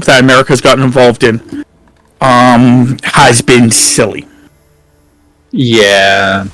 that America's gotten involved in has been silly. Yeah.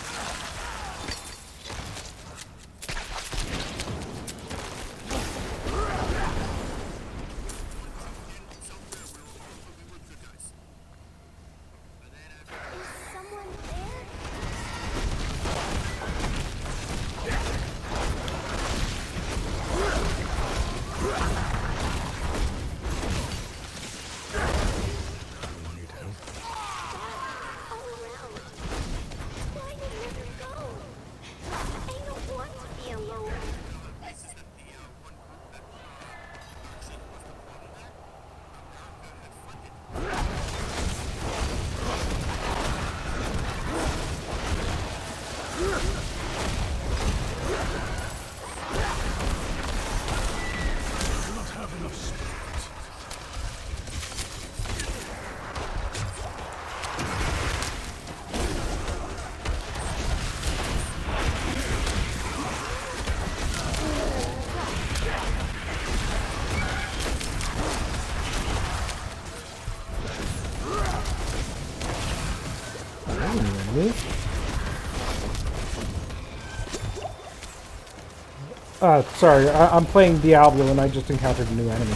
Sorry, I'm playing Diablo and I just encountered a new enemy.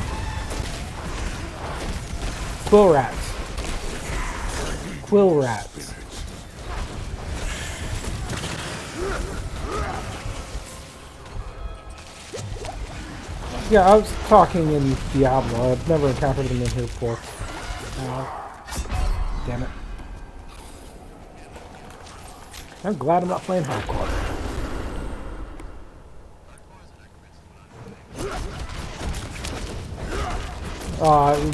Quill rats. Quill rats. Yeah, I was talking in Diablo. I've never encountered them in here before. Damn it. I'm glad I'm not playing hardcore.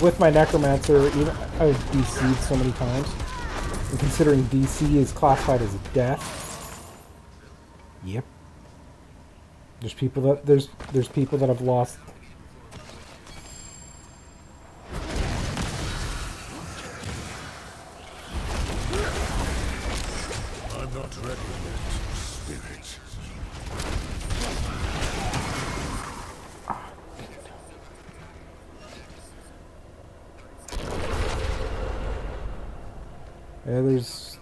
With my Necromancer, even I've DC'd so many times. And considering DC is classified as a death. Yep. There's people that have lost. I'm not ready yet, spirit. Yeah, there's.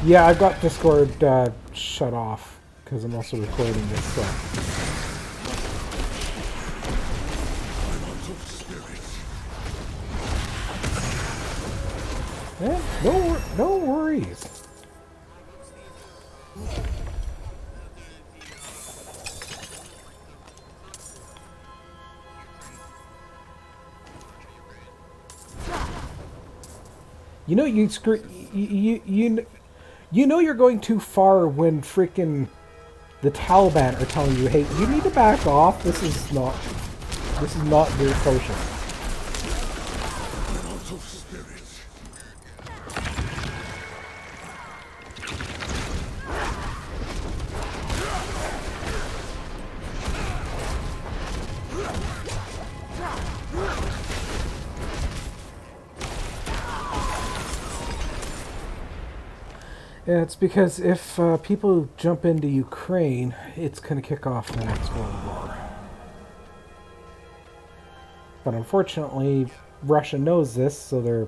Yeah, I've got Discord shut off because I'm also recording this. So. Yeah, no worries. You know you know you're going too far when freaking the Taliban are telling you, hey, you need to back off. This is not very kosher. Yeah, it's because if people jump into Ukraine, it's going to kick off the next World War. But unfortunately, Russia knows this, so they're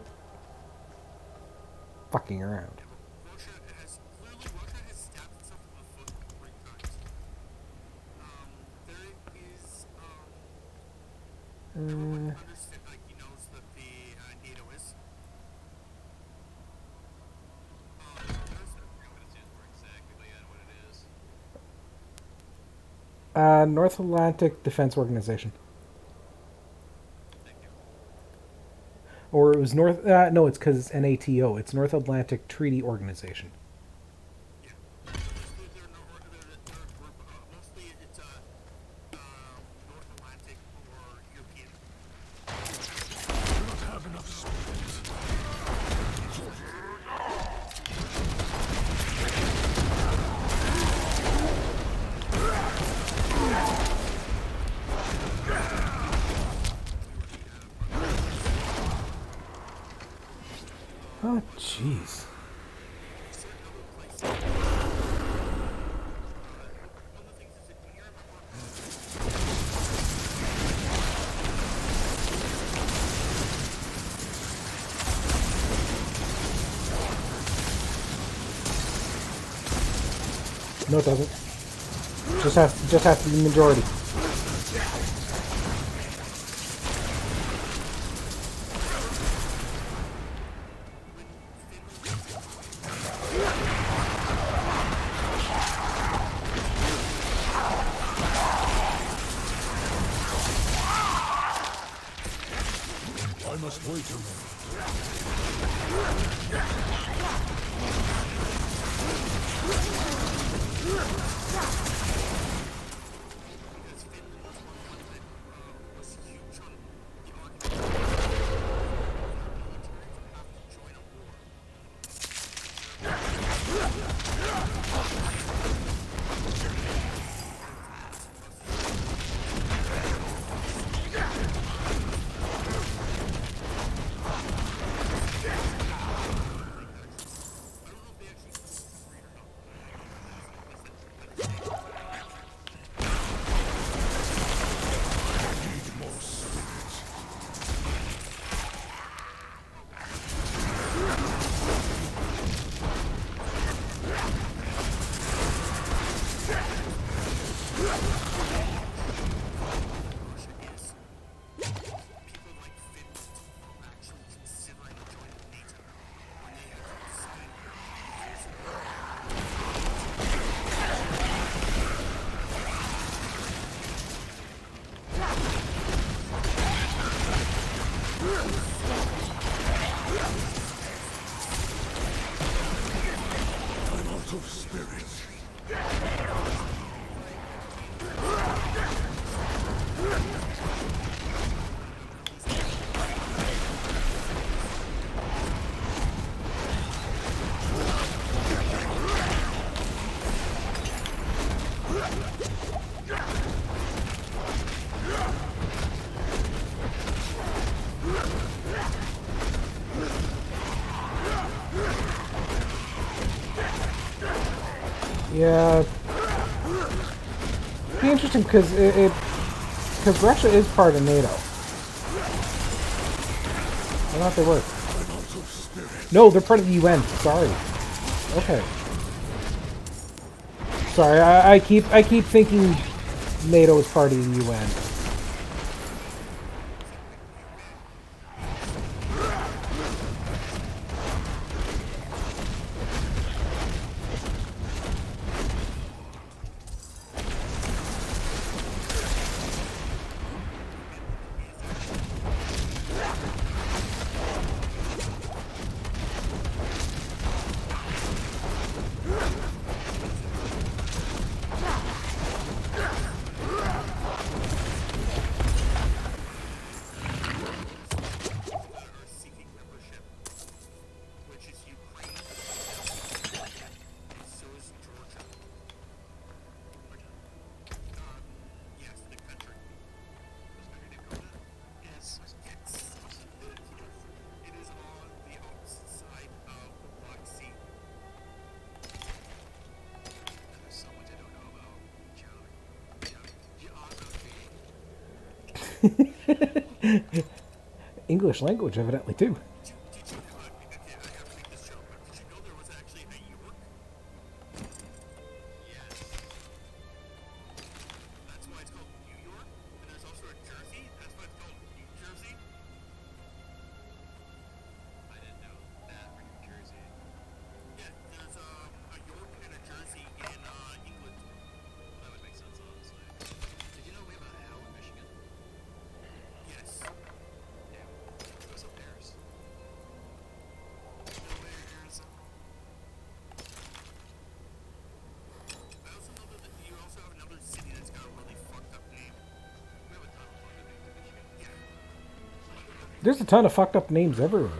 fucking around. North Atlantic Defense Organization. Or it was North... no, it's because it's NATO. It's North Atlantic Treaty Organization. Oh, jeez. No, it doesn't. Just has to be majority. I must wait a moment. I'm out of spirits. Yeah. It'd be interesting because because Russia is part of NATO. I thought they were. No, they're part of the UN. Sorry. Okay. Sorry, I keep thinking NATO is part of the UN. English language, evidently, too. There's a ton of fucked up names everywhere.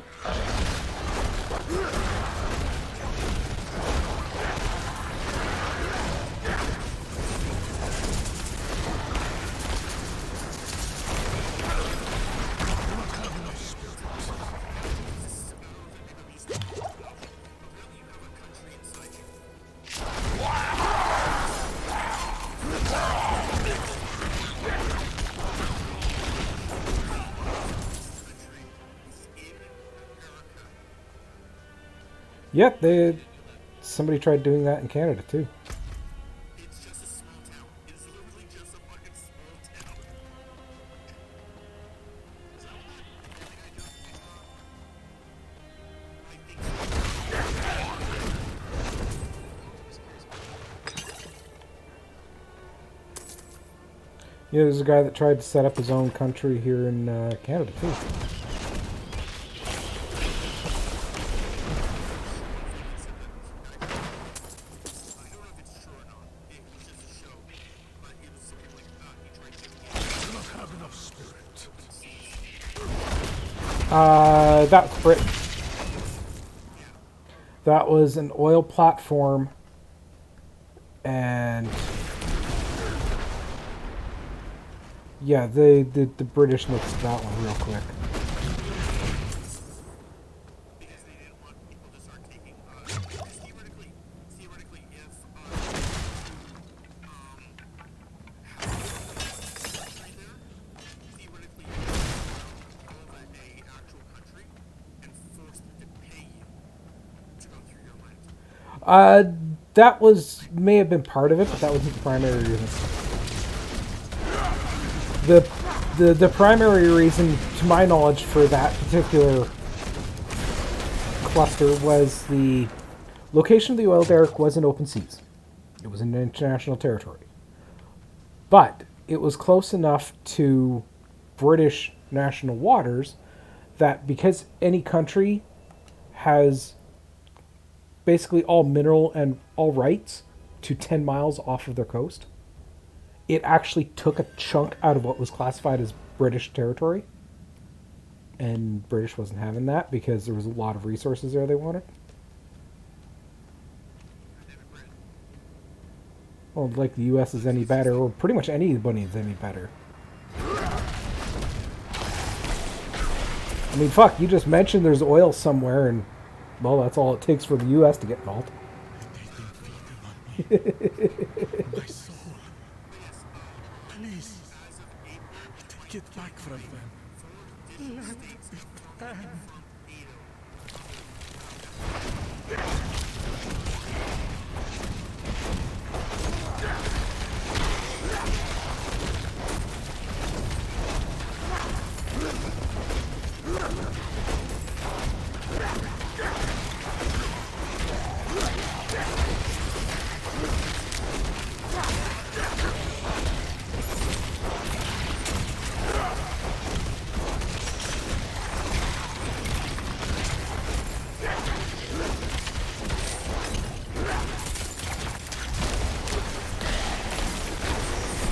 Yep, somebody tried doing that in Canada too. You know, there's a guy that tried to set up his own country here in Canada, too. Do not have enough spirit. That's Britain. That was an oil platform, and yeah, the British nixed that one real quick. Because they didn't want people to start taking, theoretically, if, country there, theoretically, you could go over a actual country and force them to pay you to go through your land. That may have been part of it, but that wasn't the primary reason. The primary reason, to my knowledge, for that particular cluster was the location of the oil derrick was in open seas. It was in international territory. But it was close enough to British national waters that because any country has basically all mineral and all rights to 10 miles off of their coast, it actually took a chunk out of what was classified as British territory. And British wasn't having that because there was a lot of resources there they wanted. Well, like the US is any better, or pretty much anybody is any better. I mean, fuck, you just mentioned there's oil somewhere, and, well, that's all it takes for the US to get involved. My soul. Please. Take it back from them. Let it end.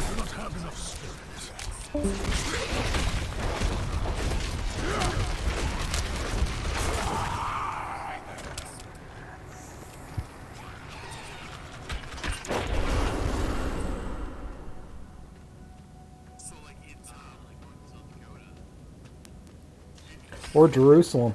Do not have enough spirit. So, like, it's, like going to South Dakota. Or Jerusalem.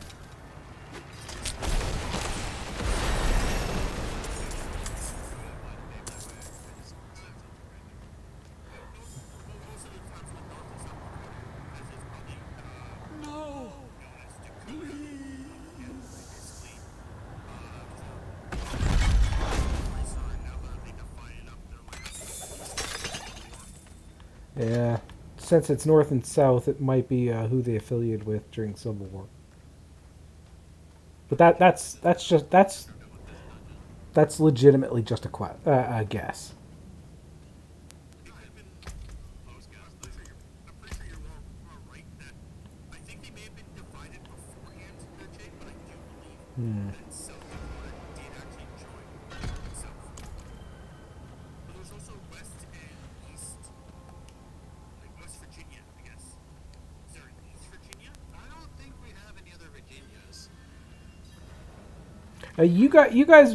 No. Yeah. Since it's north and south, it might be who they affiliated with during Civil War. But that's legitimately just a guess. I'm pretty sure you're more right that I think they may have been divided beforehand, Jake, but I do believe that South Dakota did actually join the South. But there's also West and East, like West Virginia, I guess. Is there an East Virginia? I don't think we have any other Virginias. You guys.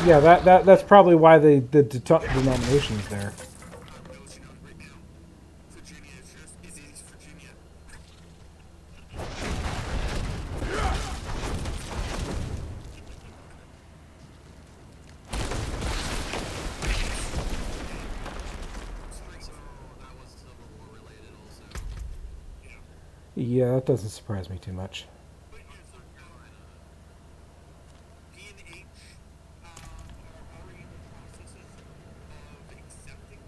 Yeah, that's probably why the denomination is there. I'm noticing on right now. Virginia is East Virginia. So that was Civil War related also. Yeah, that doesn't surprise me too much. But yeah, South Carolina, P and H are already in the processes of accepting.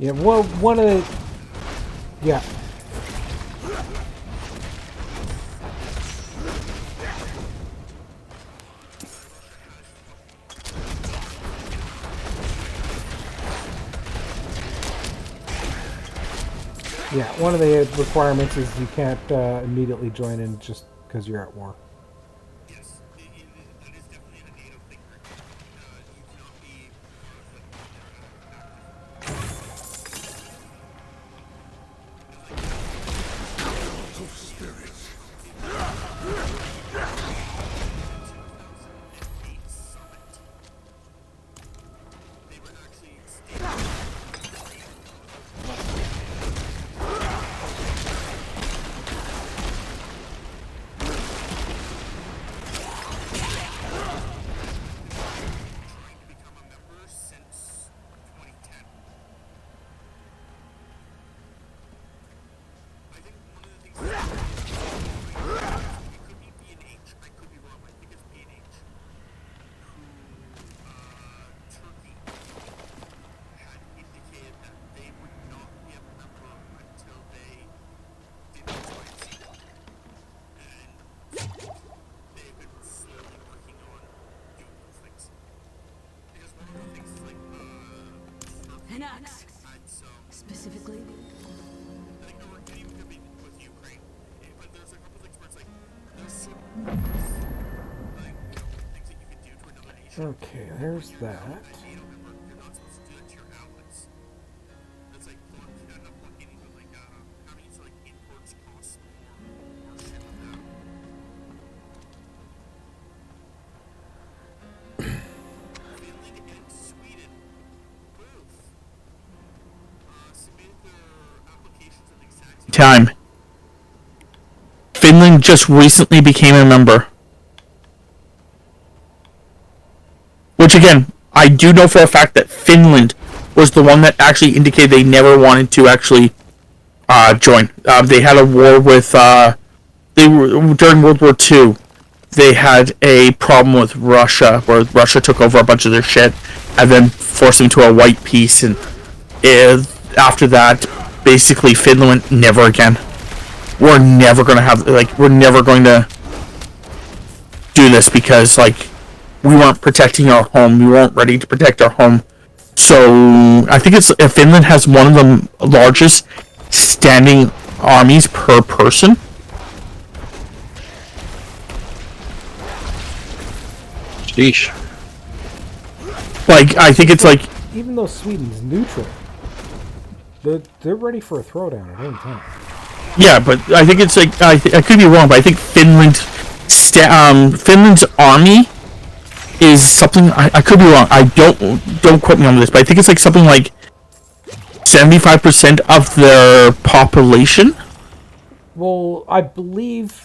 Yeah, well, one of the... Yeah. Yeah, one of the requirements is you can't immediately join in just because you're at war. Yes, that is definitely a NATO thing. You cannot be Of spirits. they were actually stating trying to become a member since 2010. I think one of the things it could be B&H, I could be wrong, I think it's B&H, who Turkey had indicated that they would not be a member until they did X, Y, and Z. And they've been slowly working on doing those things. Because one of the things is like, Turkey An axe, had some, specifically. I think no, it even could be with Ukraine, but there's a couple things where it's like, there's certain like, things that you can do to another nation. Okay, there's that. NATO member, you're not supposed to do that to your allies. That's like, not blocking, but like, having to like imports cost more shit with that. Finland and Sweden both submitted their applications at the exact same Time. Finland just recently became a member. Which again, I do know for a fact that Finland was the one that actually indicated they never wanted to actually join. They had a war with they were during World War II. They had a problem with Russia, where Russia took over a bunch of their shit and then forced them to a white peace. And after that, basically Finland went never again. We're never gonna have we're never going to do this because we weren't protecting our home. We weren't ready to protect our home. So I think it's Finland has one of the largest standing armies per person. Sheesh. I think it's Even though Sweden's neutral, they're ready for a throwdown at any time. yeah, but I think it's I could be wrong, but I think Finland's army is something I could be wrong. I don't quote me on this, but I think it's something like 75% of their population. Well, I believe,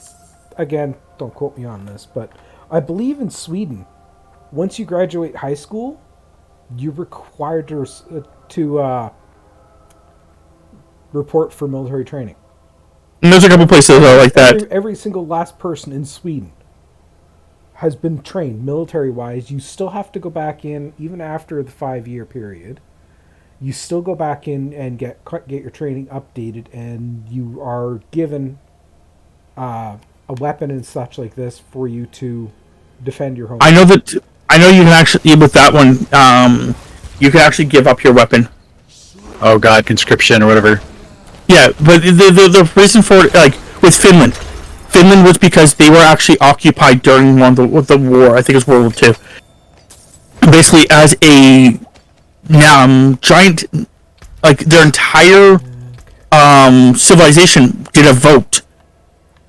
again, don't quote me on this, but I believe in Sweden, once you graduate high school, you're required to report for military training. And there's a couple places that are like that. Every single last person in Sweden has been trained military-wise. You still have to go back in, even after the 5-year period. You still go back in and get your training updated, and you are given a weapon and such like this for you to defend your home. I know you can actually, with that one, you can actually give up your weapon. Oh god, conscription or whatever. Yeah, but the reason for it, with Finland was because they were actually occupied during the war. I think it was World War II. Basically, as a giant, their entire civilization did a vote.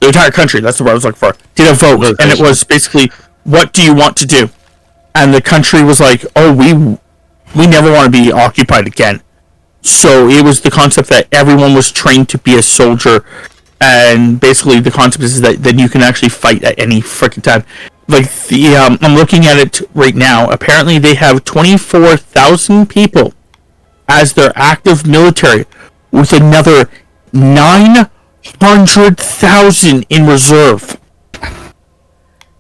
The entire country, that's the word I was looking for, did a vote, and it was basically, what do you want to do? And the country was like, oh, we never want to be occupied again. So it was the concept that everyone was trained to be a soldier, and basically the concept is that you can actually fight at any freaking time. I'm looking at it right now. Apparently they have 24,000 people as their active military, with another 900,000 in reserve.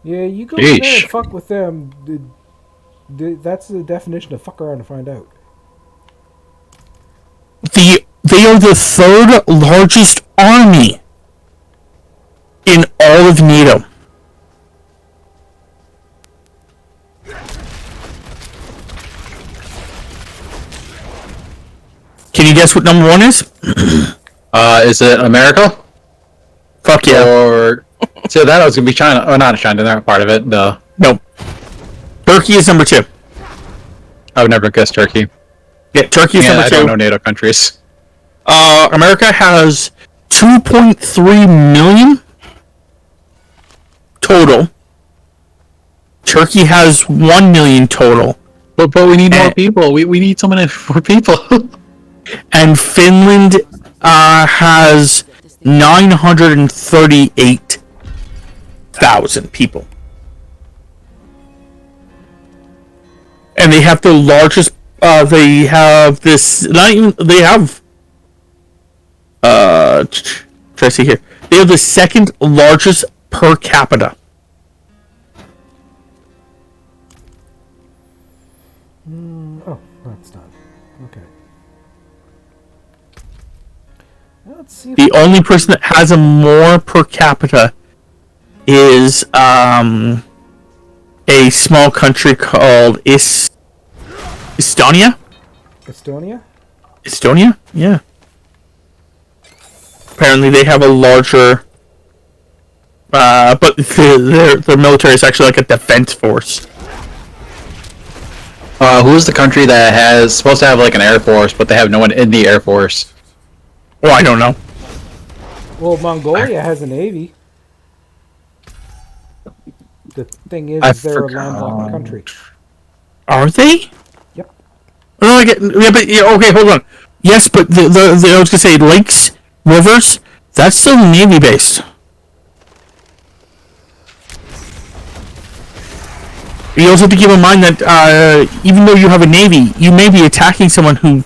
Yeah, you go in there and fuck with them. That's the definition of fuck around and find out. They are the third largest army in all of NATO. Can you guess what number one is? Is it America? Fuck yeah. Or so that was gonna be China. Oh, not China. They're not part of it. No, No. Turkey is number two. I would never guess Turkey. Yeah, Turkey is Yeah, number I two. don't know NATO countries. America has 2.3 million total. Turkey has 1 million total. But we need more Eh. people. We need so many more people. And Finland has 938,000 people. And they have the largest. They have this. Not even. They have. Try to see here. They have the second largest per capita. Oh, that's done. Okay. Now let's see. The only person that has a more per capita is a small country called Estonia. Estonia? Estonia? Yeah. Apparently they have a larger but their military is actually like a defense force. Who's the country that has supposed to have like an air force, but they have no one in the air force? Well, I don't know. Well, Mongolia has a navy. The thing is, I they're a forgot. landlocked country. Are they? Yep. Oh, okay, hold on. Yes, but the I was gonna say lakes, rivers, that's still Navy based. You also have to keep in mind that even though you have a navy, you may be attacking someone who,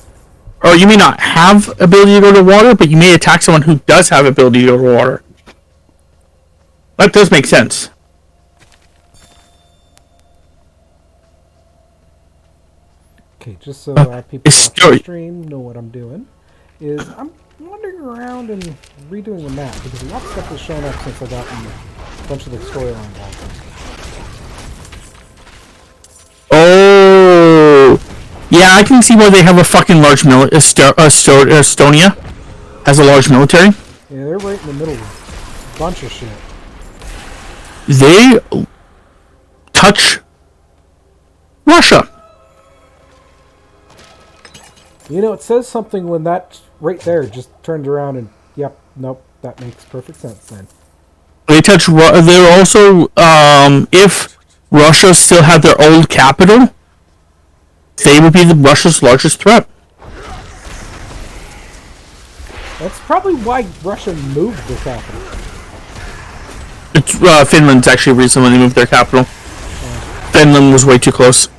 or you may not have ability to go to water, but you may attack someone who does have ability to go to water. That does make sense. Okay, just so people it's watching the scary. stream know what I'm doing, is I'm wandering around and redoing the map because a lot of stuff has shown up since I got a bunch of the storyline documents. Oh, yeah, I can see why they have a fucking large Estonia has a large military. Yeah, they're right in the middle of a bunch of shit. They touch Russia. You know, it says something when that right there just turned around and, yep, nope, that makes perfect sense then. They touch. They're also, if Russia still had their old capital, they would be Russia's largest threat. That's probably why Russia moved the capital. It's, Finland's actually recently moved their capital. Finland was way too close.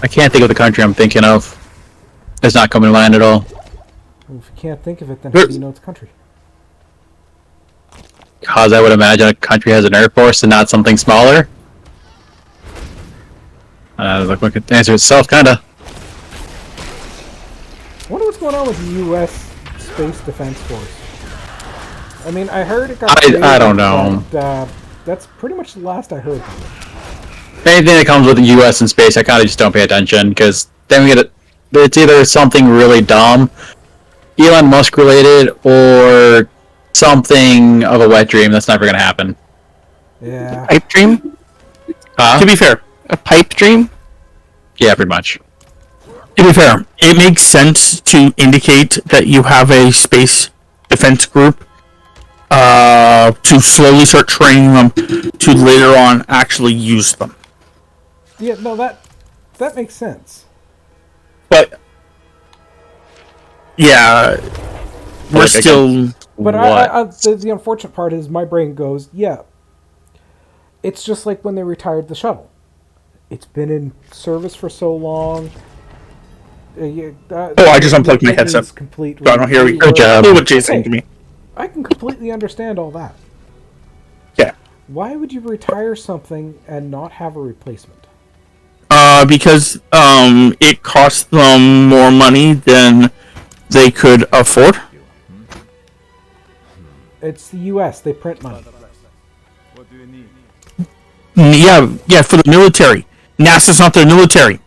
I can't think of the country I'm thinking of. It's not coming to mind at all. Well, if you can't think of it, then how do you know it's a country? Because I would imagine a country has an air force and not something smaller. Look, we could answer itself, kinda. I wonder what's going on with the U.S. Space Defense Force. I mean, I heard it got I don't know. But, that's pretty much the last I heard. Anything that comes with the U.S. and space, I kind of just don't pay attention, because then we get it's either something really dumb, Elon Musk related, or something of a wet dream that's never going to happen. Yeah. Pipe dream? To be fair, A pipe dream? Yeah, pretty much. it makes sense to indicate that you have a space defense group to slowly start training them to later on actually use them. Yeah, no, that makes sense. But yeah, we're Like, still. But What? the unfortunate part is my brain goes, yeah. It's just like when they retired the shuttle. It's been in service for so long. I just unplugged my headset. So I don't hear you. Good job. What Jay's saying to me. I can completely understand all that. Yeah. Why would you retire something and not have a replacement? because it cost them more money than they could afford. It's the U.S. They print money. What do you need? Yeah, for the military. NASA's not their military.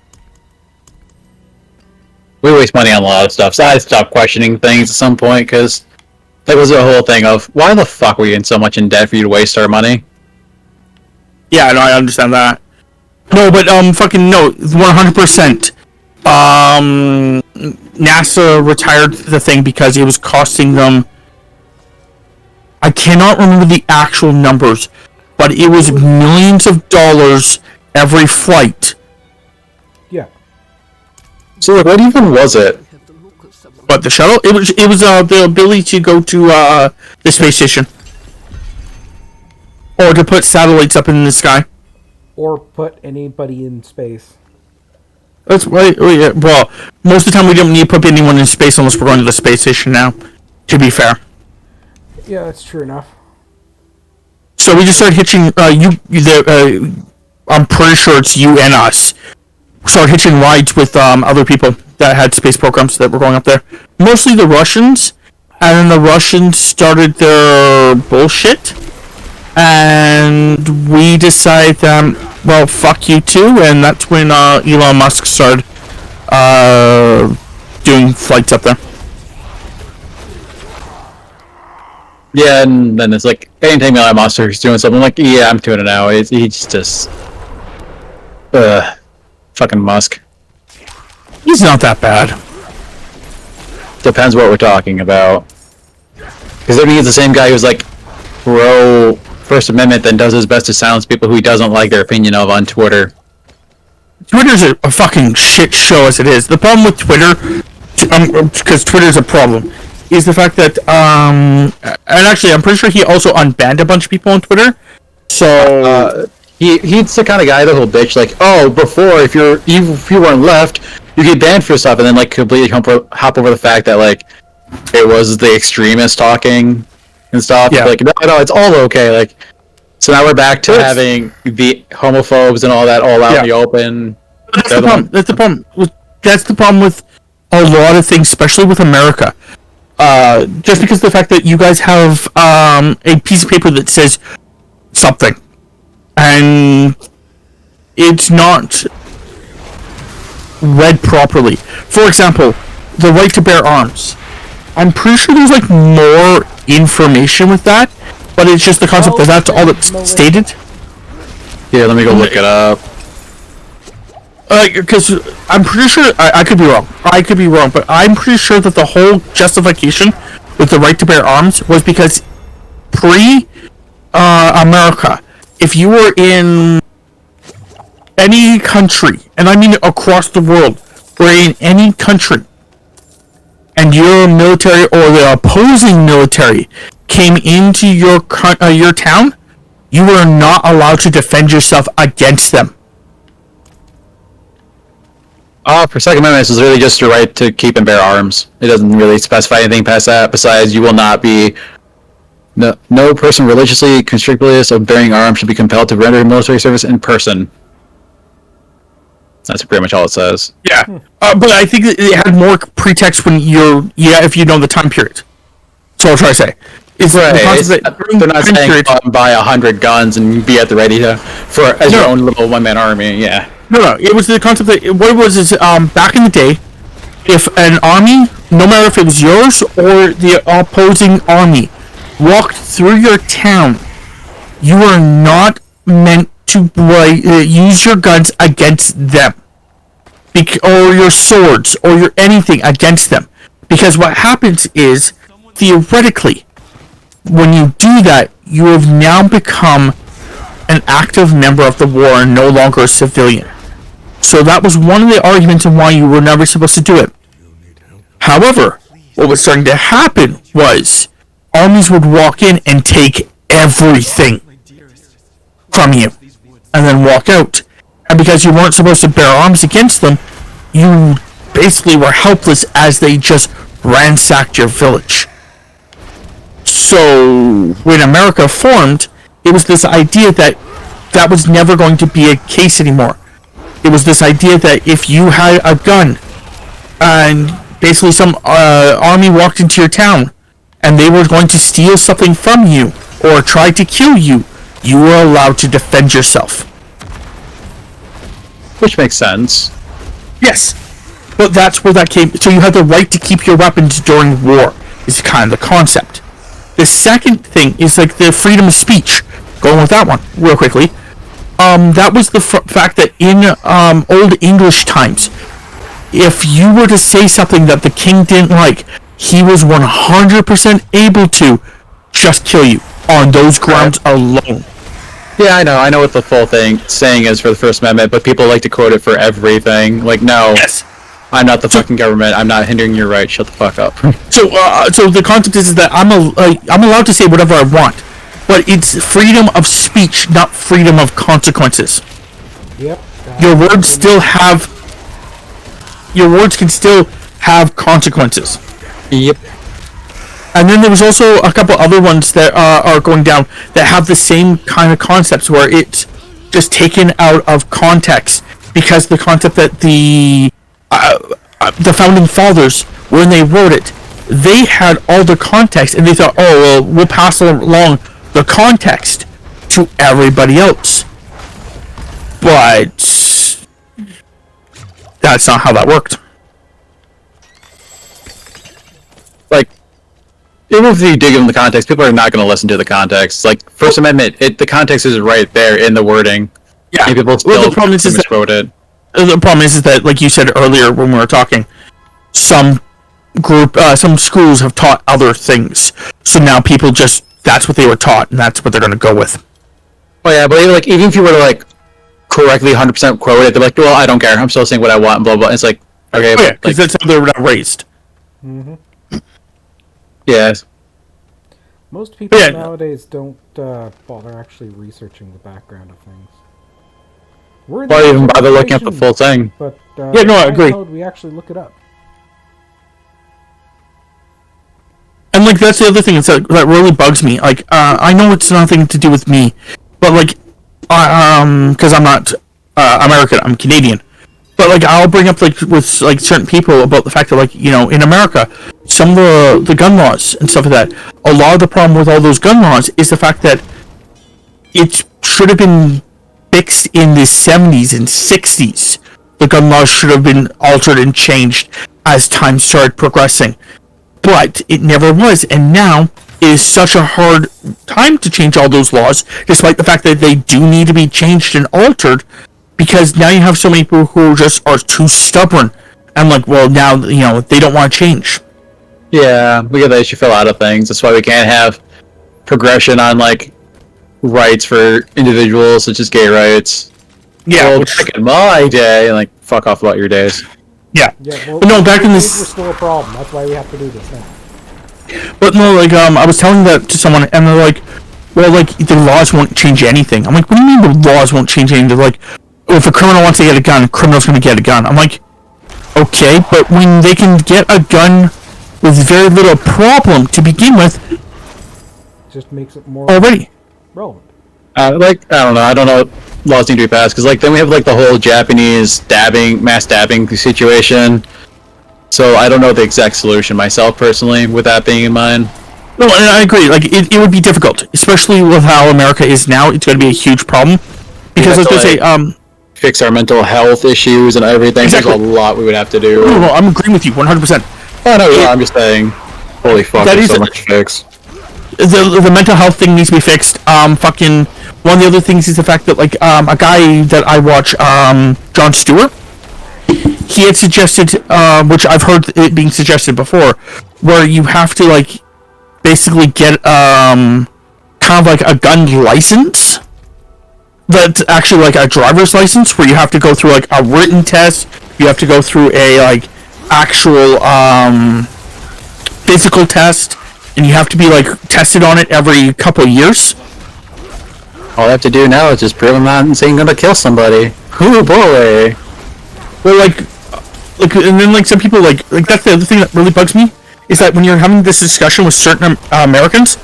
We waste money on a lot of stuff, so I stopped questioning things at some point, because that was the whole thing of, why the fuck were you in so much in debt for you to waste our money? Yeah, no, I understand that. No, but fucking no, 100%. NASA retired the thing because it was costing them. I cannot remember the actual numbers, but it was millions of dollars every flight. Yeah. So, like, what even was it? But the shuttle, it was the ability to go to the space station, or to put satellites up in the sky. Or put anybody in space. That's right. Well, most of the time we don't need to put anyone in space unless we're going to the space station now. To be fair. Yeah, that's true enough. So we just started hitching. I'm pretty sure it's you and us. Started hitching rides with other people that had space programs that were going up there. Mostly the Russians, and then the Russians started their bullshit, and we decided, well, fuck you too, and that's when Elon Musk started doing flights up there. Yeah, and then it's like, anytime Elon Musk is doing something, I'm like, yeah, I'm doing it now. He's just... fucking Musk. He's not that bad. Depends what we're talking about. Because I mean, he's the same guy who's like, pro First Amendment, then does his best to silence people who he doesn't like their opinion of on Twitter. Twitter's a fucking shit show as it is. The problem with Twitter, because Twitter's a problem, is the fact that, and actually I'm pretty sure he also unbanned a bunch of people on Twitter. So, he's the kind of guy that'll bitch like, oh, before, if you weren't left, you get banned for stuff, and then like completely hop over the fact that like, it was the extremists talking and stuff. Yeah. Like, no, it's all okay. Like, so now we're back to having the homophobes and all that all out in the open. That's the problem. That's the problem with a lot of things, especially with America. Just because of the fact that you guys have a piece of paper that says something, and it's not read properly. For example, the right to bear arms. I'm pretty sure there's like more information with that, but it's just the concept that that's all that's stated. Yeah, let me go look it up. Because I'm pretty sure, I could be wrong, but I'm pretty sure that the whole justification with the right to bear arms was because America, if you were in any country, and I mean across the world, or in any country, and your military or the opposing military came into your town, you were not allowed to defend yourself against them. For Second Amendment, this is really just your right to keep and bear arms. It doesn't really specify anything past that. Besides, you will not be... No person religiously conspicuous of bearing arms should be compelled to render military service in person. That's pretty much all it says. Yeah, but I think it had more pretext when if you know the time period. That's all I'm trying to say. They're not saying buy 100 guns and be at the ready as your own little one-man army. Yeah. No. It was the concept that what it was is back in the day, if an army, no matter if it was yours or the opposing army, walked through your town, you were not meant to use your guns against them, or your swords, or your anything against them, because what happens is, theoretically, when you do that, you have now become an active member of the war and no longer a civilian. So that was one of the arguments on why you were never supposed to do it. However, what was starting to happen was armies would walk in and take everything from you and then walk out. And because you weren't supposed to bear arms against them, you basically were helpless as they just ransacked your village. So when America formed, it was this idea that that was never going to be a case anymore. It was this idea that if you had a gun and basically some army walked into your town and they were going to steal something from you or try to kill you, you were allowed to defend yourself. Which makes sense. Yes, but that's where that came. So you had the right to keep your weapons during war, is kind of the concept. The second thing is like the freedom of speech. Going with that one real quickly. That was the fact that in Old English times, if you were to say something that the king didn't like, he was 100% able to just kill you on those grounds alone. Yeah, I know what the full saying is for the First Amendment, but people like to quote it for everything. Like, no, Yes. I'm not the fucking government. I'm not hindering your rights. Shut the fuck up. So the concept is that I'm allowed to say whatever I want, but it's freedom of speech, not freedom of consequences. Yep. Your words can still have consequences. Yep. And then there was also a couple other ones that are going down that have the same kind of concepts where it's just taken out of context, because the concept that the founding fathers, when they wrote it, they had all the context and they thought, oh, well, we'll pass along the context to everybody else. But that's not how that worked. Like, even if you dig in the context, people are not going to listen to the context. Like, First Amendment, the context is right there in the wording. Yeah. And people still the problem is that misquote it. the problem is that, like you said earlier when we were talking, some schools have taught other things, so now people just, that's what they were taught and that's what they're going to go with. Oh yeah, but even if you were to like correctly 100% quote it, they're like, well, I don't care, I'm still saying what I want, blah blah. It's like, okay, Oh, yeah, because like, that's how they were not raised. Mm-hmm. yeah. Most people Yeah. nowadays don't bother actually researching the background of things. We're in the Or even age of bother looking up the information, full thing. But Yeah, no, I agree. We actually look it up. And like that's the other thing that really bugs me. Like I know it's nothing to do with me, but like because I'm not American, I'm Canadian. But like I'll bring up like with like certain people about the fact that, like, you know, in America, some of the gun laws and stuff like that, a lot of the problem with all those gun laws is the fact that it should have been fixed in the 70s and 60s. The gun laws should have been altered and changed as time started progressing. But it never was, and now it is such a hard time to change all those laws, despite the fact that they do need to be changed and altered, because now you have so many people who just are too stubborn. And like, well, now, you know, they don't want to change. Yeah, we get that issue for a lot of things. That's why we can't have progression on like rights for individuals, such as gay rights. Yeah, well, which, back in my day, like, fuck off about your days. yeah. Yeah, well, But no, back in we're this, still a problem. That's why we have to do this now. but no, like, I was telling that to someone, and they're like, well, like, the laws won't change anything. I'm like, what do you mean the laws won't change anything? They're like, well, if a criminal wants to get a gun, a criminal's going to get a gun. I'm like, okay, but when they can get a gun with very little problem to begin with Just makes it more already. relevant. Like, I don't know what laws need to be passed, because like then we have like the whole Japanese mass stabbing situation. So I don't know the exact solution myself personally, with that being in mind. No, and I agree. Like, it would be difficult, especially with how America is now. It's going to be a huge problem. Because I was going to say, fix our mental health issues and everything. Exactly. There's a lot we would have to do. no, I'm agreeing with you 100%. Oh no, yeah, I'm just saying. Holy fuck, That there's is so much to fix. The mental health thing needs to be fixed. Fucking one of the other things is the fact that, like, a guy that I watch, Jon Stewart, he had suggested, which I've heard it being suggested before, where you have to, like, basically get kind of like a gun license that's actually like a driver's license, where you have to go through like a written test, you have to go through a like actual physical test, and you have to be like tested on it every couple of years. All I have to do now is just prove I'm not saying gonna kill somebody. Ooh boy. Well, like, and then like some people like that's the other thing that really bugs me, is that when you're having this discussion with certain Americans,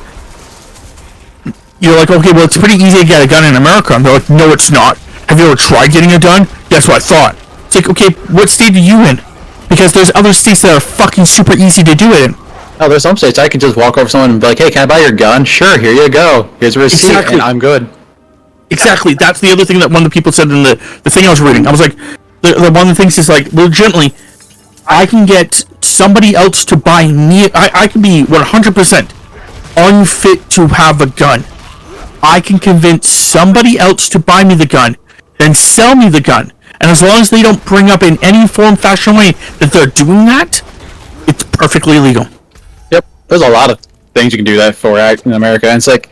you're like, okay, well, it's pretty easy to get a gun in America, and they're like, no, it's not. Have have you ever tried getting it done? That's what I thought. It's like, okay, what state are you in? Because there's other states that are fucking super easy to do it in. Oh, there's some states I can just walk over to someone and be like, hey, can I buy your gun? Sure, here you go. Here's a receipt, Exactly. and I'm good. Exactly. That's the other thing that one of the people said in the thing I was reading. I was like, the one of the things is like, legitimately, I can get somebody else to buy me. I can be 100% unfit to have a gun. I can convince somebody else to buy me the gun, then sell me the gun. And as long as they don't bring up in any form, fashion, way that they're doing that, it's perfectly legal. Yep, there's a lot of things you can do that for in America, and it's like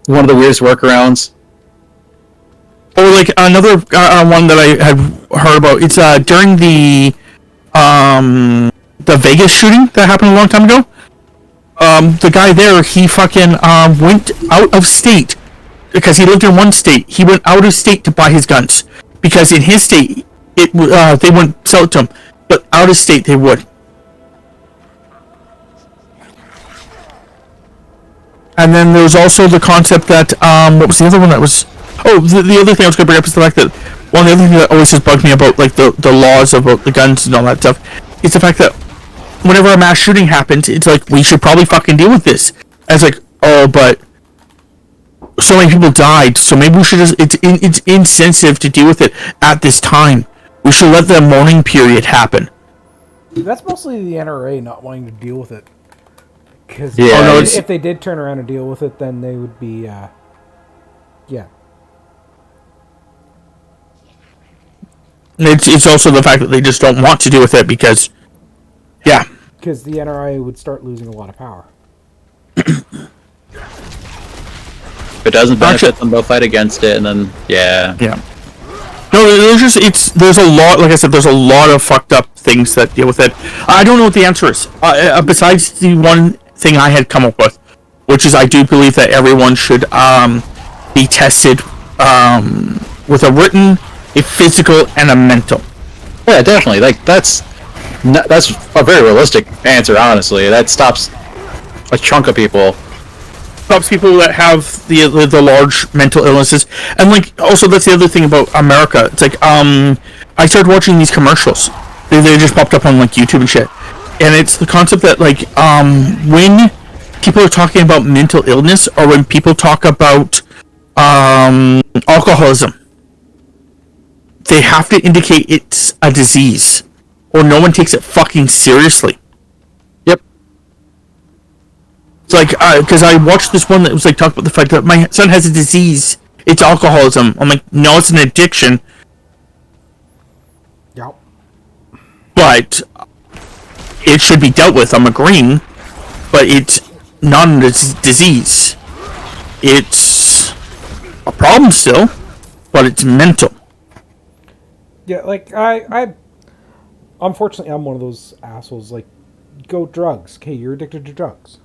one of the weirdest workarounds. Or like another one that I had heard about. It's during the Vegas shooting that happened a long time ago. The guy there, he fucking went out of state because he lived in one state. He went out of state to buy his guns because in his state they wouldn't sell it to him, but out of state they would. And then there was also the concept that what was the other one that was? Oh, the other thing I was going to bring up is the fact that one of the other things that always has bugged me about like the laws about the guns and all that stuff is the fact that whenever a mass shooting happens, it's like we should probably fucking deal with this. And it's like, oh, but so many people died, so maybe we should just it's insensitive to deal with it at this time. We should let the mourning period happen. That's mostly the NRA not wanting to deal with it. Because Yeah. if they did turn around and deal with it, then they would be, yeah. It's also the fact that they just don't want to deal with it because, yeah. Because the NRA would start losing a lot of power. If it doesn't benefit them, they'll fight against it, and then, yeah. Yeah. No, there's a lot, like I said, there's a lot of fucked up things that deal with it. I don't know what the answer is. Besides the one thing I had come up with, which is I do believe that everyone should be tested with a written, a physical, and a mental. Yeah, definitely. Like, that's a very realistic answer, honestly. That stops a chunk of people. Stops people that have the large mental illnesses. And like also that's the other thing about America. It's like I started watching these commercials. They just popped up on like YouTube and shit. And it's the concept that like when people are talking about mental illness or when people talk about alcoholism, they have to indicate it's a disease or no one takes it fucking seriously. Yep. It's like, because I watched this one that was like talking about the fact that my son has a disease. It's alcoholism. I'm like, no, it's an addiction. Yep. But it should be dealt with. I'm agreeing. But it's not a disease. It's a problem still, but it's mental. Yeah, like, I unfortunately, I'm one of those assholes, like, go drugs. Okay, you're addicted to drugs.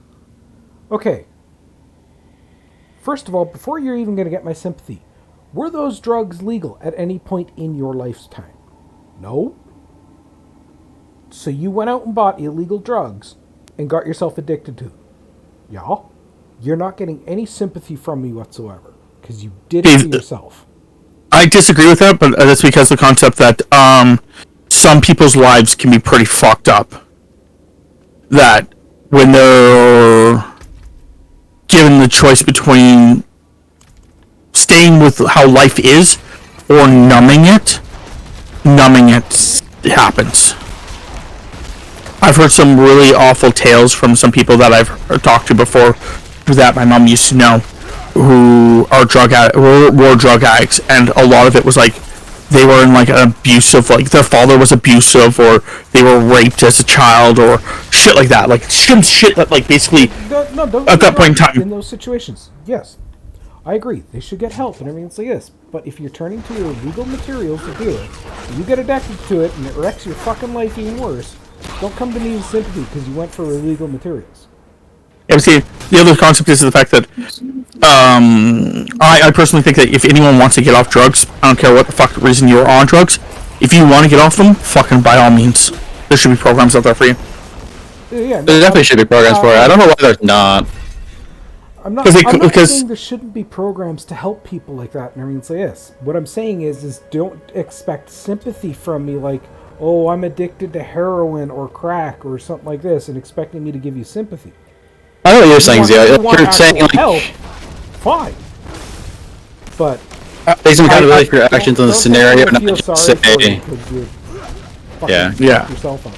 Okay. First of all, before you're even going to get my sympathy, were those drugs legal at any point in your lifetime? No. So you went out and bought illegal drugs and got yourself addicted to them. Yeah? You're not getting any sympathy from me whatsoever, because you did it to yourself. I disagree with that, but that's because the concept that some people's lives can be pretty fucked up. That when they're given the choice between staying with how life is or numbing it happens. I've heard some really awful tales from some people that I've talked to before that my mom used to know who are were drug addicts, and a lot of it was like they were in like an abusive, like their father was abusive, or they were raped as a child, or shit like that, like some shit that like basically at that point in time. In those situations, yes, I agree. They should get help and everything like this. But if you're turning to illegal materials to do it, and you get addicted to it, and it wrecks your fucking life even worse, don't come to me with sympathy because you went for illegal materials. Yeah, but see, the other concept is the fact that I personally think that if anyone wants to get off drugs, I don't care what the fuck reason you're on drugs, if you want to get off them, fucking by all means. There should be programs out there for you. Yeah, There definitely should be programs for it. I don't know why there's not. I'm not because saying there shouldn't be programs to help people like that and everything like this. What I'm saying is don't expect sympathy from me like, oh, I'm addicted to heroin or crack or something like this and expecting me to give you sympathy. I know what you're saying, Zio. You're saying like help, fine. But take some accountability for your actions in the scenario, not feel just sorry for you say, 'cause you yeah. fucking fucked yourself up.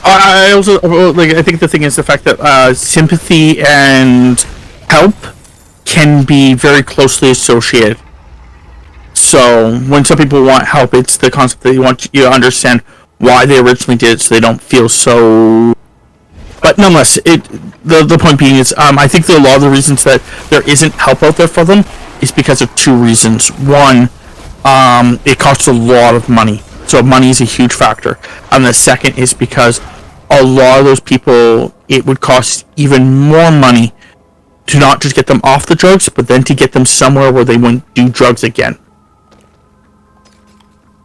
I also like. I think the thing is the fact that sympathy and help can be very closely associated. So when some people want help, it's the concept that they want you to understand why they originally did it, so they don't feel so. But nonetheless, the point being is, I think that a lot of the reasons that there isn't help out there for them is because of two reasons. One, it costs a lot of money, so money is a huge factor. And the second is because a lot of those people, it would cost even more money to not just get them off the drugs, but then to get them somewhere where they wouldn't do drugs again.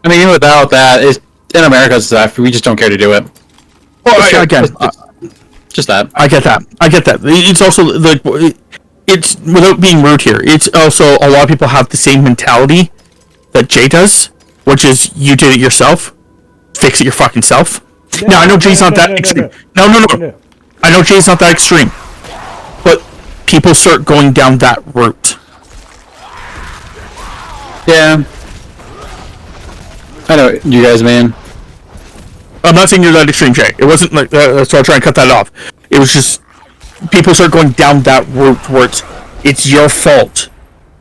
I mean, even without that, in America's stuff, we just don't care to do it. Well, again, just that. I get that. It's also like, it's without being rude here. It's also a lot of people have the same mentality that Jay does, which is you did it yourself, fix it your fucking self. Now I know Jay's not that extreme. No. I know Jay's not that extreme, but people start going down that route. Yeah. I know you guys, man. I'm not saying you're that extreme, Jay. It wasn't like so I'll try and cut that off. It was just people start going down that route where it's your fault.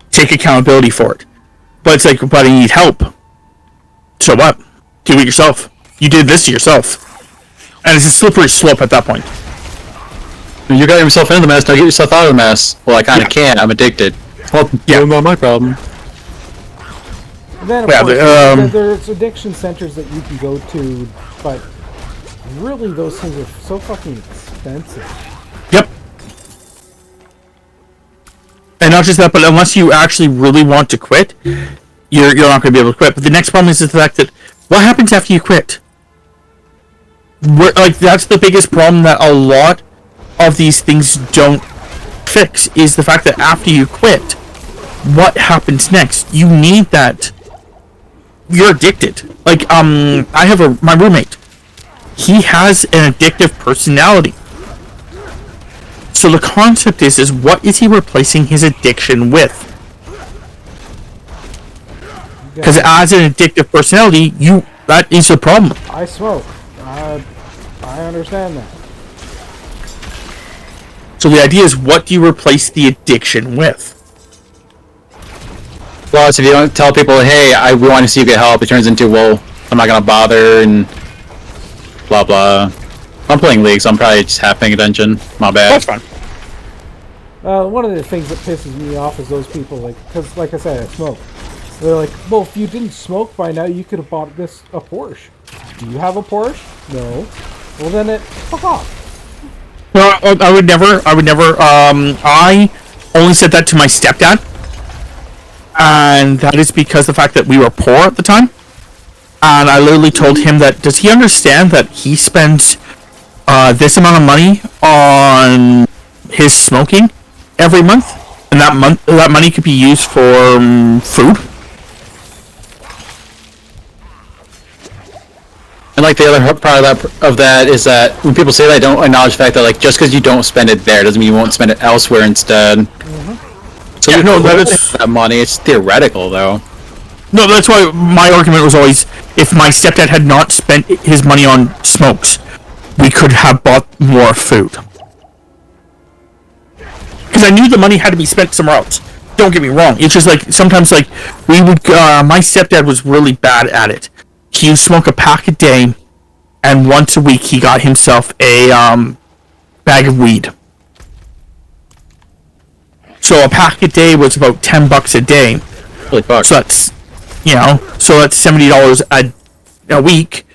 Take accountability for it. But it's like, but I need help. So what? Do it yourself. You did this to yourself. And it's a slippery slope at that point. You got yourself into the mess, now get yourself out of the mess. Well, I kinda can't, I'm addicted. Well, yeah, not my problem. And then, of Yeah, course, there's addiction centers that you can go to, but really those things are so fucking expensive. Yep. And not just that, but unless you actually really want to quit, you're not going to be able to quit. But the next problem is the fact that what happens after you quit? Like, that's the biggest problem that a lot of these things don't fix, is the fact that after you quit, what happens next? You need that. You're addicted. Like, I have my roommate. He has an addictive personality. So the concept is what is he replacing his addiction with? Because as an addictive personality, that is the problem. I smoke. I understand that. So the idea is, what do you replace the addiction with? Plus, if you don't tell people, hey, we want to see you get help, it turns into, well, I'm not gonna bother, and blah blah. I'm playing League, so I'm probably just half paying attention. My bad. That's fine. One of the things that pisses me off is those people, because like I said, I smoke. They're like, well, if you didn't smoke by now, you could have bought a Porsche. Do you have a Porsche? No. Well, then fuck off. No, I would never. I only said that to my stepdad, and that is because the fact that we were poor at the time. And I literally told him that, does he understand that he spends this amount of money on his smoking every month, and that money could be used for food? And like the other part of that is that when people say that, I don't acknowledge the fact that like just because you don't spend it there doesn't mean you won't spend it elsewhere instead. Mm-hmm. So yeah, no, that money. It's theoretical though. No, that's why my argument was always, if my stepdad had not spent his money on smokes, we could have bought more food. Because I knew the money had to be spent somewhere else. Don't get me wrong. It's just like, sometimes like, we would, my stepdad was really bad at it. He would smoke a pack a day, and once a week he got himself a bag of weed. So a pack a day was about $10 a day. Holy fuck. So that's, so that's $70 a week.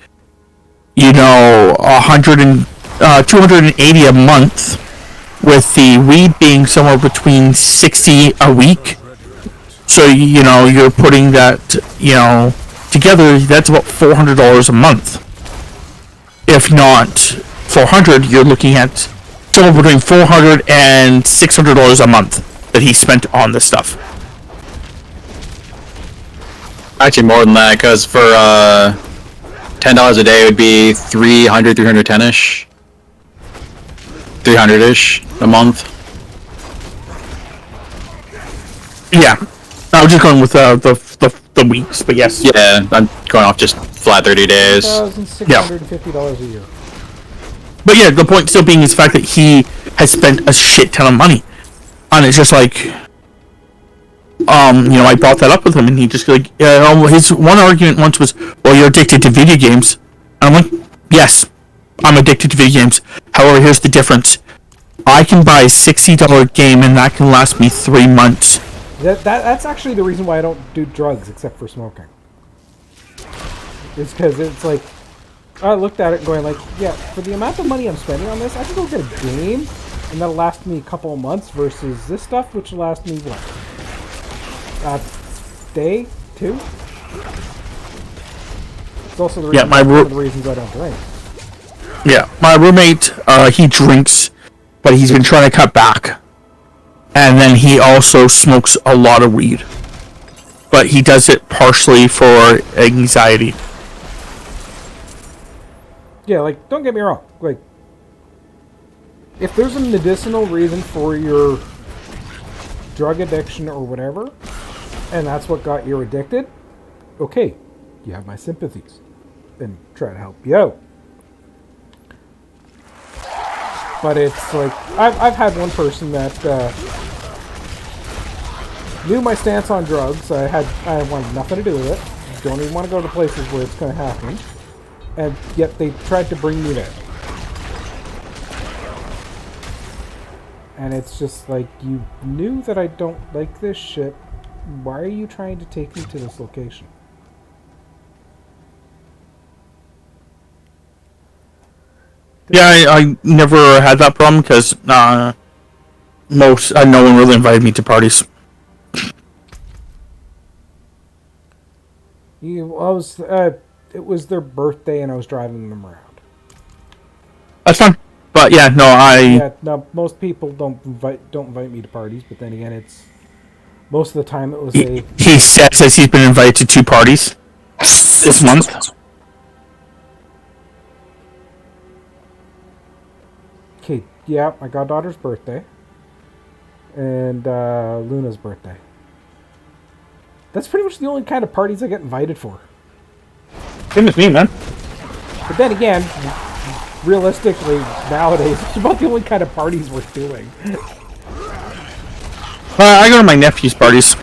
280 a month, with the weed being somewhere between 60 a week. So you're putting that together, that's about $400 a month. If not 400, you're looking at somewhere between $400 and $600 a month that he spent on this stuff. Actually, more than that, because for $10 a day, it would be 310-ish. 300-ish a month. Yeah, I was just going with the weeks, but yes. Yeah, I'm going off just flat 30 days. $1,650 a year. But yeah, the point still being is the fact that he has spent a shit ton of money, and it's just like, I brought that up with him, and he just like, his one argument once was, well, you're addicted to video games. And I'm like, yes, I'm addicted to video games. However, here's the difference. I can buy a $60 game, and that can last me 3 months. That's actually the reason why I don't do drugs except for smoking. It's because it's like, I looked at it going like, yeah, for the amount of money I'm spending on this, I can go get a game, and that'll last me a couple of months, versus this stuff, which will last me, what? Day? 2? It's also the reason, one of the reasons I don't drink. Yeah, my roommate, he drinks, but he's been trying to cut back. And then he also smokes a lot of weed. But he does it partially for anxiety. Yeah, like, don't get me wrong. Like, if there's a medicinal reason for your drug addiction or whatever, and that's what got you addicted, okay, you have my sympathies. And try to help you out. But it's like, I've had one person that knew my stance on drugs. I wanted nothing to do with it. Don't even want to go to places where it's going to happen. And yet they tried to bring me there. And it's just like, you knew that I don't like this shit. Why are you trying to take me to this location? Yeah, I never had that problem because no one really invited me to parties. It was their birthday and I was driving them around. That's fine. But yeah, no, most people don't invite me to parties, but then again, it's most of the time it was he says he's been invited to 2 parties this month. Okay, yeah, my goddaughter's birthday and Luna's birthday. That's pretty much the only kind of parties I get invited for. Same as me, man. But then again, realistically, nowadays, it's about the only kind of parties we're doing. I go to my nephew's parties.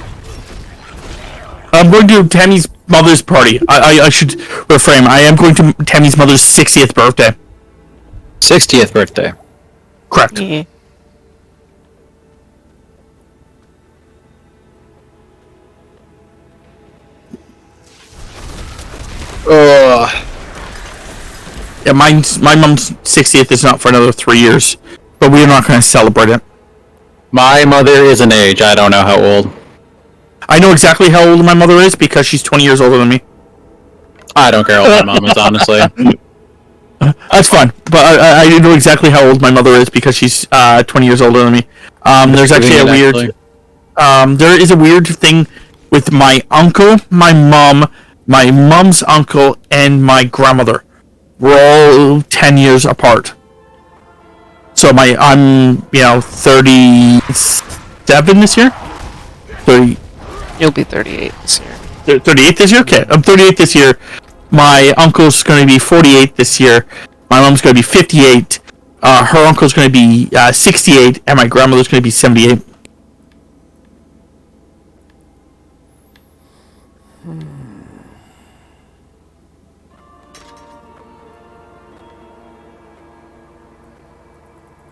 I'm going to Tammy's mother's party. I should reframe. I am going to Tammy's mother's 60th birthday. 60th birthday. Correct. Yeah. Yeah, my mom's 60th is not for another 3 years, but we're not going to celebrate it. My mother is an age. I don't know how old. I know exactly how old my mother is because she's 20 years older than me. I don't care how old my mom is, honestly. That's fine, but I know exactly how old my mother is because she's 20 years older than me. There's actually a weird... there is a weird thing with my uncle, my mom, my mom's uncle, and my grandmother. We're all 10 years apart. So I'm 37 this year? 30... You'll be 38 this year. 38 this year? Okay, I'm 38 this year. My uncle's going to be 48 this year. My mom's going to be 58. Her uncle's going to be 68, and my grandmother's going to be 78.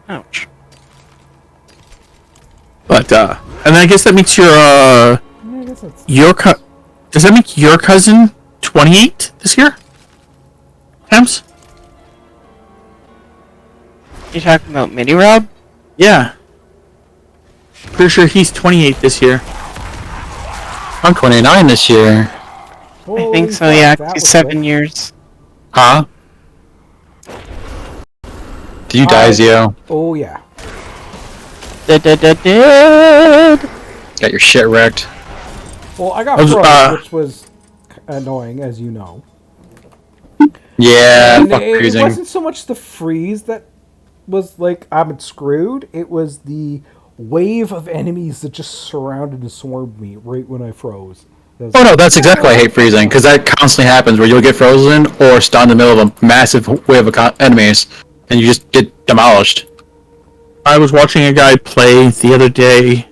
Ouch. But and then I guess that makes your does that make your cousin 28 this year? Tams? You talking about Mini Rob? Yeah. Pretty sure he's 28 this year. I'm 29 this year. Holy I think so, fuck, yeah. that He's was 7 quick. years. Huh? Did you die, Zio? Oh yeah. Dead. Got your shit wrecked. Well, I got I was, froze, which was annoying, as you know. Yeah, And fuck it freezing. wasn't so much the freeze that was like I'm screwed. It was the wave of enemies that just surrounded and swarmed me right when I froze. Oh no, that's exactly why I hate freezing, because that constantly happens where you'll get frozen or stunned in the middle of a massive wave of enemies, and you just get demolished. I was watching a guy play the other day,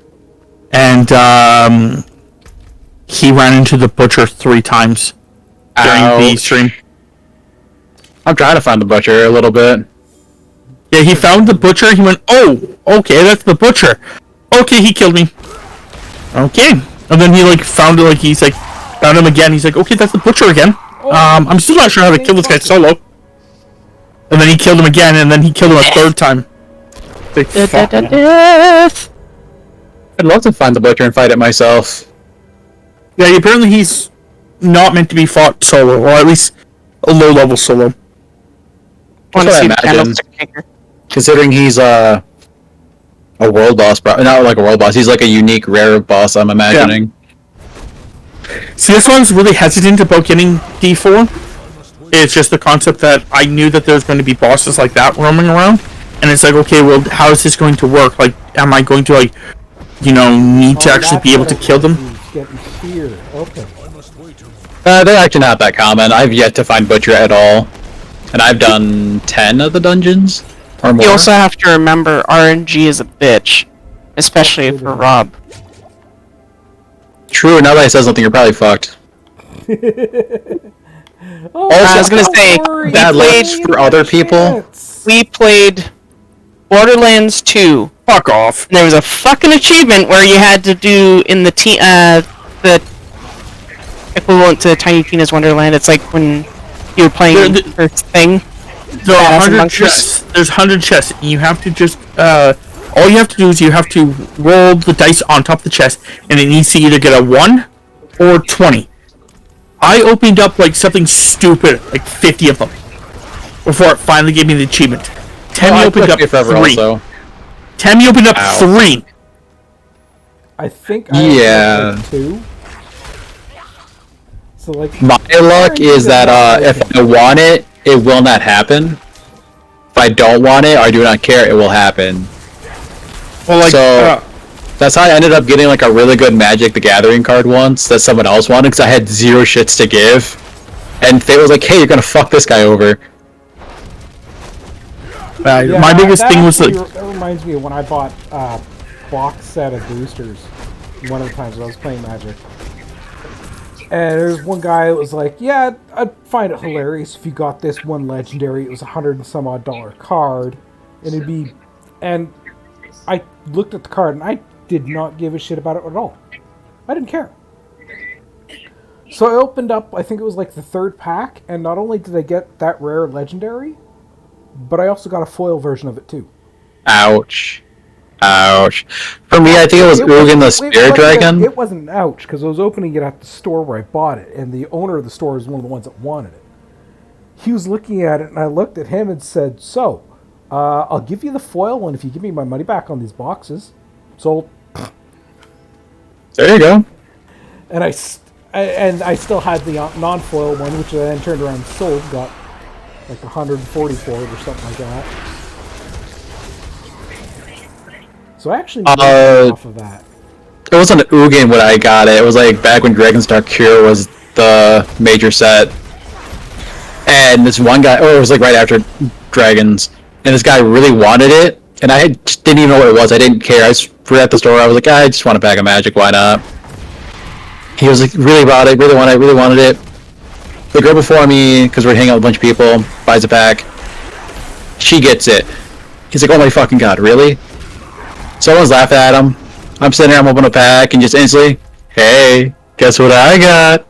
and he ran into the butcher 3 times during the Ouch. stream. I'm trying to find the butcher a little bit. Yeah, he found the butcher. He went, "Oh, okay, that's the butcher." Okay, he killed me. Okay, and then he like found it. Like he's like found him again. He's like, "Okay, that's the butcher again." I'm still not sure how to kill this guy solo. And then he killed him again, and then he killed him a 3rd time. Like, fuck, man. Death. I'd love to find the butcher and fight it myself. Yeah, apparently he's not meant to be fought solo, or at least a low-level solo. Want to what I see the imagine. candlestick maker? Considering he's a world boss, not like a world boss. He's like a unique, rare boss. I'm imagining. See, this one's really hesitant about getting D4. It's just the concept that I knew that there's going to be bosses like that roaming around, and it's like, okay, well, how is this going to work? Like, am I going to like, need to actually be able to kill them? Getting fear. Okay. They're actually not that common. I've yet to find butcher at all, and I've done 10 of the dungeons or more. You also have to remember RNG is a bitch, especially for Rob. True. Now that I said something, you're probably fucked. Oh, Also, I was gonna say, bad luck for other people. We played Borderlands 2. Fuck off. And there was a fucking achievement where you had to do in the the equivalent to Tiny Tina's Wonderland. It's like when you were playing The- first thing. There are Badass 100 monkeys. chests. There's 100 chests. And you have to just all you have to do is you have to roll the dice on top of the chest, and it needs to either get a 1 or 20. I opened up like something stupid, like 50 of them, before it finally gave me the achievement. Tammy opened up 3. Tammy opened up 3. I think I Yeah. like 2. So like My luck is that if I want it, it will not happen. If I don't want it or I do not care, it will happen. Well, like, So that's how I ended up getting like a really good Magic the Gathering card once that someone else wanted because I had 0 shits to give, and Fate was like, "Hey, you're gonna fuck this guy over." Yeah, my biggest that thing was actually like, that reminds me of when I bought a box set of boosters one of the times when I was playing Magic. And there's one guy that was like, "Yeah, I'd find it hilarious if you got this one legendary. It was $100 and some odd card, and it'd be." And I looked at the card and I did not give a shit about it at all. I didn't care. So I opened up, I think it was like the 3rd pack, and not only did I get that rare legendary, but I also got a foil version of it too. Ouch. Ouch. For me, I think it was Ugin the Spirit Dragon. It wasn't an ouch, because I was opening it at the store where I bought it, and the owner of the store was one of the ones that wanted it. He was looking at it, and I looked at him and said, "So, I'll give you the foil one if you give me my money back on these boxes." So, There you go. and I still had the non-foil one, which I then turned around and sold, got like 140 for it or something like that. So I actually made money off of that. It wasn't Ugin when I got it. It was like back when Dragon's Dark Cure was the major set. And this one guy, it was like right after Dragons, and this guy really wanted it, and I just didn't even know what it was. I didn't care. I was at the store. I was like, I just want a pack of Magic. Why not? He was like, really about it. Really wanted it. The girl before me, because we're hanging out with a bunch of people, buys a pack. She gets it. He's like, oh my fucking god, really? Someone's laughing at him. I'm sitting there, I'm opening a pack, and just instantly, hey, guess what I got?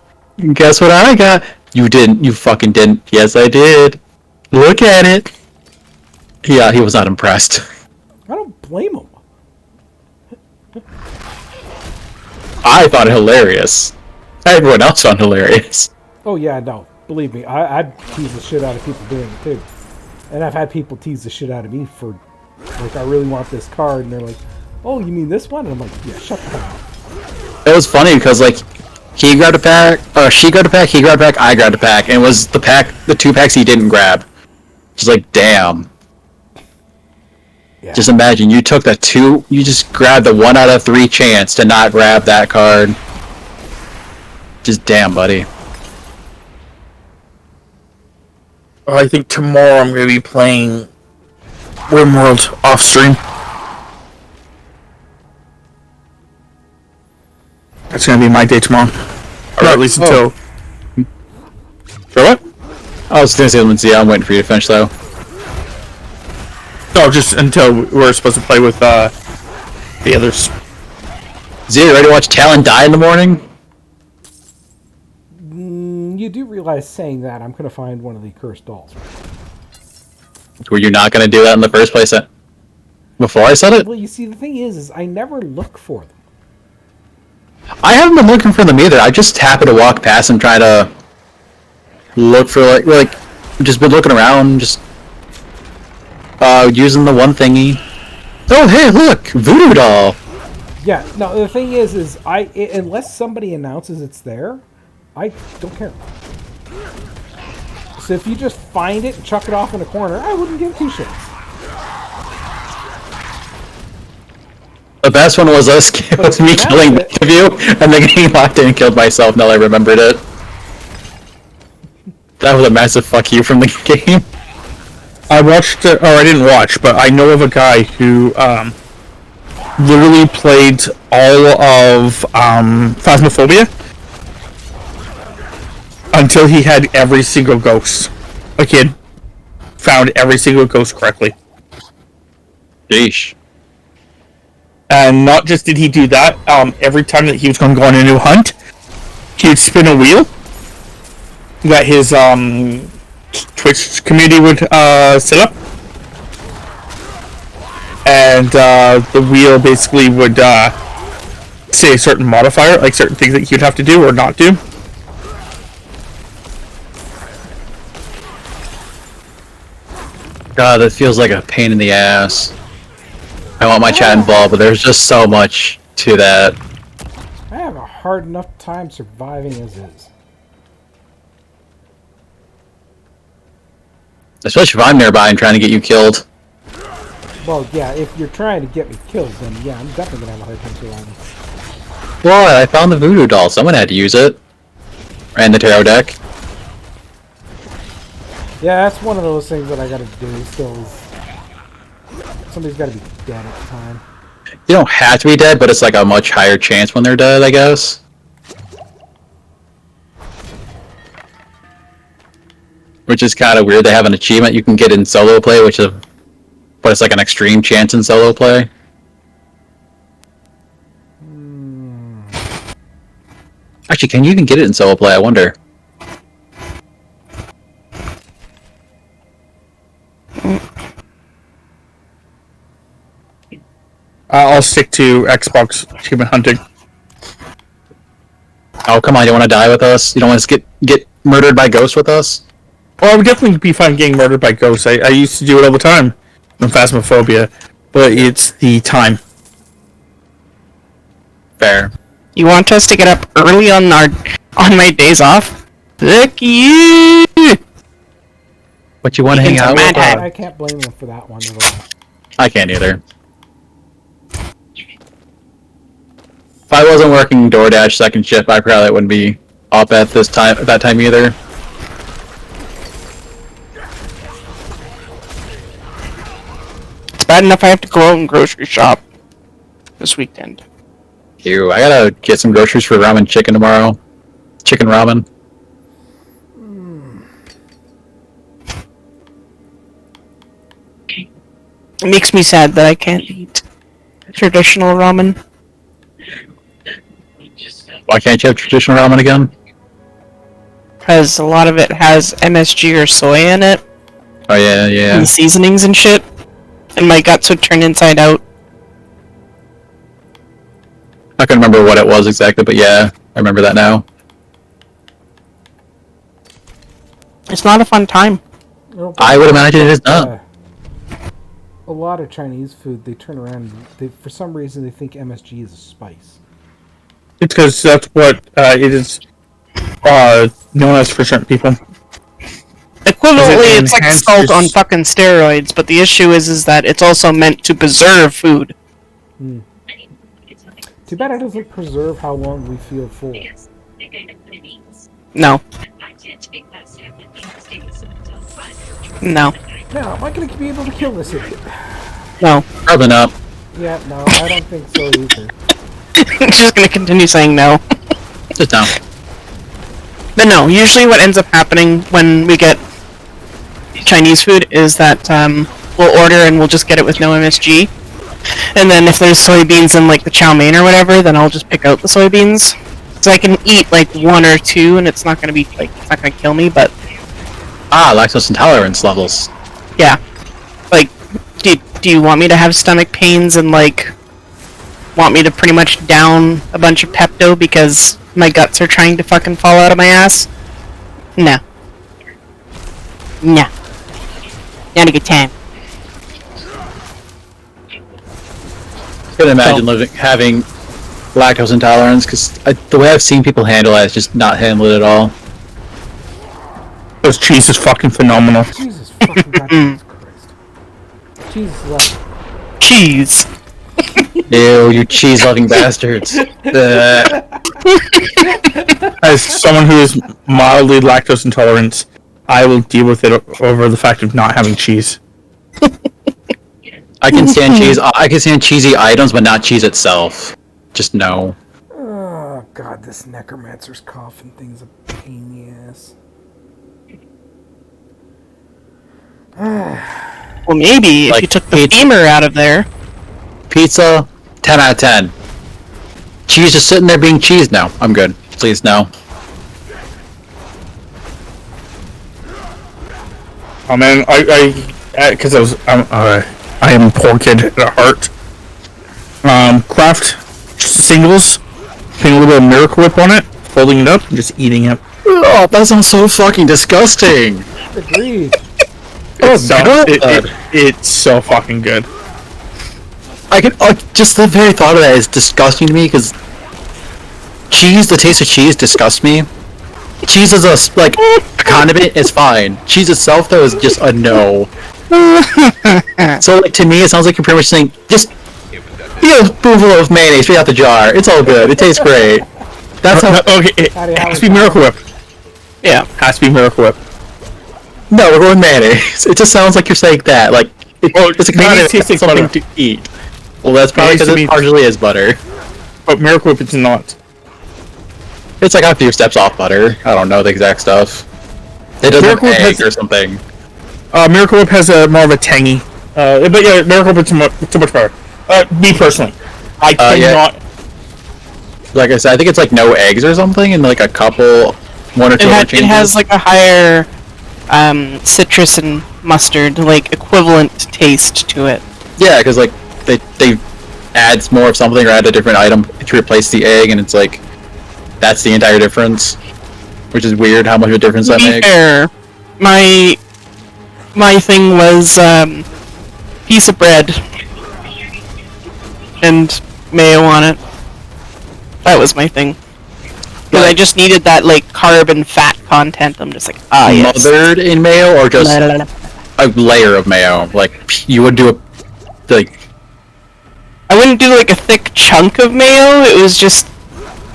Guess what I got? You didn't. You fucking didn't. Yes, I did. Look at it. Yeah, he was not impressed. I don't blame him. I thought it hilarious. Everyone else found hilarious. Oh yeah, no. Believe me, I'd tease the shit out of people doing it too. And I've had people tease the shit out of me for, like, I really want this card, and they're like, oh, you mean this one? And I'm like, yeah, shut the hell up. It was funny because like he grabbed a pack, or she grabbed a pack, he grabbed a pack, I grabbed a pack, and it was the 2 packs he didn't grab. Just like, damn. Yeah. Just imagine you took you just grabbed the 1 out of 3 chance to not grab that card. Just damn, buddy. I think tomorrow I'm going to be playing RimWorld off stream. That's going to be my day tomorrow. Or at least until... For what? I was gonna say, Lindsay, I'm waiting for you to finish though. No, just until we're supposed to play with the others. Z, you ready to watch Talon die in the morning? You do realize saying that I'm going to find one of the cursed dolls. Were you not gonna do that in the first place before I said it? Well, you see, the thing is I never look for them. I haven't been looking for them either. I just happened to walk past them trying to look for like just been looking around, just using the one thingy. Oh hey, look, voodoo doll. Yeah, no, the thing is unless somebody announces it's there, I don't care. So if you just find it and chuck it off in a corner, I wouldn't give 2 shits. The best one was us. Was me killing both of you, and then getting locked in and killed myself. Now I remembered it. That was a massive fuck you from the game. I watched, or I didn't watch, but I know of a guy who literally played all of Phasmophobia until he had every single ghost. Like, he had found every single ghost correctly. Yeesh. And not just did he do that, every time that he was going to go on a new hunt, he would spin a wheel that his Twitch community would set up. And the wheel basically would say a certain modifier, like certain things that he would have to do or not do. God, that feels like a pain in the ass. I want my chat involved, but there's just so much to that. I have a hard enough time surviving as is. Especially if I'm nearby and trying to get you killed. Well, yeah, if you're trying to get me killed, then yeah, I'm definitely gonna have a hard time surviving. Well, I found the voodoo doll. Someone had to use it. And the tarot deck. Yeah, that's one of those things that I gotta do still. Somebody's gotta be dead at the time. You don't have to be dead, but it's like a much higher chance when they're dead, I guess. Which is kind of weird. They have an achievement you can get in solo play, but it's like an extreme chance in solo play. Actually, can you even get it in solo play? I wonder. I'll stick to Xbox achievement hunting. Oh, come on, you want to die with us? You don't want to get murdered by ghosts with us? Well, I would definitely be fine getting murdered by ghosts. I used to do it all the time in Phasmophobia, but it's the time. Fair. You want us to get up early on my days off? Fuck you! But you want to hang out with us? I can't blame them for that one at all. I can't either. If I wasn't working DoorDash second shift, I probably wouldn't be up at that time either. It's bad enough I have to go out and grocery shop this weekend. Ew, I gotta get some groceries for ramen chicken tomorrow. Chicken ramen. It makes me sad that I can't eat traditional ramen. Why can't you have traditional ramen again? Because a lot of it has MSG or soy in it. Oh yeah, yeah. And seasonings and shit. And my guts would turn inside out. I can remember what it was exactly, but yeah, I remember that now. It's not a fun time. Well, I would imagine it is not. A lot of Chinese food, they turn around and for some reason they think MSG is a spice. It's because that's what it is known as for certain people. Equivalently, it's like enhances- salt on fucking steroids, but the issue is that it's also meant to preserve food. Too bad it doesn't preserve how long we feel full. No. No. Now, am I going to be able to kill this idiot? No. Probably not. Yeah, no, I don't think so either. I'm just gonna continue saying no. Just no. But no, usually what ends up happening when we get Chinese food is that we'll order and we'll just get it with no MSG. And then if there's soybeans in like the chow mein or whatever, then I'll just pick out the soybeans. So I can eat like one or two and it's not gonna be like, it's not gonna kill me, but Lactose intolerance levels. yeah. Like, do you want me to have stomach pains and like want me to pretty much down a bunch of Pepto because my guts are trying to fucking fall out of my ass? No. No. Not a good time. I couldn't imagine having lactose intolerance, because the way I've seen people handle it is just not handle it at all. Because cheese is fucking phenomenal. Jesus fucking goddamn Christ. Jesus love. Cheese. Ew, you cheese-loving bastards. As someone who is mildly lactose intolerant, I will deal with it over the fact of not having cheese. I can stand cheese. I can stand cheesy items, but not cheese itself. Just no. Oh god, this necromancer's coughing thing's a pain in the ass. Well, maybe if Like you took the pizza. femur out of there. Pizza, 10 out of 10. Cheese just sitting there being cheese now. I'm good. Please, no. Oh man, because I am a poor kid at heart. Craft singles, putting a little bit of Miracle Whip on it, folding it up, and just eating it. Oh, that sounds so fucking disgusting. Agreed. It's so, God. it's so fucking good. I can just the very thought of that is disgusting to me, because cheese, the taste of cheese disgusts me. Cheese is a condiment is fine. Cheese itself though is just a no. So like to me it sounds like you're pretty much saying just eat a spoonful of mayonnaise straight out the jar. It's all good. It tastes great. That's how. Okay, it has to be Miracle Whip. Yeah. Has to be Miracle Whip. No, we're going mayonnaise. It just sounds like you're saying that. Like it's a mayonnaise condiment, tastes like something butter. to eat. Well, that's probably Mayonnaise because to it me- partially is butter. But Miracle Whip is not. It's like a few steps off butter. I don't know the exact stuff. It doesn't have Miracle Whip egg has- or something. Miracle Whip has more of a tangy. But yeah, Miracle Whip is too much better. Me personally, I Yeah. cannot. Like I said, I think it's like no eggs or something, and like a couple, one or two other It changes. has like a higher citrus and mustard like equivalent taste to it. Yeah, because like they add more of something or add a different item to replace the egg, and it's like that's the entire difference, which is weird how much of a difference To that be makes. fair, my thing was piece of bread and mayo on it. That was my thing. Because I just needed that like carb and fat content. I'm just like, yes. Mothered in mayo or just La, la, la. a layer of mayo. Like you would do I wouldn't do like a thick chunk of mayo. It was just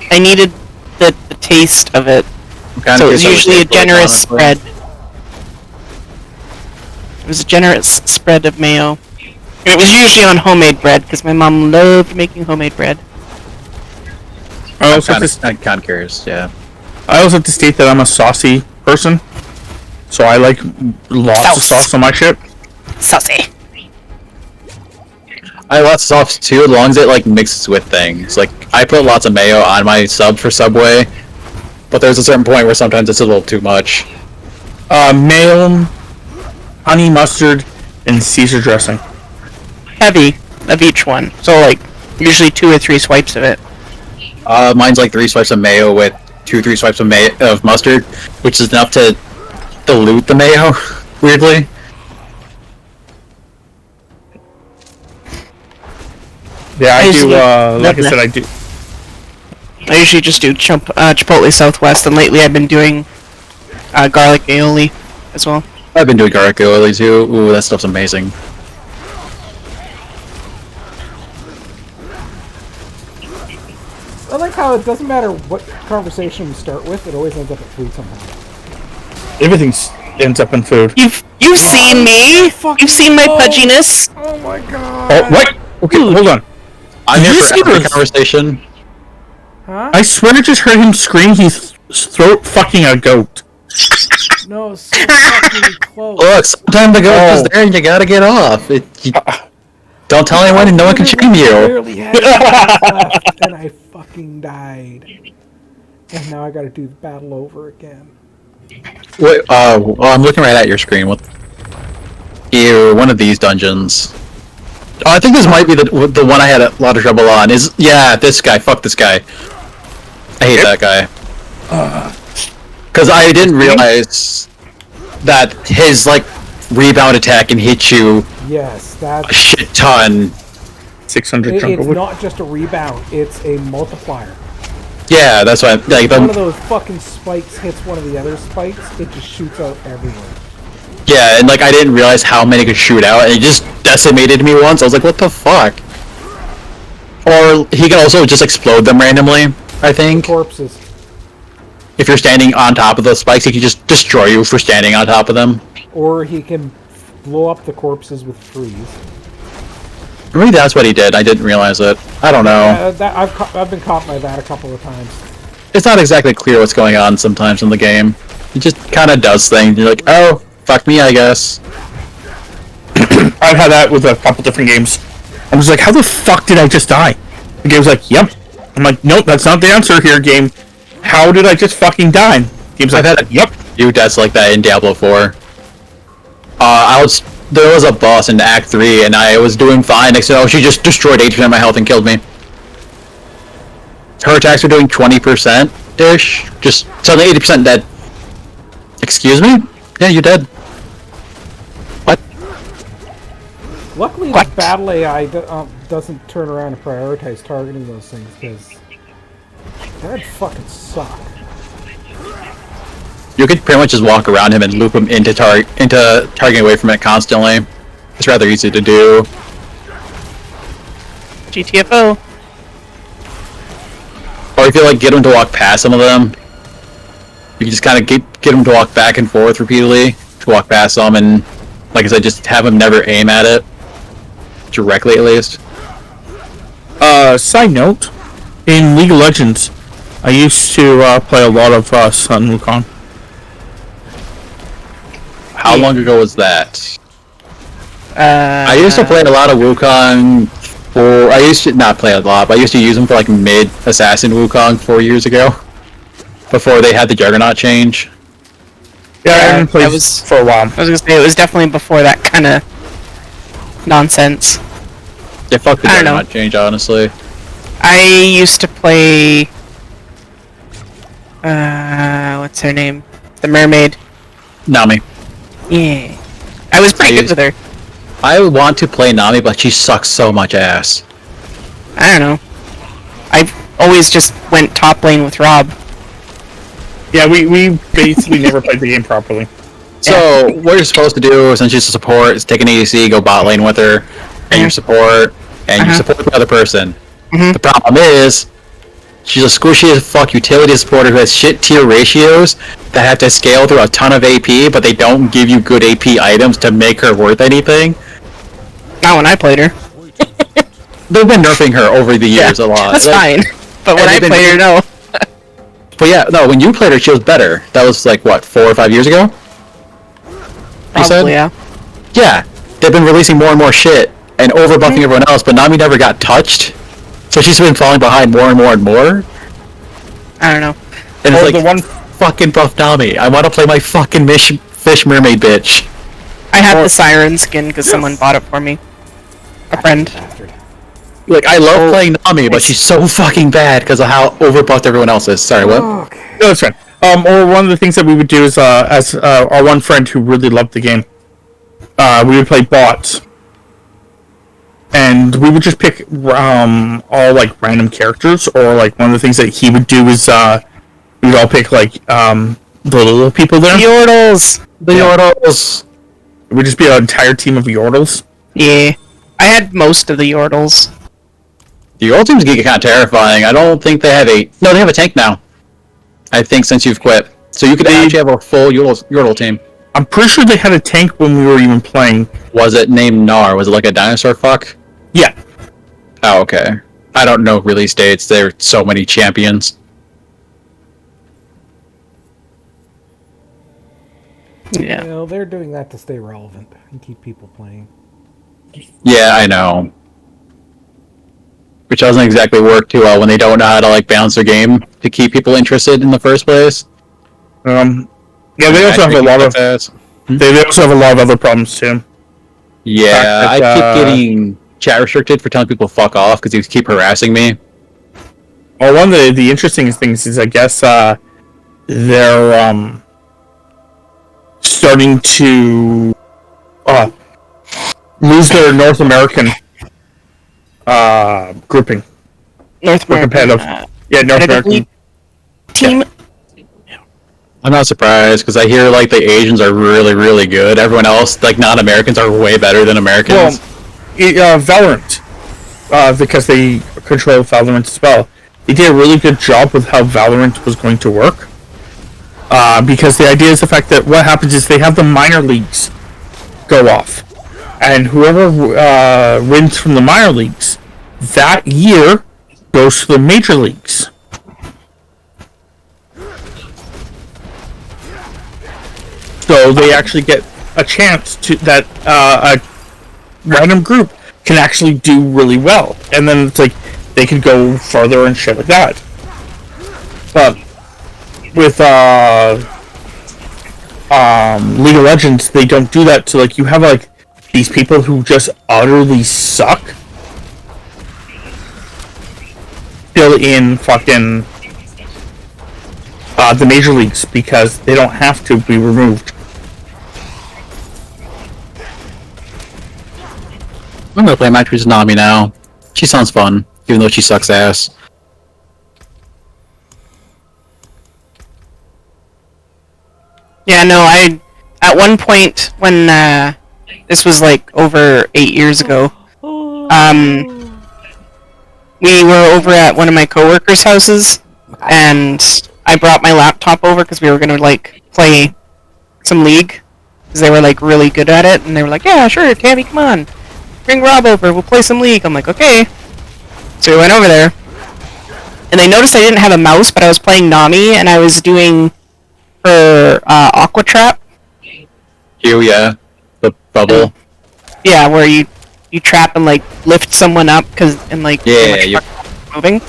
I needed the taste of it. So it was usually a generous spread. It was a generous spread of mayo. And it was usually on homemade bread because my mom loved making homemade bread. I also I'm have to kind of curious. Yeah. I also have to state that I'm a saucy person, so I like lots of sauce on my shit. Saucy. I have lots of sauce too, as long as it like mixes with things. Like I put lots of mayo on my sub for Subway, but there's a certain point where sometimes it's a little too much. Mayo, honey mustard, and Caesar dressing. Heavy of each one. So like usually 2 or 3 swipes of it. Mine's like 3 swipes of mayo with 2 or 3 swipes of mustard, which is enough to dilute the mayo weirdly. Yeah, I do. usually- Like I said, I do. I usually just do Chipotle Southwest, and lately I've been doing garlic aioli as well. I've been doing garlic aioli too. Ooh, that stuff's amazing. I like how it doesn't matter what conversation we start with, it always ends up at food somehow. Everything ends up in food. You've seen me. You've seen my pudginess. Oh my god! Oh, what? Okay, hold on. I'm Did here you for see every this? conversation. Huh? I swear I just heard him scream he's throat fucking a goat. No, so fucking close. Look, sometimes the ghost is there and you gotta get off. Don't tell anyone and no one can shame you. Barely had seconds left, and I fucking died. And now I gotta do the battle over again. Wait, well, I'm looking right at your screen. What? Ew, one of these dungeons. Oh, I think this might be the one I had a lot of trouble on. Yeah, this guy. Fuck this guy. I hate that guy. Because I didn't realize that his like rebound attack can hit you Yes, a that's... shit ton. 600 It's jungle. not just a rebound, it's a multiplier. Yeah, that's why. Like, One of those fucking spikes hits one of the other spikes, it just shoots out everywhere. yeah, and like I didn't realize how many could shoot out, and it just decimated me once. I was like, what the fuck? Or he can also just explode them randomly. I think Corpses. if you're standing on top of the spikes, he can just destroy you for standing on top of them. Or he can blow up the corpses with freeze. Maybe that's what he did. I didn't realize it. I don't know. I've been caught by that a couple of times. It's not exactly clear what's going on sometimes in the game. He just kind of does things. You're like, oh, fuck me, I guess. I've had that with a couple different games. I was like, how the fuck did I just die? The game's like, yep. I'm like, nope, that's not the answer here, game. How did I just fucking die? Game's like, I've had yep. few deaths like that in Diablo 4. There was a boss in Act 3, and I was doing fine. Next thing you know, she just destroyed 80% of my health and killed me. Her attacks were doing 20%-ish. Just suddenly 80% dead. Excuse me? Yeah, you're dead. What? Luckily, the battle AI doesn't turn around and prioritize targeting those things, because that'd fucking suck. You could pretty much just walk around him and loop him into targeting away from it constantly. It's rather easy to do. GTFO. Or if you like get him to walk past some of them, you can just kind of get him to walk back and forth repeatedly to walk past them, and like I said, just have him never aim at it directly, at least. Side note, in League of Legends, I used to play a lot of Sun Wukong. How long ago was that? I used to play a lot of Wukong I used to not play a lot, but I used to use them for like mid-assassin Wukong 4 years ago. Before they had the Juggernaut change. Yeah, I haven't played that was- for a while. I was gonna say, it was definitely before that kind of nonsense. Yeah, fuck the I don't know. Juggernaut change, honestly. I used to play... what's her name? The mermaid. Nami. Yeah. I was pretty good with her. I want to play Nami, but she sucks so much ass. I don't know. I always just went top lane with Rob. Yeah, we basically never played the game properly. So, what you're supposed to do, since she's a support, is take an ADC, go bot lane with her, and your support, and you support the other person. The problem is, she's a squishy as fuck utility supporter who has shit tier ratios that have to scale through a ton of AP, but they don't give you good AP items to make her worth anything. Not when I played her. They've been nerfing her over the years a lot. That's Like, fine. But when and I they've been- played her, no. But yeah, no, when you played her, she was better. That was like, what, 4 or 5 years ago? You said? Probably, yeah. Yeah, they've been releasing more and more shit and overbuffing everyone else, but Nami never got touched. So she's been falling behind more and more and more. I don't know. And it's Or like, the one- fucking buff Nami. I want to play my fucking fish mermaid bitch. I had the siren skin because someone bought it for me. A friend. Bastard. Like, I love playing Nami, but she's so fucking bad because of how overbuffed everyone else is. Sorry, what? Okay. No, that's fine. Or one of the things that we would do is, as our one friend who really loved the game, we would play bots, and we would just pick all like random characters, or like one of the things that he would do is we'd all pick like the little people there. Yordles! The Yordles. It would just be an entire team of Yordles. Yeah. I had most of the Yordles. The Yordle teams get kind of terrifying. I don't think they have a... No, they have a tank now. I think since you've quit. So you could actually have a full Yordle team. I'm pretty sure they had a tank when we were even playing. Was it named Gnar? Was it like a dinosaur fuck? Yeah. Oh, okay. I don't know release dates. There are so many champions. Yeah. You know, they're doing that to stay relevant and keep people playing. Yeah, I know. Which doesn't exactly work too well when they don't know how to like balance their game to keep people interested in the first place. Yeah, they also have a lot of they also have a lot of other problems too. Yeah, I Fact that, keep getting chat restricted for telling people fuck off because you keep harassing me. Well, one of the interesting things is I guess they're starting to lose their North American grouping. North For American. competitive. Yeah, North competitive American. team. I'm not surprised because I hear like the Asians are really, really good. Everyone else, like non-Americans, are way better than Americans. Well, Valorant, because they control Valorant as well. They did a really good job with how Valorant was going to work. Because the idea is the fact that what happens is they have the minor leagues go off, and whoever wins from the minor leagues that year goes to the major leagues. So they actually get a chance to that a random group can actually do really well, and then it's like they can go further and shit like that. But with League of Legends, they don't do that. So like you have like these people who just utterly suck still in fucking the major leagues because they don't have to be removed. I'm gonna play match with Nami now. She sounds fun, even though she sucks ass. Yeah, no, at one point when this was like over 8 years ago, we were over at one of my coworkers' houses, and I brought my laptop over because we were gonna like play some League, because they were like really good at it, and they were like, "Yeah, sure, Tammy, come on, bring Rob over, we'll play some League." I'm like, "Okay." So we went over there, and they noticed I didn't have a mouse, but I was playing Nami, and I was doing her Aqua Trap. Yeah, the bubble. Yeah, where you trap and like lift someone up and like Yeah, moving.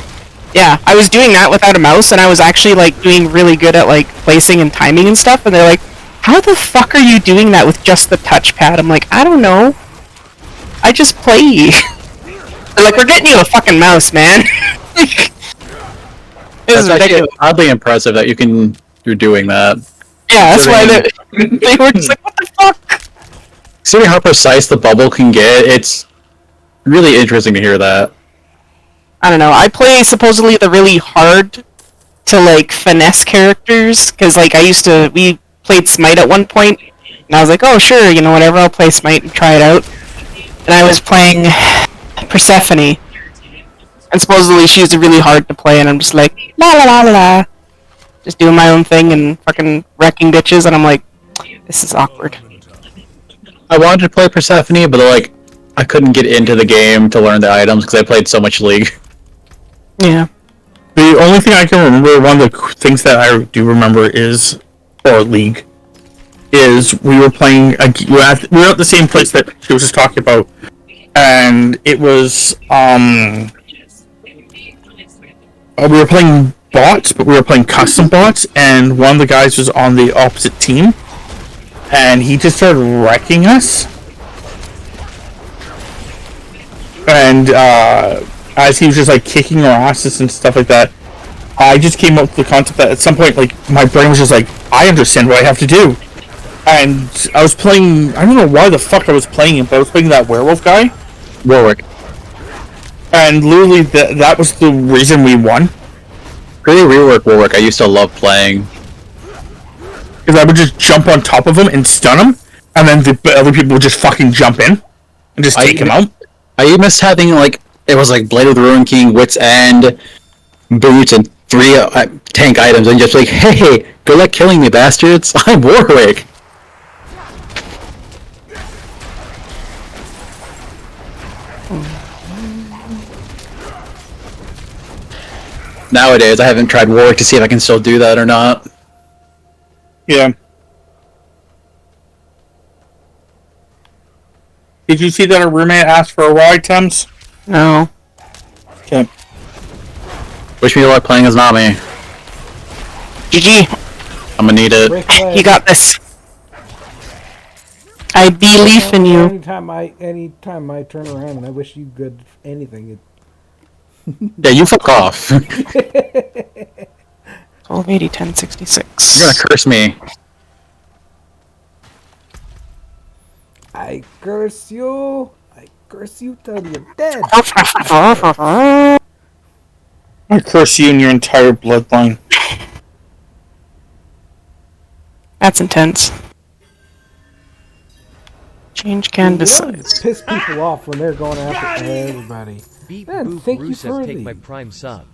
Yeah, I was doing that without a mouse, and I was actually like doing really good at like placing and timing and stuff. And they're like, "How the fuck are you doing that with just the touchpad?" I'm like, "I don't know. I just play." They're like, "We're getting you a fucking mouse, man." This is ridiculous. Oddly impressive that you're doing that. Yeah, that's why they were just like, "What the fuck?" Considering how precise the bubble can get, it's really interesting to hear that. I don't know. I play supposedly the really hard to like finesse characters because like we played Smite at one point, and I was like, oh sure, you know, whatever, I'll play Smite and try it out. And I was playing Persephone, and supposedly she's really hard to play, and I'm just like la la la la la, just doing my own thing and fucking wrecking bitches, and I'm like, this is awkward. I wanted to play Persephone, but like I couldn't get into the game to learn the items because I played so much League. Yeah. The only thing I can remember, one of the things that I do remember is, or League, is we were playing, we were at the same place that she was just talking about, and it was, we were playing bots, but we were playing custom bots, and one of the guys was on the opposite team, and he just started wrecking us, and, as he was just like kicking our asses and stuff like that, I just came up with the concept that at some point, like, my brain was just like, I understand what I have to do. and I was playing. I don't know why the fuck I was playing it, but I was playing that werewolf guy, Warwick. and literally that was the reason we won. Really rework Warwick. I used to love playing. Because I would just jump on top of him and stun him, and then the other people would just fucking jump in and just take him out. I missed having like it was like Blade of the Ruin King, Wit's End, boots, and 3 tank items, and just like, hey, good luck killing me, bastards! I'm Warwick. Nowadays, I haven't tried Warwick to see if I can still do that or not. Yeah. Did you see that a roommate asked for a ride, Thames? No. Okay. Wish me luck playing as Nami. GG. I'm gonna need it. Break leg. You got this. I believe in you. Anytime I turn around and I wish you good anything, Yeah, you fuck off. You're 1280, 1066. gonna curse me. I curse you. I curse you till you're dead. I curse you and your entire bloodline. That's intense. Change canvas You know, size. piss people off when they're going after everybody. Beep Man, Boop thank you Rusev for take the- my prime sub.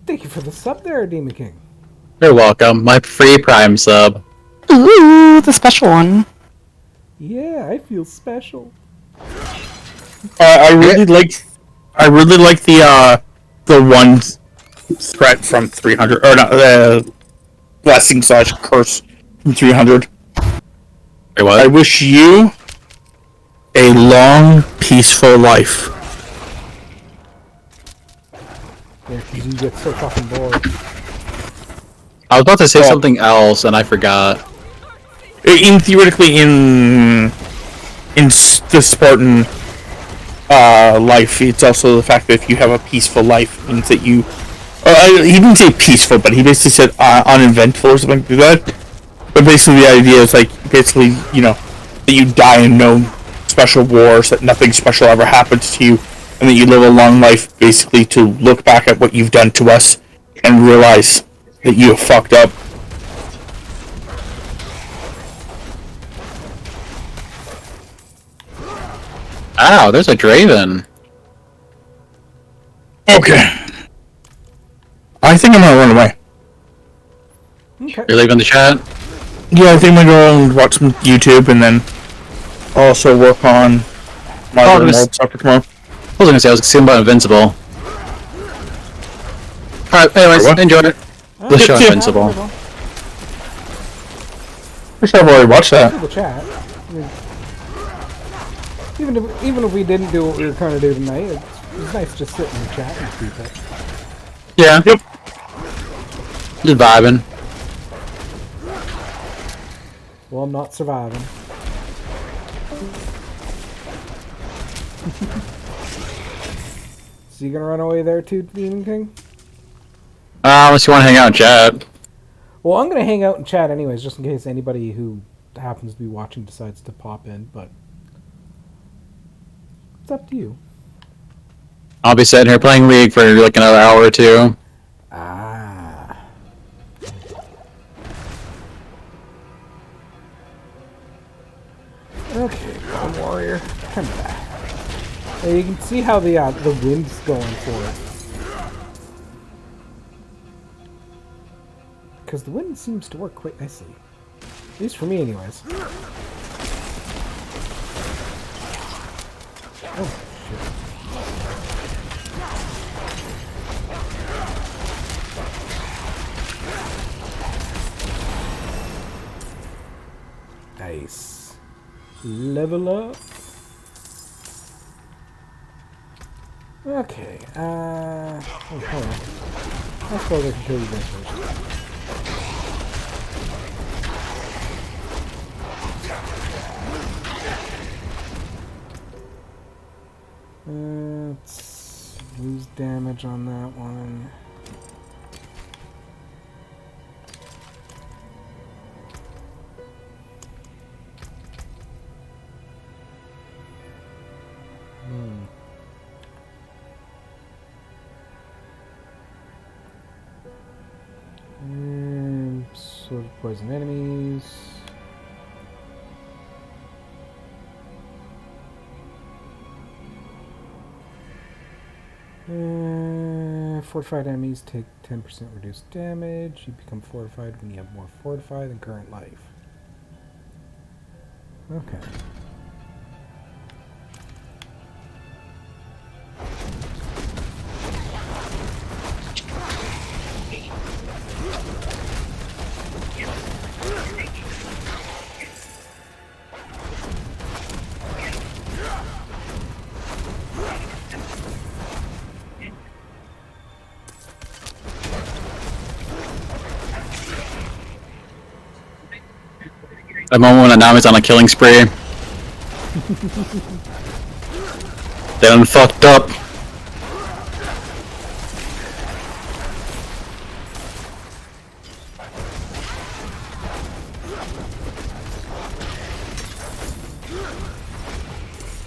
Thank you for the sub there, Demon King. You're welcome. My free Prime sub. Ooh, the special one. Yeah, I feel special. I really like the one threat from 300 or not the blessing / curse from 300. Wait, what? I wish you a long, peaceful life. Yeah, because you get so fucking bored. I was about to say Oh. something else and I forgot. Theoretically, in the Spartan life, it's also the fact that if you have a peaceful life, means that you. He didn't say peaceful, but he basically said uneventful or something like that. But basically, the idea is like basically, you know, that you die in no special wars, that nothing special ever happens to you, and that you live a long life, basically to look back at what you've done to us and realize that you have fucked up. Ow, there's a Draven. Okay. I think I'm gonna run away. Okay. You're leaving the chat? Yeah, I think I'm gonna go and watch some YouTube and then also work on my Oh, remote this- stuff for tomorrow. I was gonna say I was saying about Invincible. Alright, anyways, What? enjoy it. The show Yeah. Invincible. Wish I've already watched that. The chat. I mean, even if we didn't do what we were trying to do tonight, it's nice just sit in the chat and see that. Yeah. Yep. Just vibing. Well, I'm not surviving. So you gonna run away there too, Demon King? Unless you want to hang out in chat. Well, I'm gonna hang out in chat anyways, just in case anybody who happens to be watching decides to pop in, but it's up to you. I'll be sitting here playing League for like another hour or two. Ah. Okay, Bone Warrior, come back. Now you can see how the wind's going for it. Because the wind seems to work quite nicely. At least for me, anyways. Oh, shit. Nice. Level up. Okay, oh, hold on. I suppose I can kill you guys first. Let's lose damage on that one. So poison enemies. Fortified enemies take 10% reduced damage. You become fortified when you have more fortified than current life. Okay. The moment when Anami's on a killing spree. They done fucked up.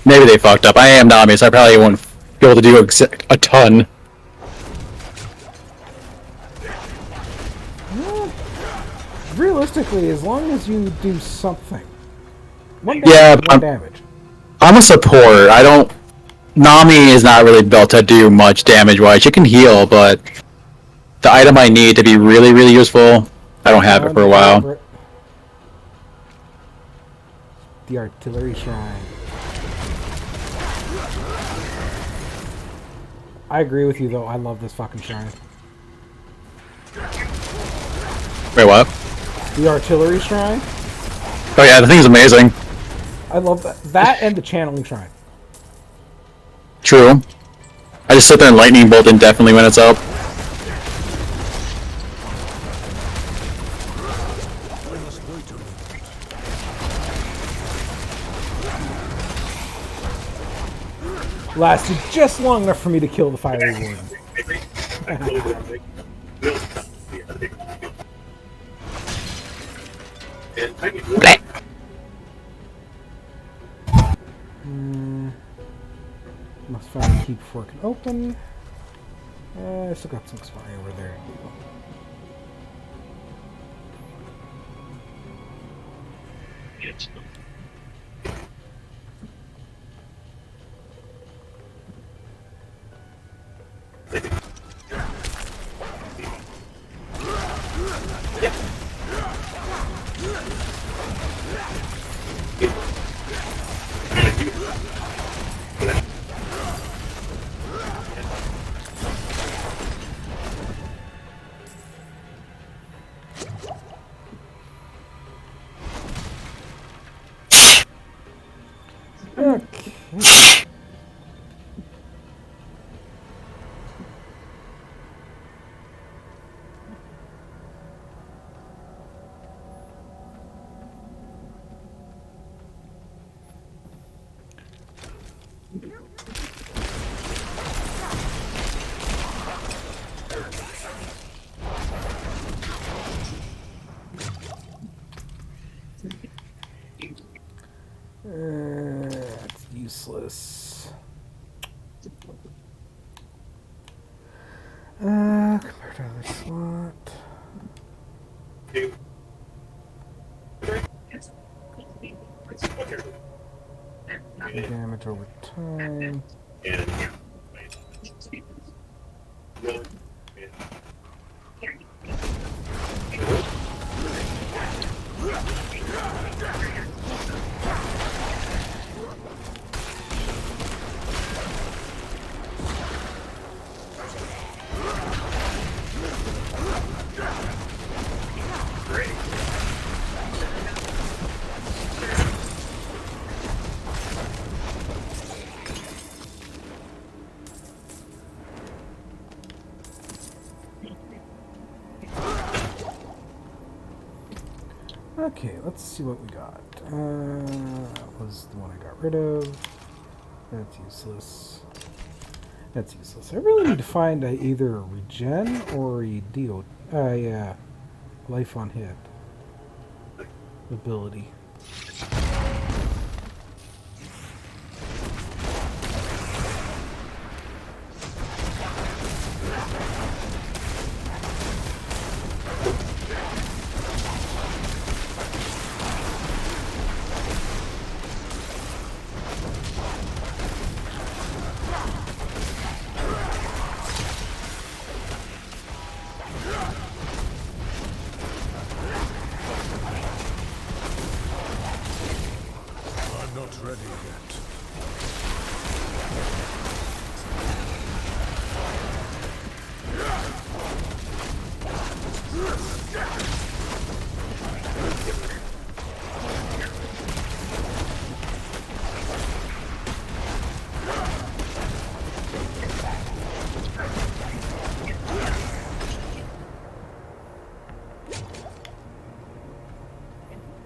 Maybe they fucked up. I am Nami, so I probably won't be able to do a ton. Realistically, as long as you do something. One damage, Yeah, but one damage. I'm a support. I don't... Nami is not really built to do much damage-wise. She can heal, but the item I need to be really, really useful, I don't have it for a while. The artillery shrine. I agree with you, though. I love this fucking shrine. Wait, what? The artillery shrine? Oh yeah, the thing is amazing. I love that. That and the channeling shrine. True. I just sit there and lightning bolt indefinitely when it's up. Lasted just long enough for me to kill the fiery warden. Must find a key before it can open. I still got some expiry over there. Okay. That's useless. Compared to other slot. Damage over time. Okay, let's see what we got. That was the one I got rid of. That's useless. That's useless. I really need to find either a regen or a deal. Yeah, life on hit ability.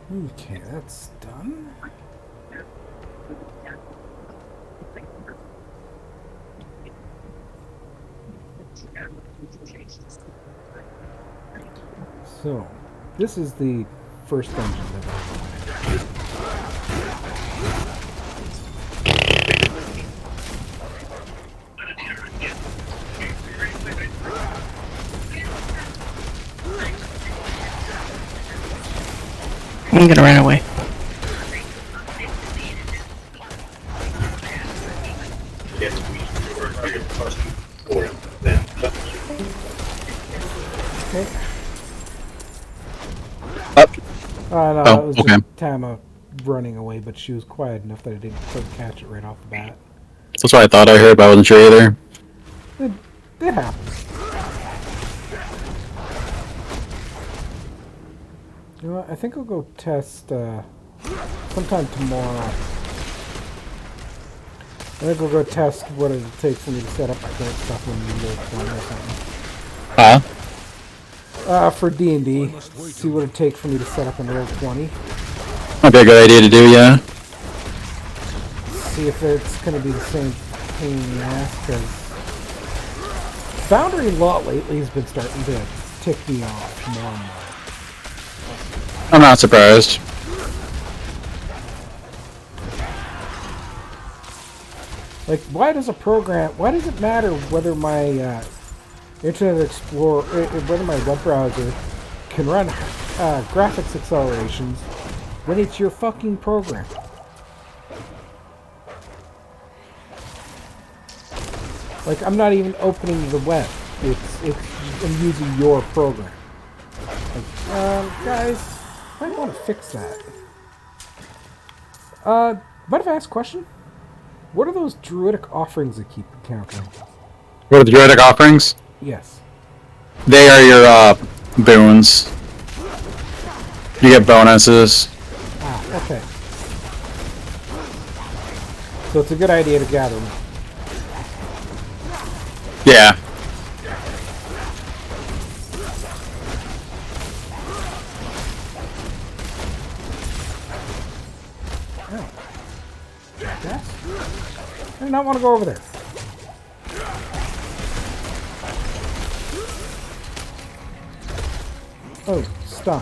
Okay, that's done. So, this is the first dungeon that I wanted. I'm gonna run away. Okay. Up. No, Oh, that was okay. just Tama running away, but she was quiet enough that I didn't quite catch it right off the bat. That's what I thought I heard, but I wasn't sure either. It happens. You know what? I think I'll go test sometime tomorrow. I think I'll go test what it'll take for me to set up my current stuff when we roll 20 or something. Huh? For D&D, see what it'd take for me to set up and roll 20. Might be a good idea to do, yeah. See if it's going to be the same pain in the ass, because Foundry Lot lately has been starting to tick me off more and more. I'm not surprised. Like, why does it matter whether my Internet Explorer, whether my web browser can run graphics accelerations when it's your fucking program? Like, I'm not even opening the web. I'm using your program. Like, guys, I might want to fix that. Mind if I ask a question? What are those druidic offerings that keep encountering? What are the druidic offerings? Yes. They are your boons. You get bonuses. Ah, okay. So it's a good idea to gather them. Yeah. Yes? I do not want to go over there. Oh, stun.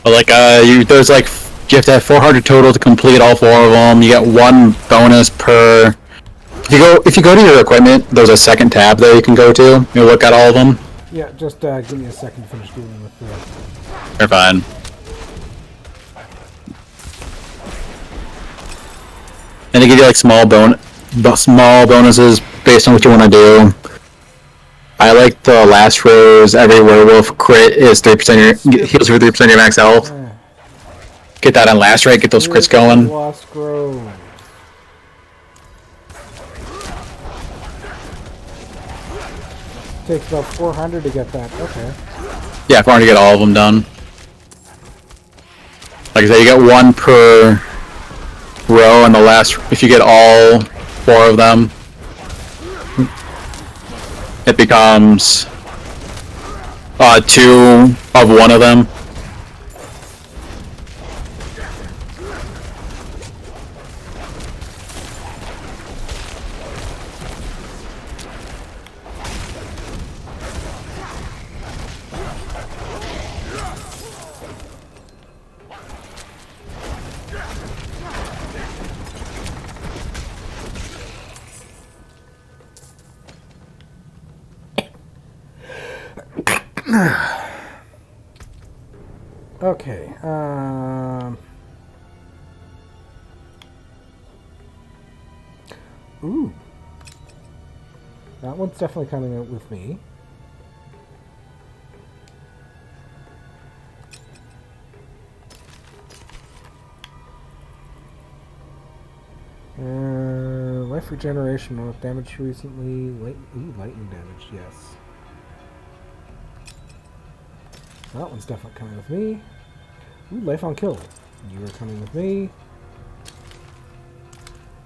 But like, there's like, you have to have 400 total to complete all 4 of them. You get 1 bonus per. If you go to your equipment, there's a second tab there you can go to. You look at all of them. Yeah, just give me a second to finish dealing with the... You're fine. And they give you like small bonuses based on what you want to do. I like the last rose. Every werewolf crit is 3% heals for 3% of your max health. Get that on last rate. Get those crits going. Lost Grove. Takes about 400 to get that. Okay. Yeah, if I want to get all of them done. Like I said, you get 1 per row, and the last, if you get all 4 of them, it becomes 2 of 1 of them. Okay. Ooh. That one's definitely coming out with me. Life regeneration with damage recently. Lightning damage, yes. That one's definitely coming with me. Ooh, life on kill. You are coming with me.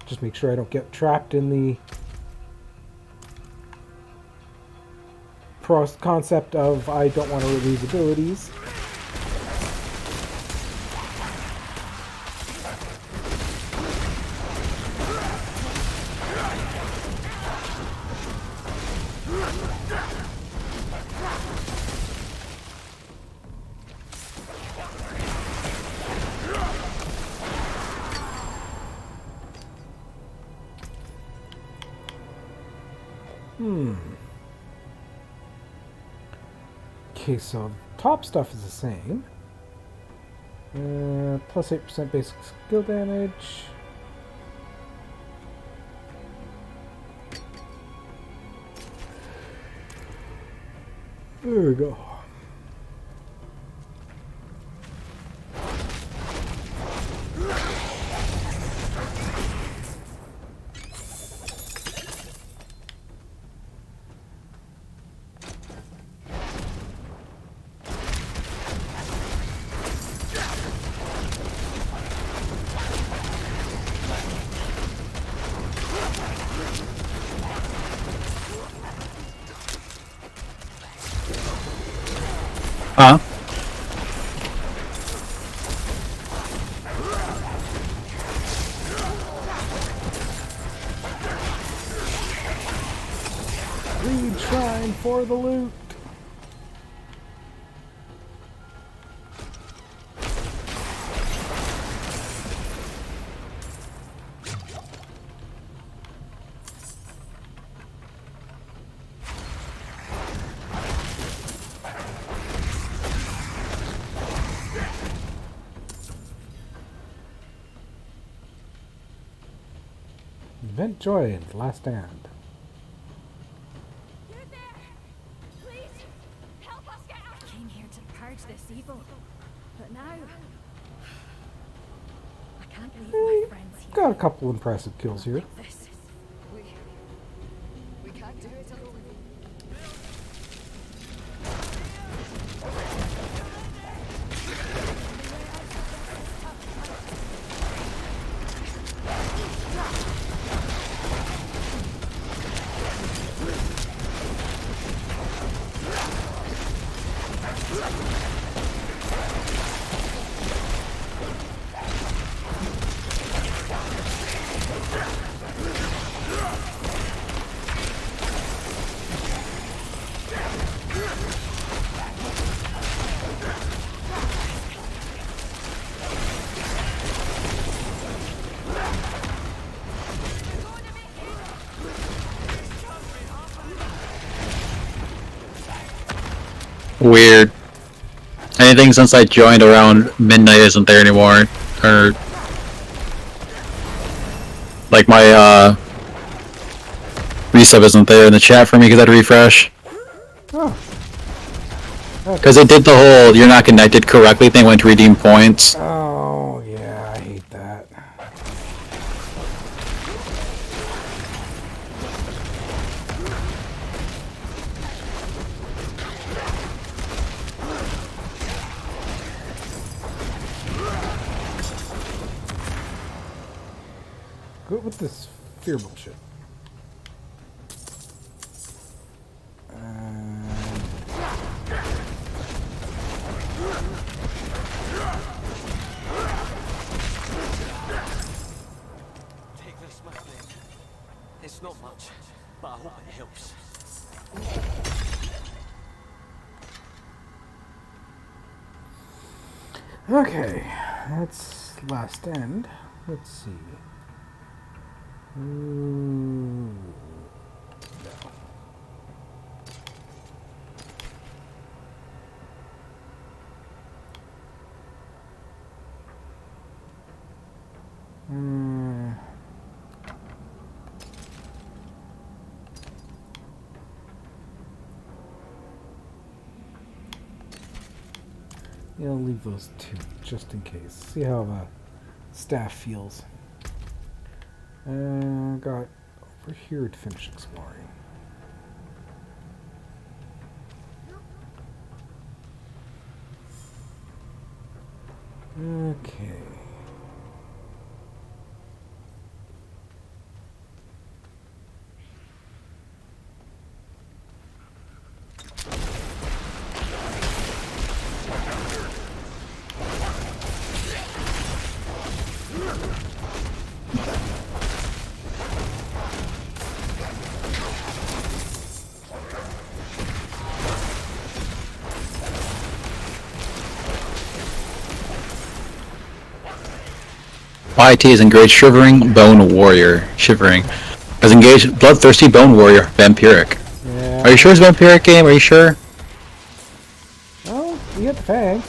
Just make sure I don't get trapped in the concept of I don't want to lose abilities. Okay, so top stuff is the same. Plus 8% basic skill damage. There we go. Huh? Greed shrine for the loot. Event joined. Last stand. You there! Please, help us get out! I came here to purge this evil, but now I can't leave my friends here. Got a couple impressive kills here. This. We can't do it alone. Weird. Anything since I joined around midnight isn't there anymore. Or like my resub isn't there in the chat for me because I had to refresh. Oh. Because it did the whole "you're not connected correctly" thing when to redeem points. Oh, yeah, I hate that. Good with this fear bullshit. Take this, my friend. It's not much, but I hope it helps. Okay, that's last end. Let's see. No. Yeah, I'll leave those two just in case. See how the staff feels. Got over here to finish exploring. Okay. YT is engaged Shivering Bone Warrior. Shivering. Has engaged Bloodthirsty Bone Warrior, Vampiric. Yeah. Are you sure it's Vampiric game? Are you sure? Oh, you get the fangs.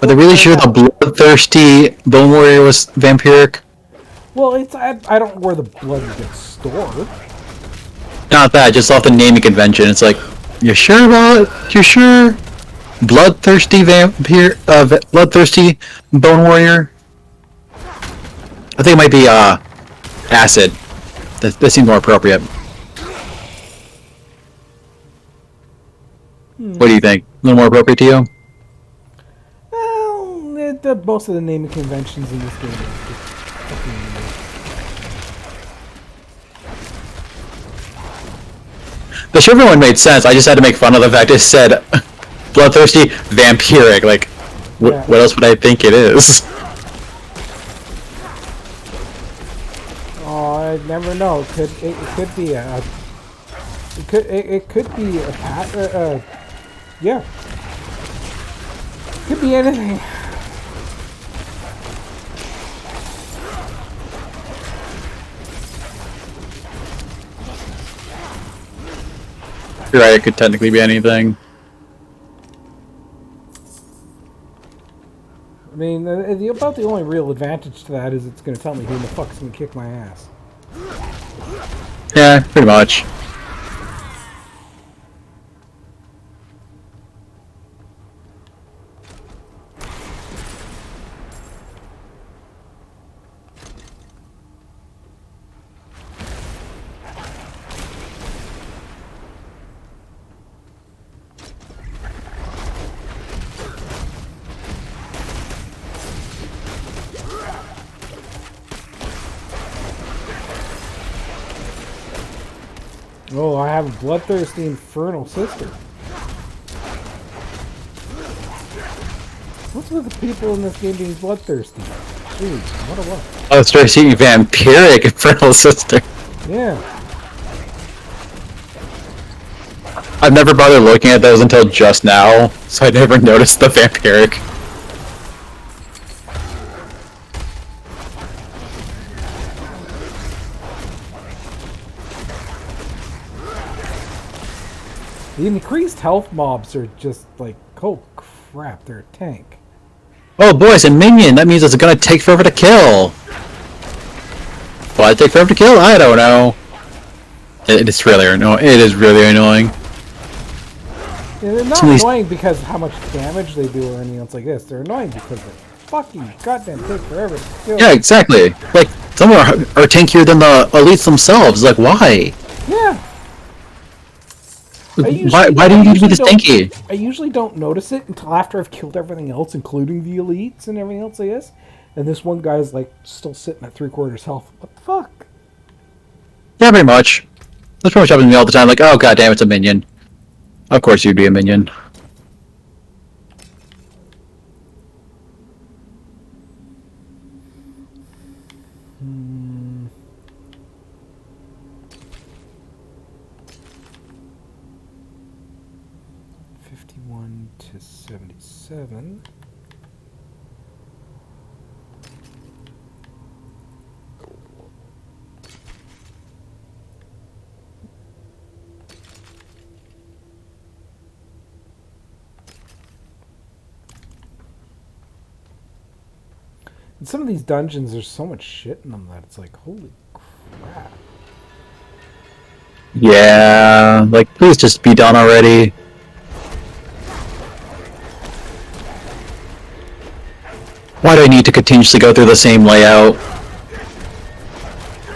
Are they really sure the Bloodthirsty Bone Warrior was Vampiric? Well, it's I don't know where the blood gets stored. Not that, just off the naming convention. It's like, you sure about it? You sure? Bloodthirsty Bloodthirsty Bone Warrior? I think it might be, Acid. That seems more appropriate. What do you think? A little more appropriate to you? Well, most of the naming conventions in this game are just fucking weird. The Shiver one made sense. I just had to make fun of the fact it said Bloodthirsty Vampiric. Like, Yeah. what else would I think it is? Oh, I never know. It could be a it could be a pat. Yeah. Could be anything. You're right, it could technically be anything. I mean, about the only real advantage to that is it's going to tell me who the fuck's going to kick my ass. Yeah, pretty much. Oh, I have a bloodthirsty infernal sister. What's with the people in this game being bloodthirsty? Jeez, what a what? Oh, it's Thirsty Vampiric Infernal Sister. Yeah. I've never bothered looking at those until just now, so I never noticed the Vampiric. The increased health mobs are just like, oh crap, they're a tank. Oh boy, it's a minion! That means it's gonna take forever to kill! Why it take forever to kill? I don't know. It's really annoying. It is really annoying. Yeah, they're not annoying because of how much damage they do or anything else like this. They're annoying because they fucking goddamn take forever to kill. Yeah, exactly. Like, some are tankier than the elites themselves. Like, why? Yeah. Why do you need to be this tanky? I usually don't notice it until after I've killed everything else, including the elites and everything else like this. And this one guy's like still sitting at 3/4 health. What the fuck? Yeah, pretty much. That's pretty much happens to me all the time. Like, oh goddamn, it's a minion. Of course you'd be a minion. Hmm. 51 to 77. In some of these dungeons, there's so much shit in them that it's like, holy crap. Yeah, like, please just be done already. Why do I need to continuously go through the same layout?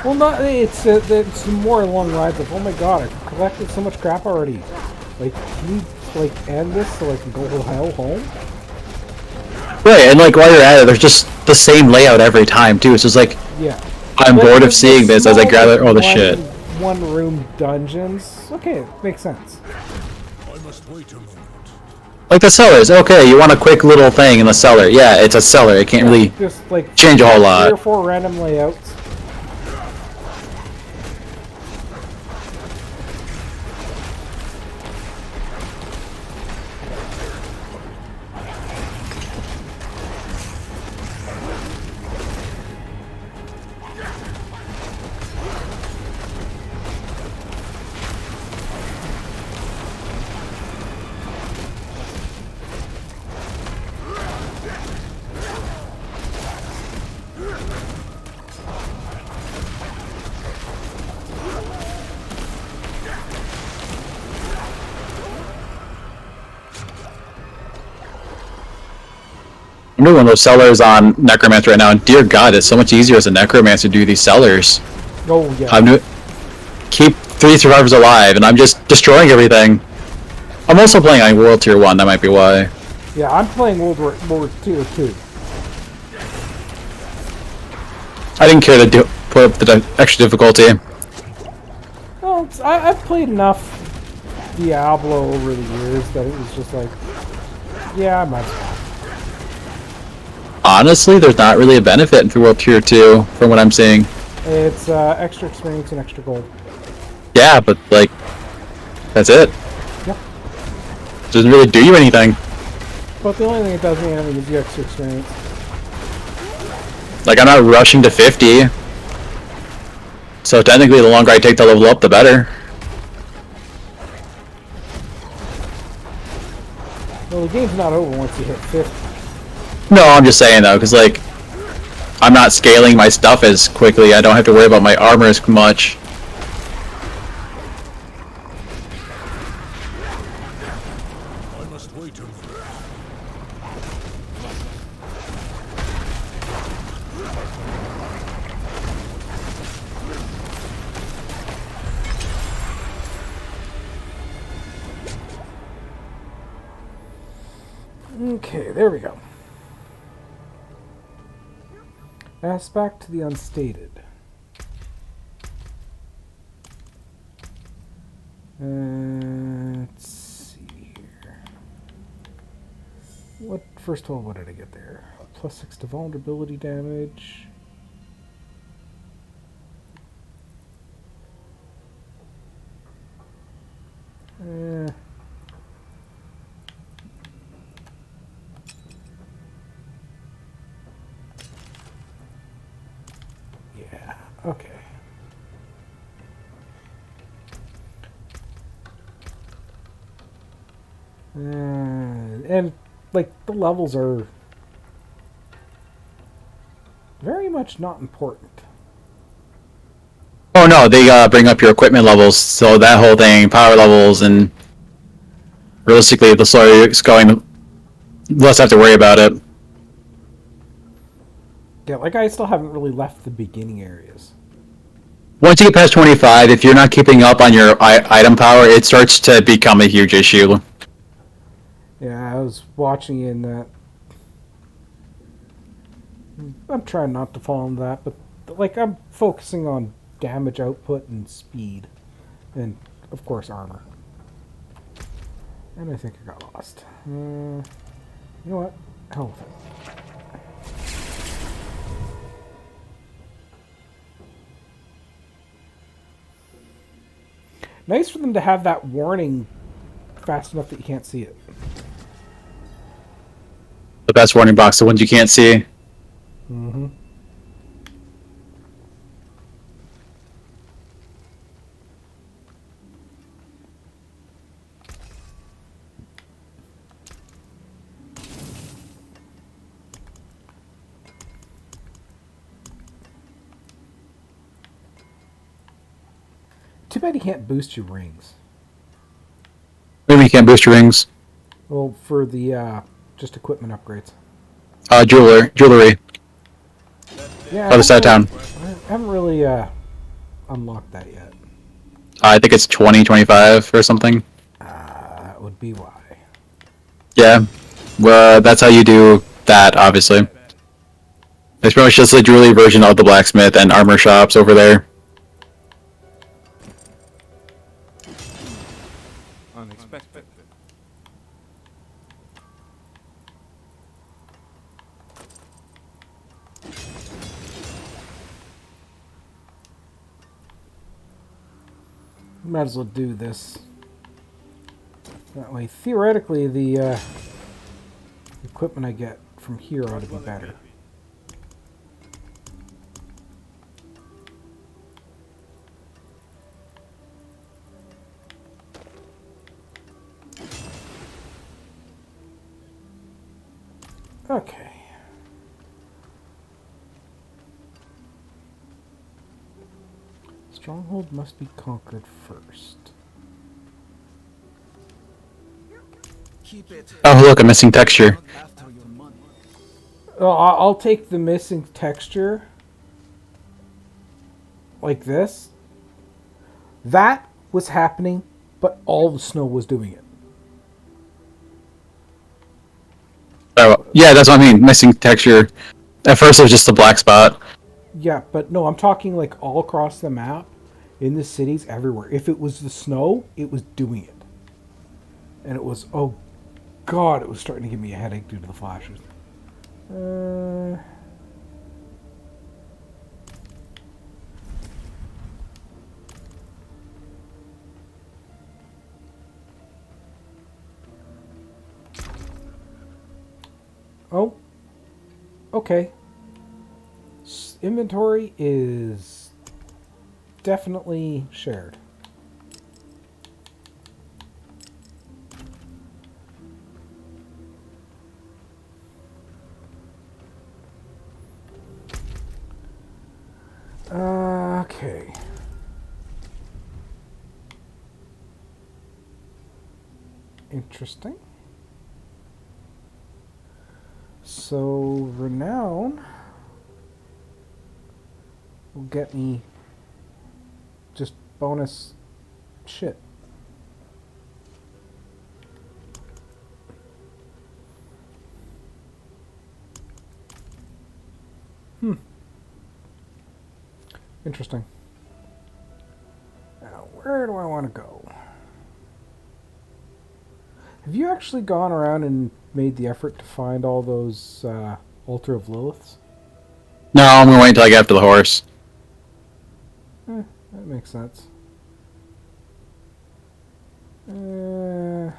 Well, not it's more along the lines of, oh my god, I've collected so much crap already. Like, can you like end this so I can go to hell home? Right, and like while you're at it, there's just the same layout every time too. It's just like, Yeah. I'm Like, bored of the seeing this as I small, gather like, all the shit. One room dungeons. Okay, makes sense. I must wait a moment. Like the cellars, okay, you want a quick little thing in the cellar. Yeah, it's a cellar, it can't really Just like change a whole lot. 3 or 4 random layouts. I'm doing one of those sellers on Necromancer right now, and dear God, it's so much easier as a Necromancer to do these sellers. Oh yeah. I'm doing keep 3 survivors alive, and I'm just destroying everything. I'm also playing on World Tier 1, that might be why. Yeah, I'm playing World War Tier 2. I didn't care to put up the extra difficulty. Well, I've played enough Diablo over the years that it was just like, yeah, I might as well. Honestly, there's not really a benefit in World Tier 2, from what I'm seeing. It's extra experience and extra gold. Yeah, but, like, that's it. Yep. Doesn't really do you anything. But the only thing it does me anything is the extra experience. Like, I'm not rushing to 50. So technically, the longer I take to level up, the better. Well, the game's not over once you hit 50. No, I'm just saying, though, because, like, I'm not scaling my stuff as quickly. I don't have to worry about my armor as much. I must wait until Okay, there we go. Aspect to the unstated. Let's see here. First of all, what did I get there? +6 to vulnerability damage. Yeah, okay. And like the levels are very much not important. Oh no, they bring up your equipment levels, so that whole thing, power levels, and realistically, the slower it's going, less have to worry about it. Yeah, like I still haven't really left the beginning areas. Once you get past 25, if you're not keeping up on your item power, it starts to become a huge issue. Yeah, I was watching in that. I'm trying not to fall into that, but like I'm focusing on damage output and speed, and of course armor. And I think I got lost. You know what? Hell with it. Nice for them to have that warning fast enough that you can't see it. The best warning box, the ones you can't see. Mm-hmm. Too bad you can't boost your rings. Maybe you can't boost your rings. Well, for the just equipment upgrades. Jewelry. Yeah, Other side of town. I haven't really unlocked that yet. I think it's 2025 or something. That would be why. Yeah. Well, that's how you do that, obviously. It's pretty much just a jewelry version of the blacksmith and armor shops over there. unexpected. Might as well do this. That way, theoretically, the equipment I get from here ought to be better. Okay. Stronghold must be conquered first. Keep it Oh, look, a missing texture. after your money. I'll take the missing texture like this. That was happening, but all the snow was doing it. Oh, yeah, that's what I mean. Missing texture. At first, it was just a black spot. Yeah, but no, I'm talking like all across the map, in the cities, everywhere. If it was the snow, it was doing it. And it was, oh god, it was starting to give me a headache due to the flashes. Oh, okay. Inventory is definitely shared. Okay. Interesting. So, Renown will get me just bonus shit. Interesting. Now, where do I want to go? Have you actually gone around and made the effort to find all those Altar of Liliths? No, I'm gonna wait until I get after the horse. That makes sense. Yeah,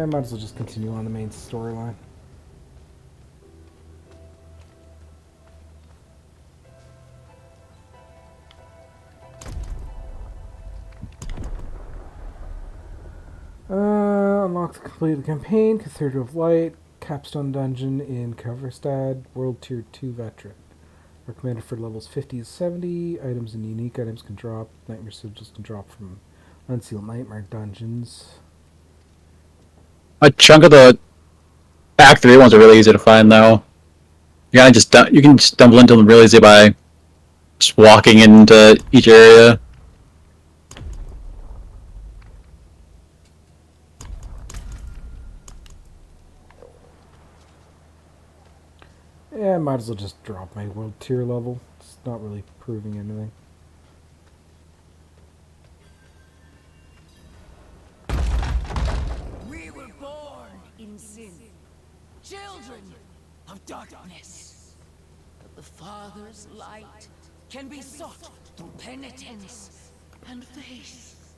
might as well just continue on the main storyline. Unlock the completed campaign, Cathedral of Light, Capstone Dungeon in Coverstad, World Tier 2 Veteran. Recommended for levels 50 to 70. Items and unique items can drop. Nightmare sigils can drop from Unsealed Nightmare dungeons. A chunk of the Act 3 ones are really easy to find, though. You can just stumble into them really easy by just walking into each area. Yeah, might as well just drop my world tier level. It's not really proving anything. We were born in sin, children of darkness. But the Father's light can be sought through penitence and faith.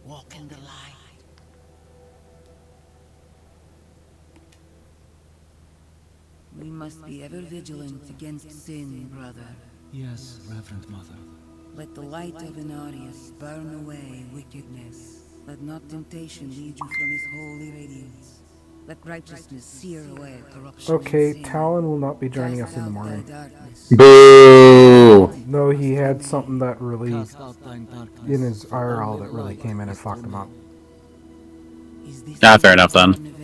Walk in the light. We must be ever vigilant against sin, brother. Yes, Reverend Mother. Let the light of Inarius burn away wickedness. Let not temptation lead you from his holy radiance. Let righteousness sear away corruption. Okay, and sin. Talon will not be joining us Cast in the out thy morning. darkness. Boo! No, he had something that really, Cast out thine darkness. in his for IRL only that the really light came in and is fucked him up. Is this Ah, fair enough then.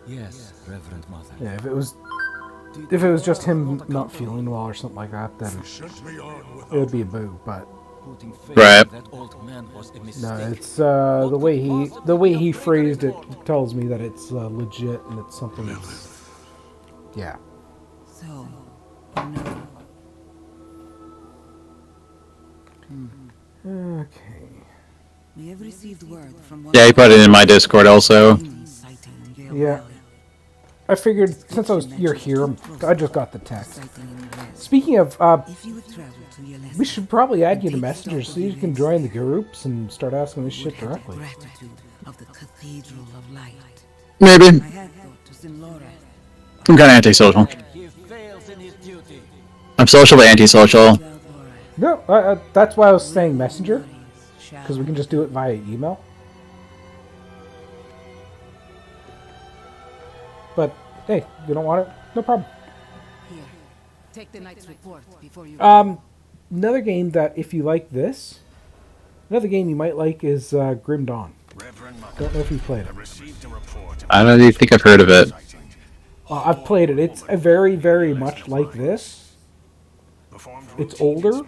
Yes, Reverend Mother. Yeah, if it was just him not feeling well or something like that, then it would be a boo. But Putting faith Right. in that old man was a no, mistake. it's the way he phrased it tells me that it's legit and it's something that's yeah. So, no. Okay. We have received word from one Yeah, he put it in my Discord also. sighting Gale Yeah. Valley. I figured since you're here, I just got the text. Sighting in West. Speaking of, If you would travel to Yelesta, we should probably add you to Messenger so you can join the groups and start asking this shit have the directly. gratitude of the Cathedral of Light. Maybe. I had thought to send Laura. I'm kind of antisocial. He fails in his duty. I'm social but antisocial. No, that's why I was saying Messenger, because we can just do it via email. But hey, you don't want it? No problem. Here, take the night's report before you. Another game that if you like this, another game you might like is Grim Dawn. Don't know if you played it. I don't even think I've heard of it. I've played it. It's a very, very much like this. It's older,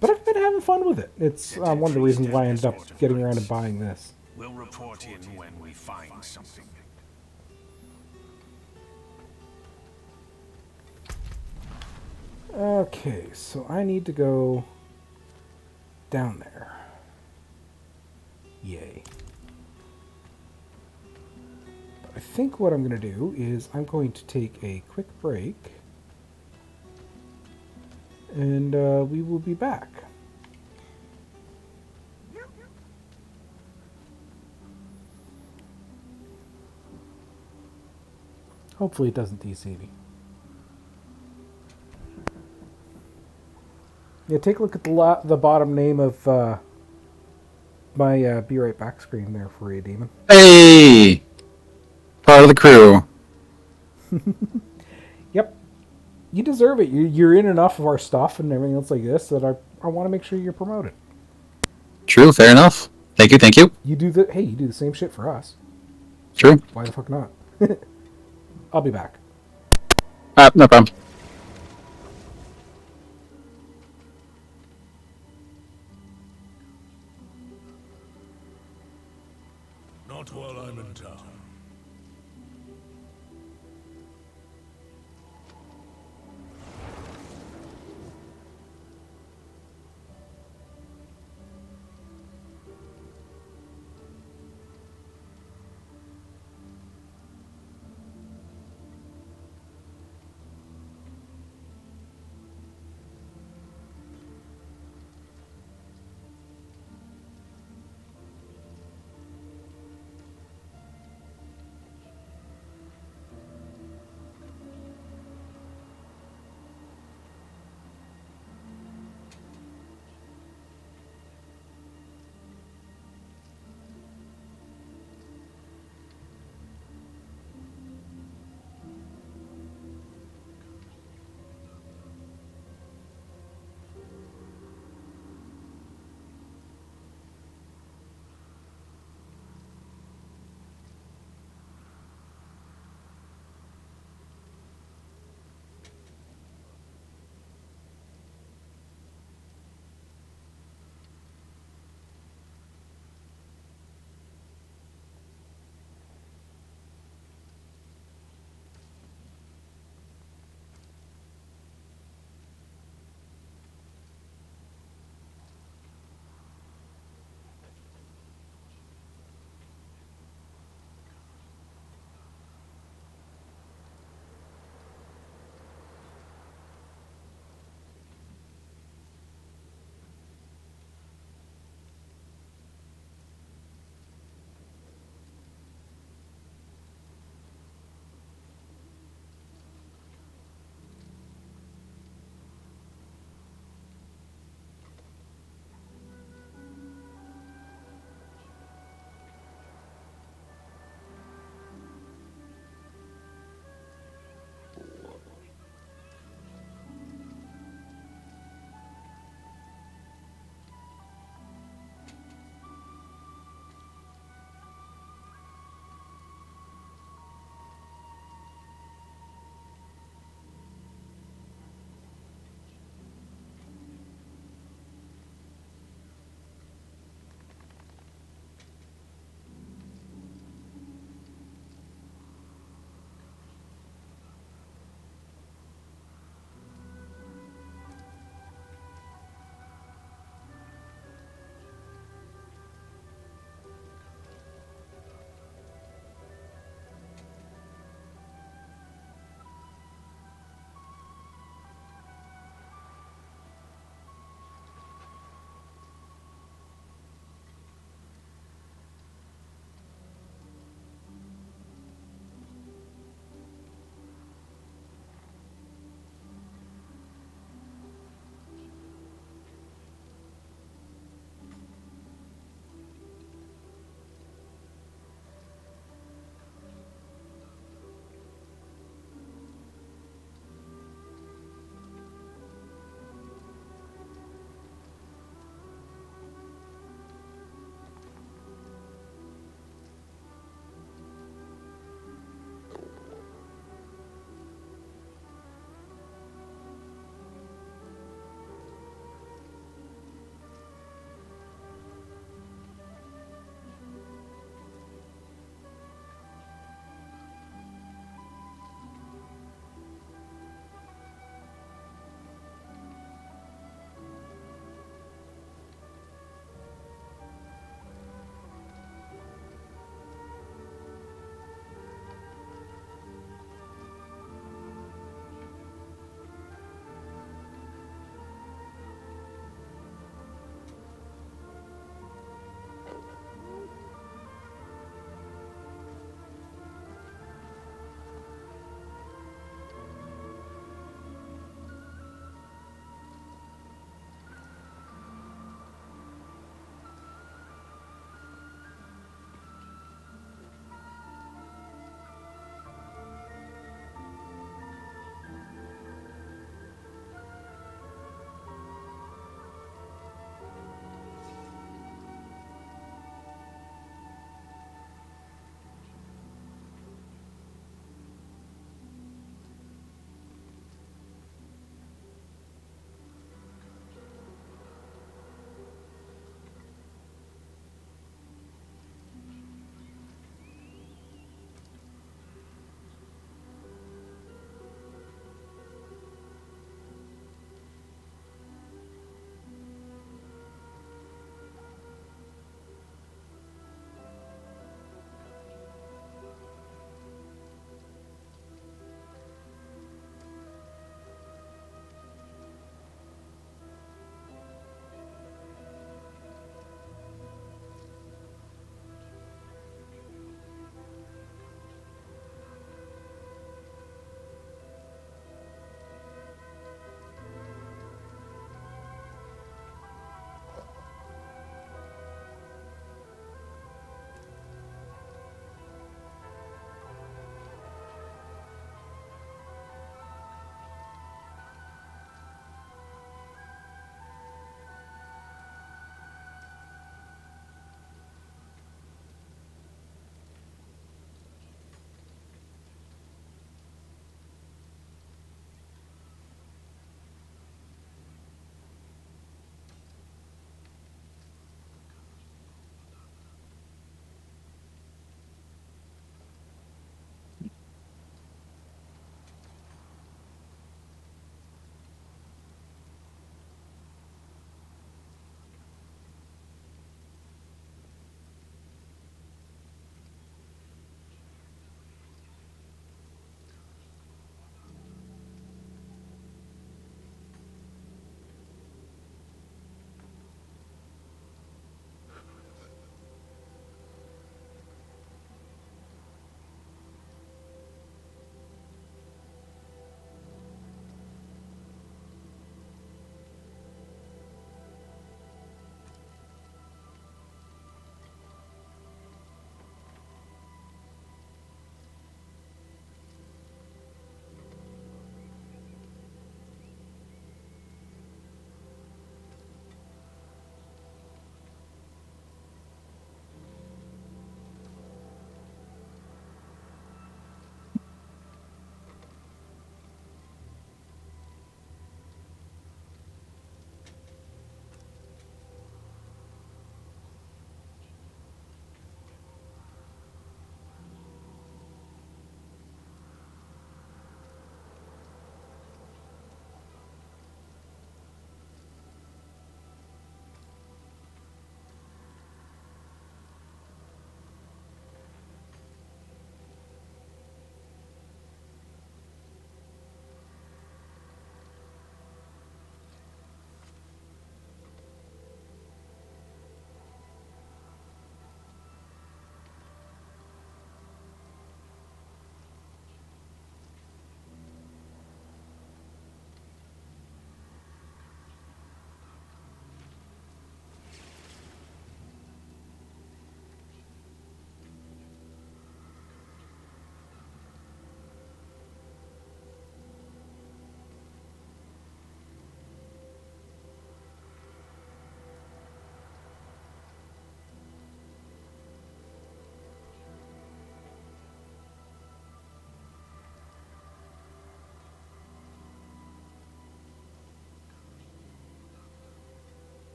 but I've been having fun with it. It's one of the reasons why I ended up getting around to buying this. We'll report in when we find something. Okay, so I need to go down there. Yay. I think what I'm going to do is I'm going to take a quick break, and we will be back. Hopefully it doesn't DC me. Yeah, take a look at the bottom name of my Be Right Back screen there for you, Demon. Hey! Part of the crew. Yep. You deserve it. You're in enough of our stuff and everything else like this that I want to make sure you're promoted. True, fair enough. Thank you, thank you. You do the same shit for us. True. Why the fuck not? I'll be back. No problem. Not while I'm in town.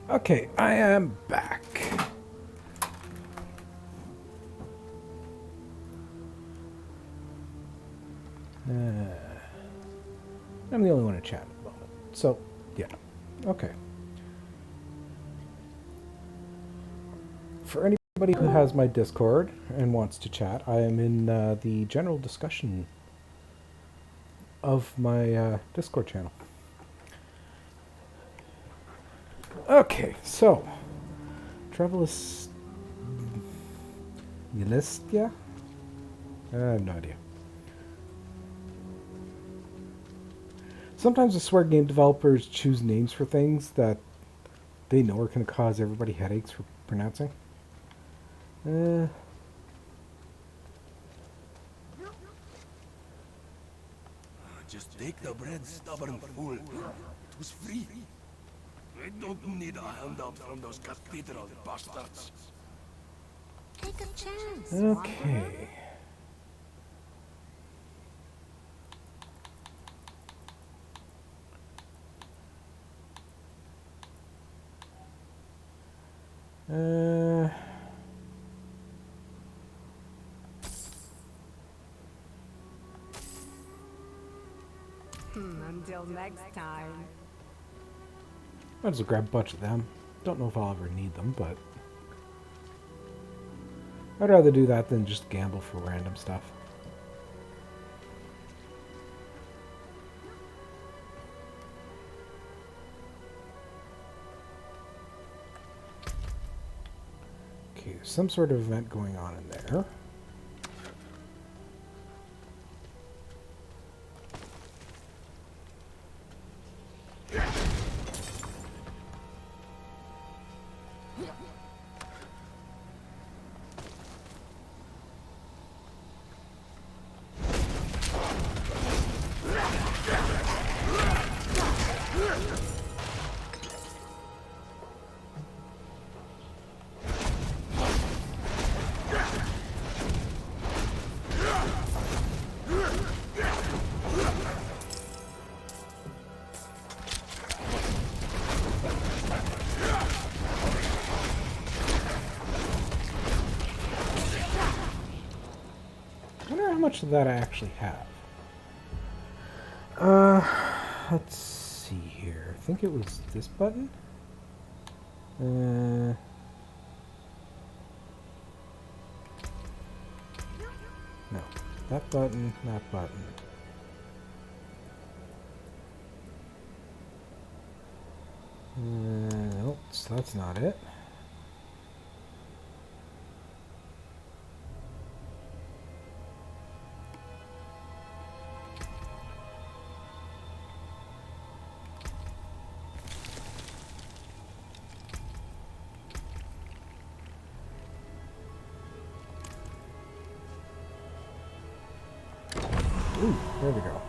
Okay, I am back. I'm the only one in chat at the moment. So, yeah. Okay. For anybody who has my Discord and wants to chat, I am in the general discussion of my Discord channel. Okay, so Travelist Yulistia? I have no idea. Sometimes I swear game developers choose names for things that they know are going to cause everybody headaches for pronouncing. Just take the bread, stubborn fool. It was free. I don't need a handout from those cathedral bastards. Take a chance. Okay. Until next time. Might as well grab a bunch of them. Don't know if I'll ever need them, but I'd rather do that than just gamble for random stuff. Okay, there's some sort of event going on in there. I wonder how much of that I actually have. Let's see here. I think it was this button. No, that button, that button. Nope, so that's not it. Ooh, there we go.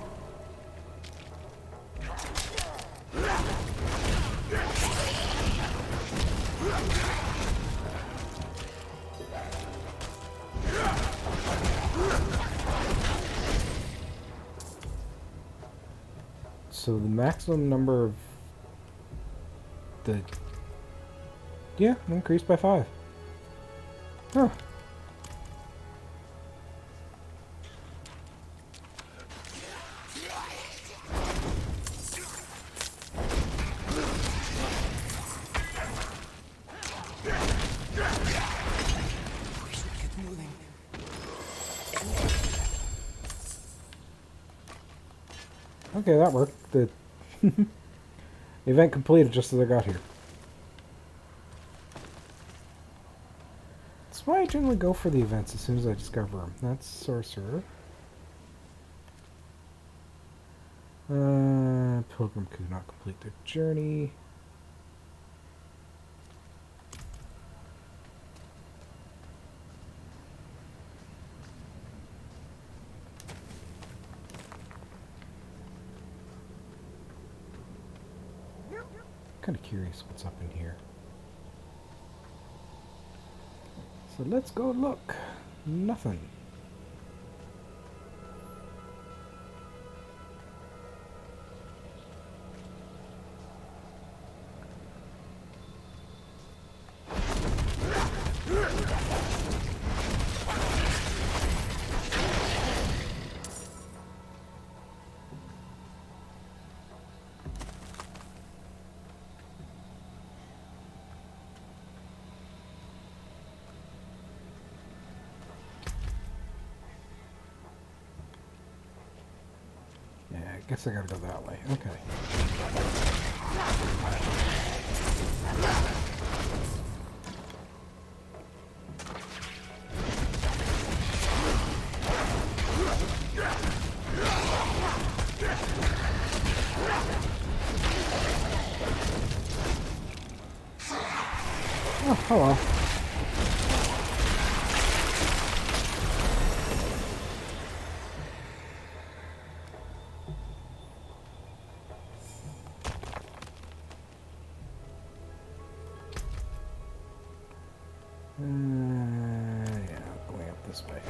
So the maximum number of the... Yeah, increased by 5. Huh. Okay, that worked. The event completed just as I got here. That's why I generally go for the events as soon as I discover them. That's Sorcerer. Pilgrim could not complete their journey. Kind of curious what's up in here. So let's go look. Nothing. Yeah, I guess I gotta go that way. Okay. Oh, hello. Yeah, going up this way.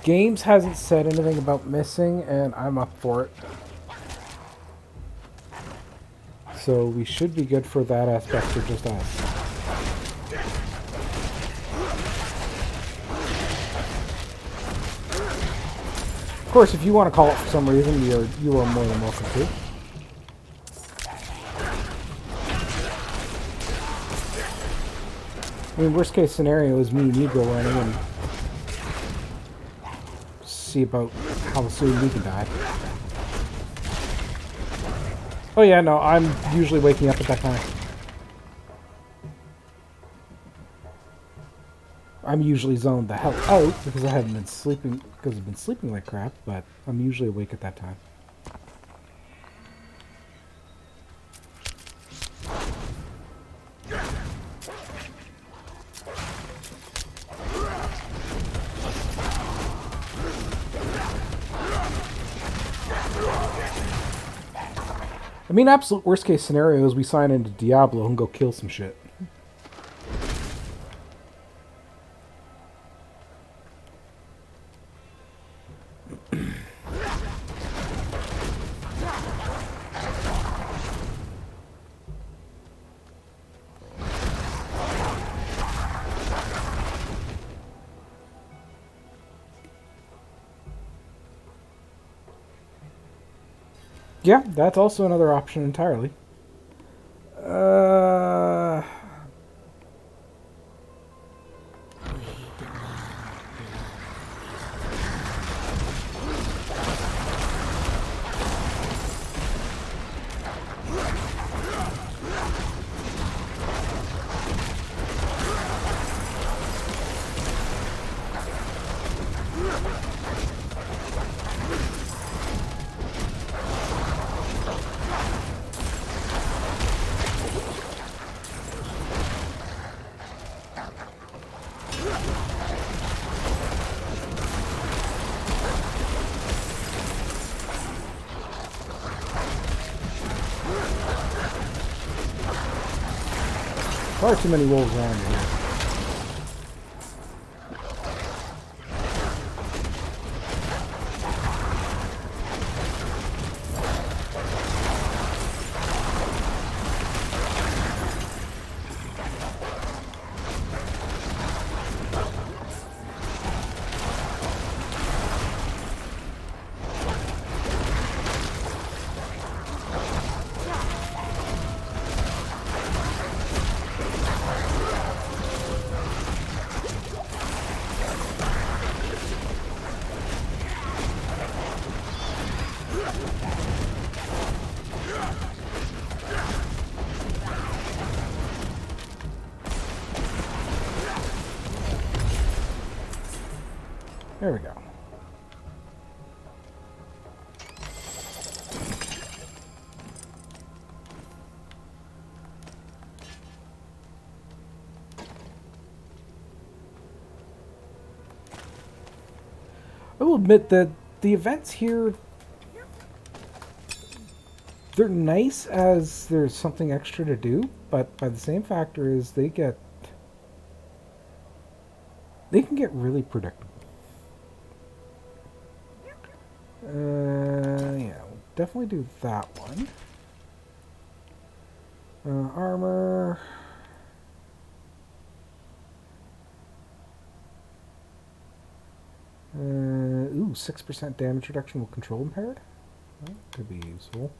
Games hasn't said anything about missing, and I'm up for it. So we should be good for that aspect for just us. course, if you want to call it for some reason, you are more than welcome to. I mean, worst case scenario is me and you go running and see about how soon we can die. Oh yeah, no, I'm usually waking up at that time. I'm usually zoned the hell out because I haven't been sleeping, because I've been sleeping like crap, but I'm usually awake at that time. I mean, absolute worst case scenario is we sign into Diablo and go kill some shit. Yeah, that's also another option entirely. Far too many wolves around here. There we go. I will admit that the events here, they're nice as there's something extra to do, but by the same factor is they can get really predictable. Yeah, we'll definitely do that one. Armor. Ooh, 6% damage reduction with control impaired. That could be useful.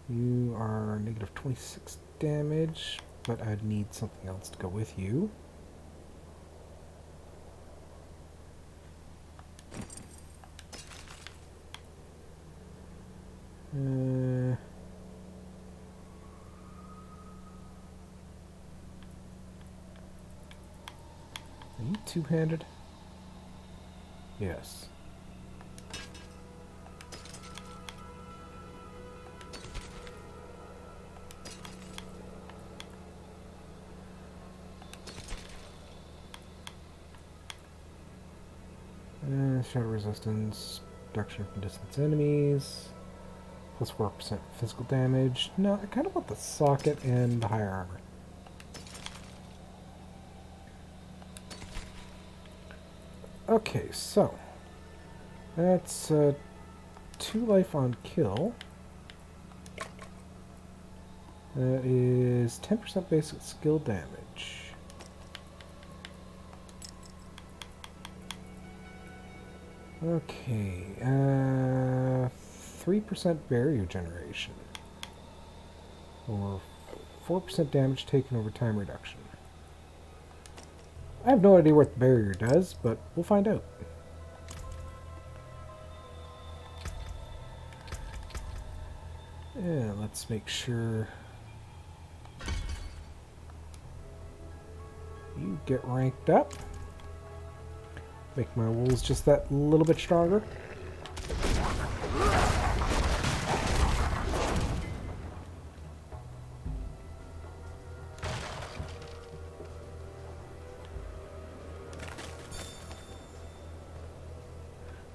You are negative 26 damage, but I'd need something else to go with you. Are you two-handed? Yes. Shadow resistance, reduction from distance enemies, plus 4% physical damage. No, I kind of want the socket and the higher armor. Okay, so that's 2 life on kill. That is 10% basic skill damage. Okay, 3% barrier generation. Or 4% damage taken over time reduction. I have no idea what the barrier does, but we'll find out. Yeah, let's make sure you get ranked up. Make my wolves just that little bit stronger.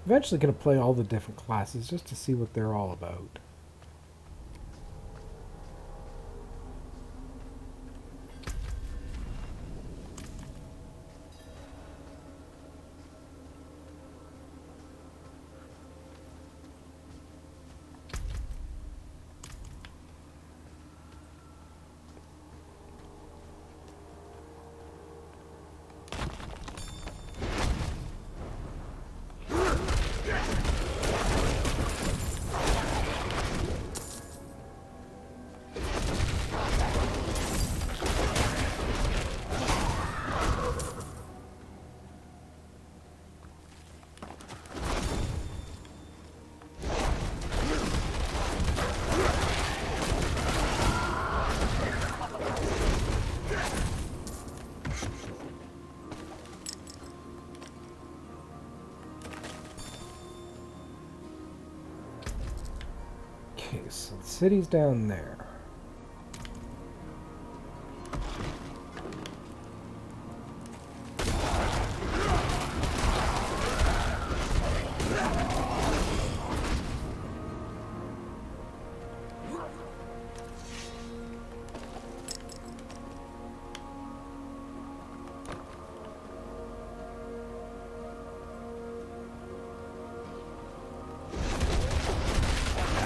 Eventually going to play all the different classes just to see what they're all about. Okay, so the city's down there.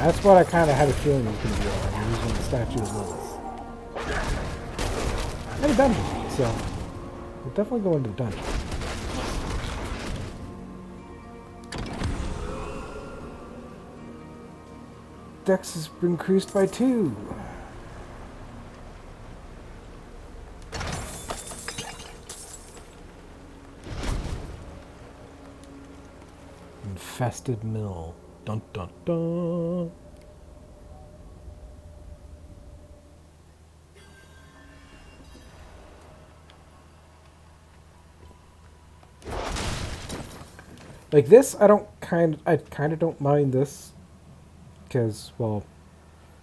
That's what I kind of had a feeling was going to be on using the Statue of Lilith. And a dungeon, so we'll definitely go into the dungeon. Dex has been increased by 2. Infested mill. Dun dun dun. Like this, I kind of don't mind this because, well,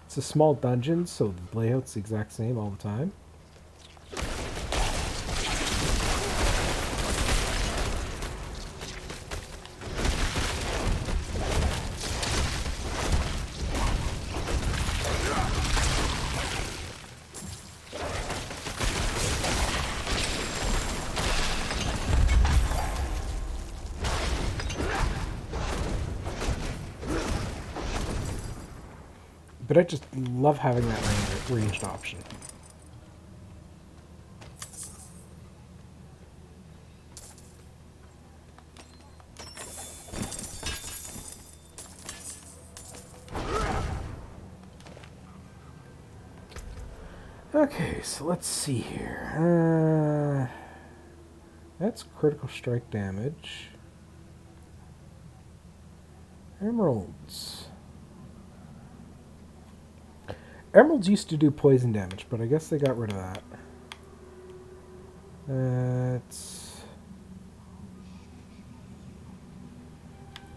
it's a small dungeon, so the layout's the exact same all the time. But I just love having that ranged option. Okay, so let's see here. That's critical strike damage. Emeralds. Emeralds used to do poison damage, but I guess they got rid of that. It's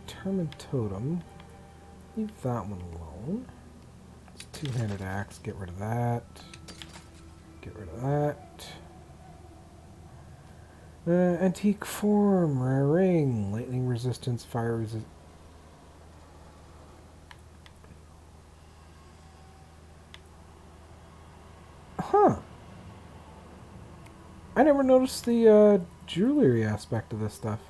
Determined Totem. Leave that one alone. It's Two-handed axe. Get rid of that. Get rid of that. Antique form. Rare ring. Lightning resistance. Fire resistance. Huh. I never noticed the jewelry aspect of this stuff.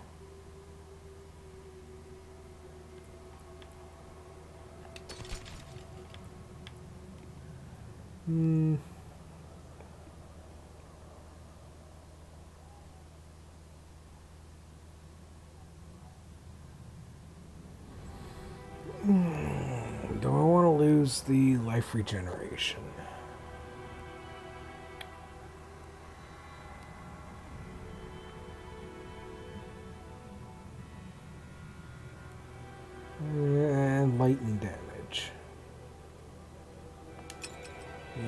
Do I want to lose the life regeneration? And lightning damage.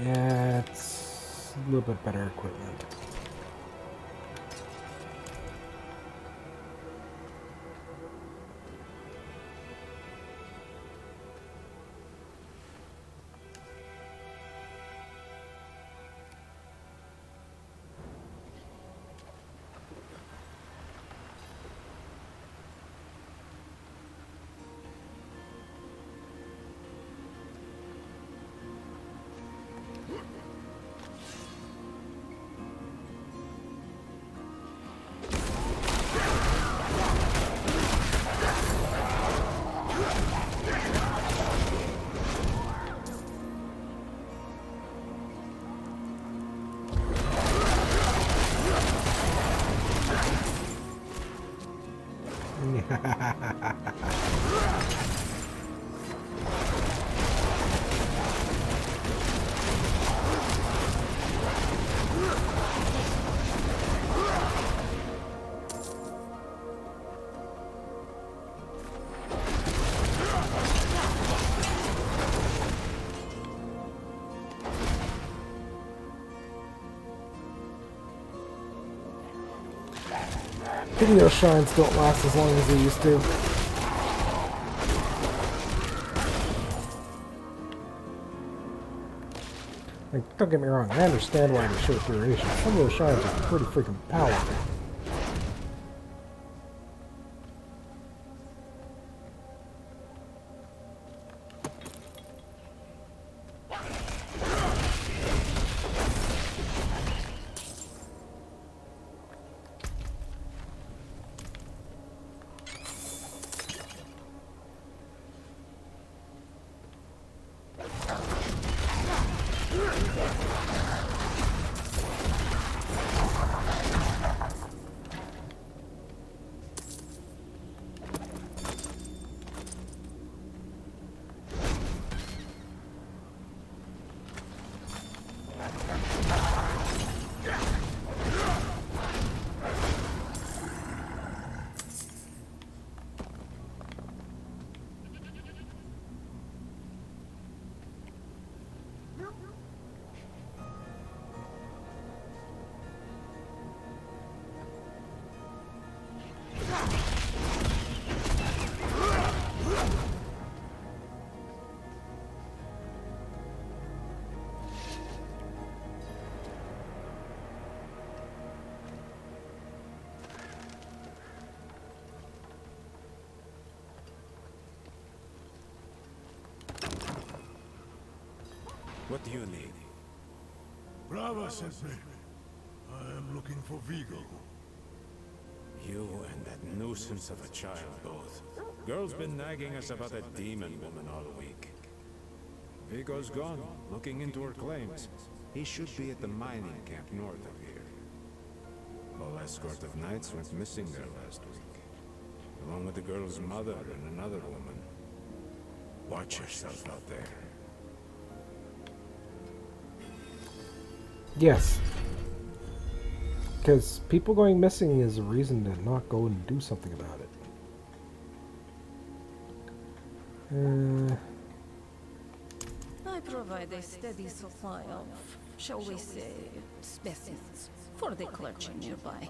Yeah, it's a little bit better equipment. Pity those shrines don't last as long as they used to. Like, don't get me wrong, I understand why they're short duration. Some of those shrines are pretty freaking powerful. What do you need? Brava sent me. I am looking for Vigo. You and that nuisance of a child both. Girl's been nagging us about a demon woman all week. Vigo's gone, looking into her claims. He should be at the mining camp north of here. Whole escort of knights went missing there last week, along with the girl's mother and another woman. Watch yourself out there. Yes. Because people going missing is a reason to not go and do something about it. I provide a steady supply of, shall we say, specimens for the clergy nearby.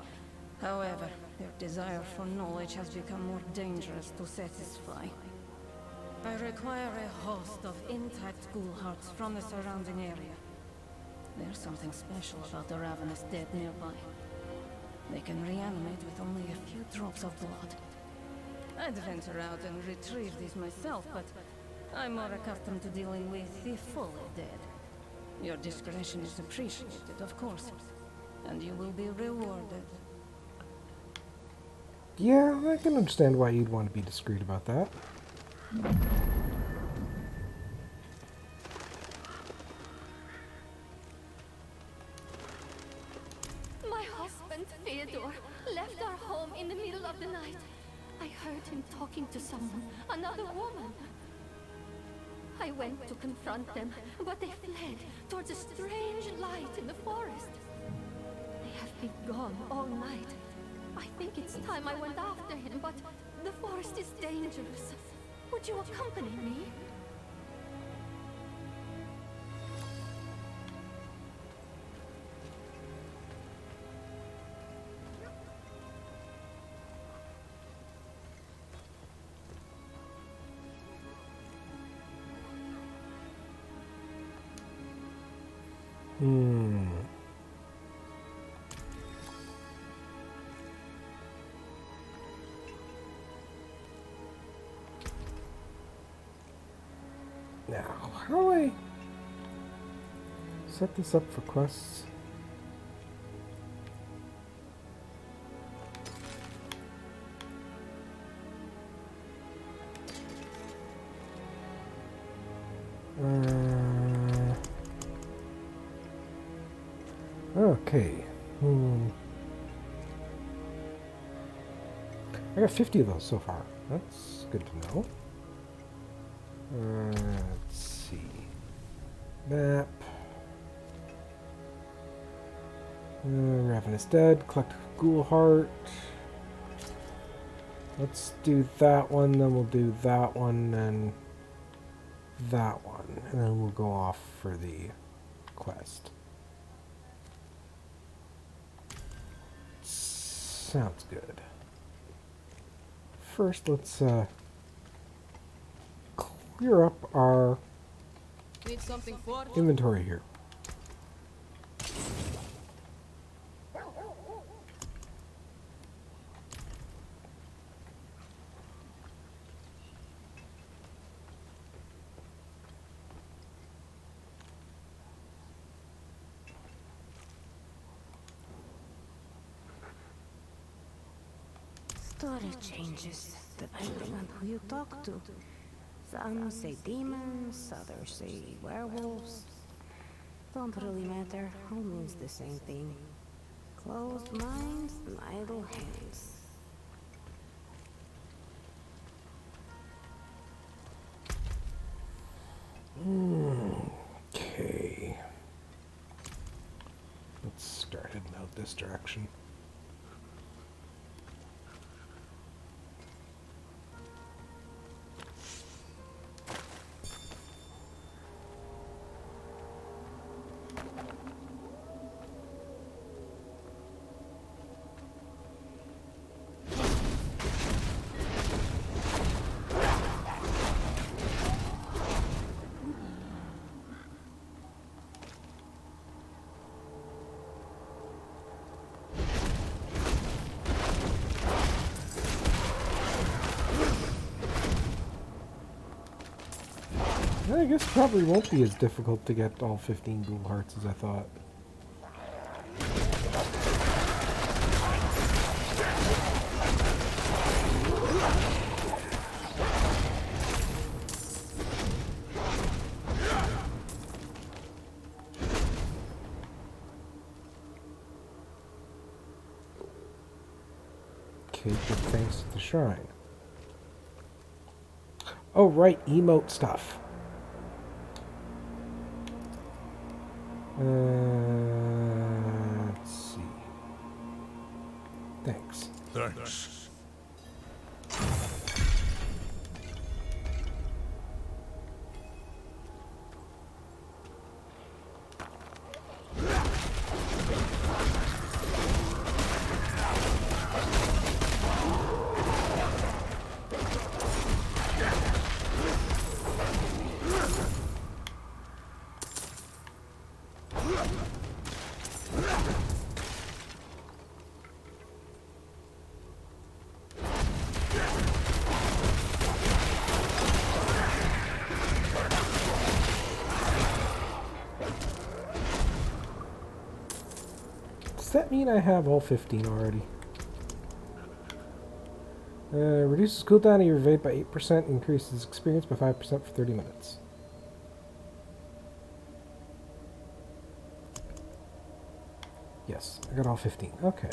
However, their desire for knowledge has become more dangerous to satisfy. I require a host of intact ghoul hearts from the surrounding area. There's something special about the ravenous dead nearby. They can reanimate with only a few drops of blood. I'd venture out and retrieve these myself, but I'm more accustomed to dealing with the fully dead. Your discretion is appreciated, of course, and you will be rewarded. Yeah, I can understand why you'd want to be discreet about that. My husband, Theodore, left our home in the middle of the night. I heard him talking to someone, another woman. I went to confront them, but they fled towards a strange light in the forest. They have been gone all night. I think it's time I went after him, but the forest is dangerous. Would you accompany me? Now, how do I set this up for quests? Okay. I got 50 of those so far. That's good to know. Let's see. Map. Ravenous Dead. Collect Ghoul Heart. Let's do that one, then we'll do that one, and that one. And then we'll go off for the quest. Sounds good. First, let's clear up our Need something for inventory here. Story changes depending on who you talk to. Some say demons, others say werewolves. Don't really matter, all means the same thing. Closed minds and idle hands. Okay. Let's start heading out this direction. I guess probably won't be as difficult to get all 15 ghoul hearts as I thought. Okay, good thanks to the shrine. Oh right, emote stuff. Let's see. Thanks. Thanks. Does that mean I have all 15 already? Reduces cooldown of your evade by 8%, increases experience by 5% for 30 minutes. Yes, I got all 15. Okay.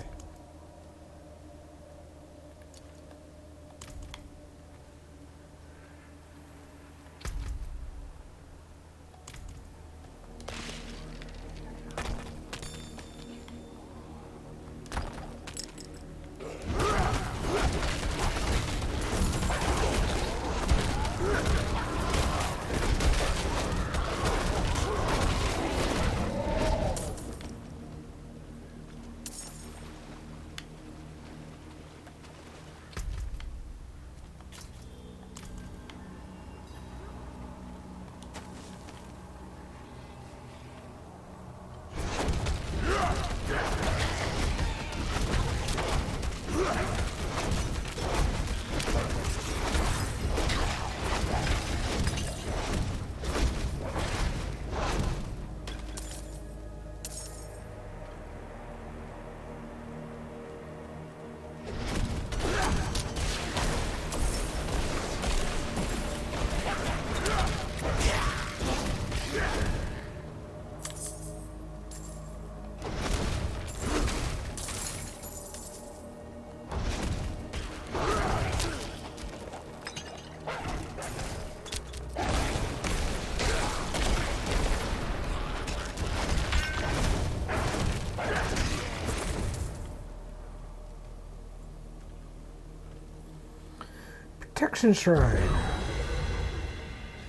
Protection Shrine.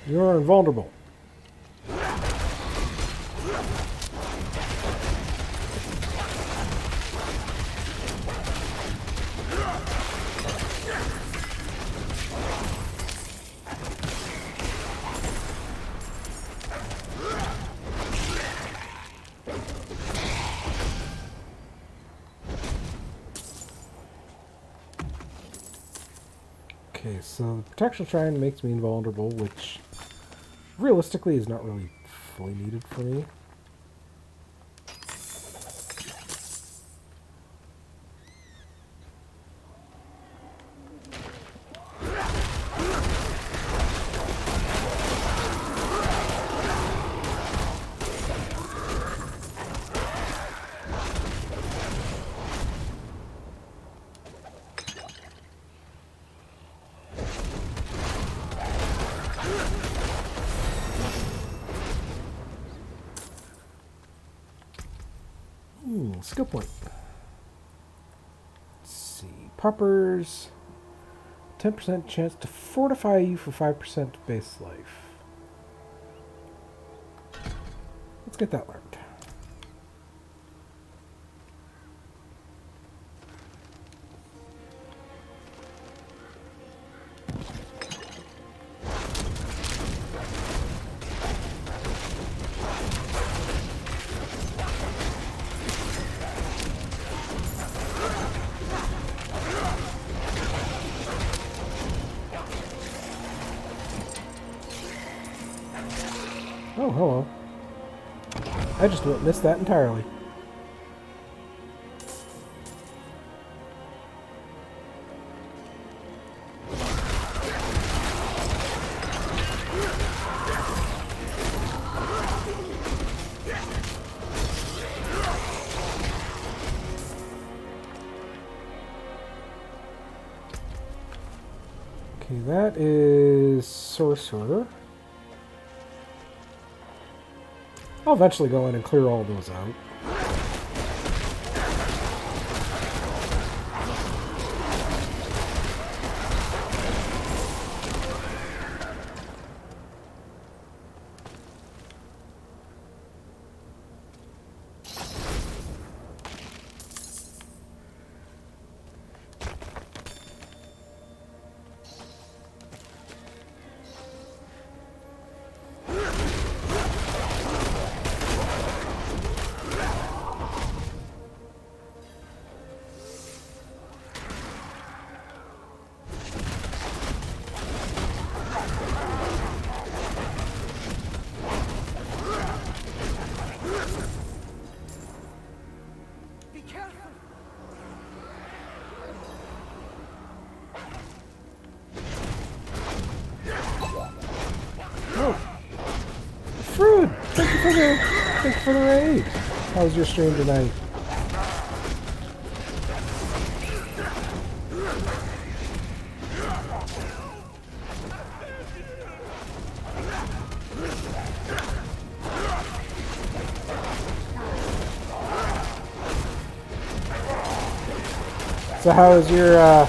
You are invulnerable. Okay, so the Protection Shrine makes me invulnerable, which realistically is not really fully needed for me. Skill point. Let's see. Puppers. 10% chance to fortify you for 5% base life. Let's get that learned. Oh, hello. I just missed that entirely. Okay, that is Sorcerer. I'll eventually go in and clear all those out. Fruit! Thank you for the raid. How was your stream tonight? So how was your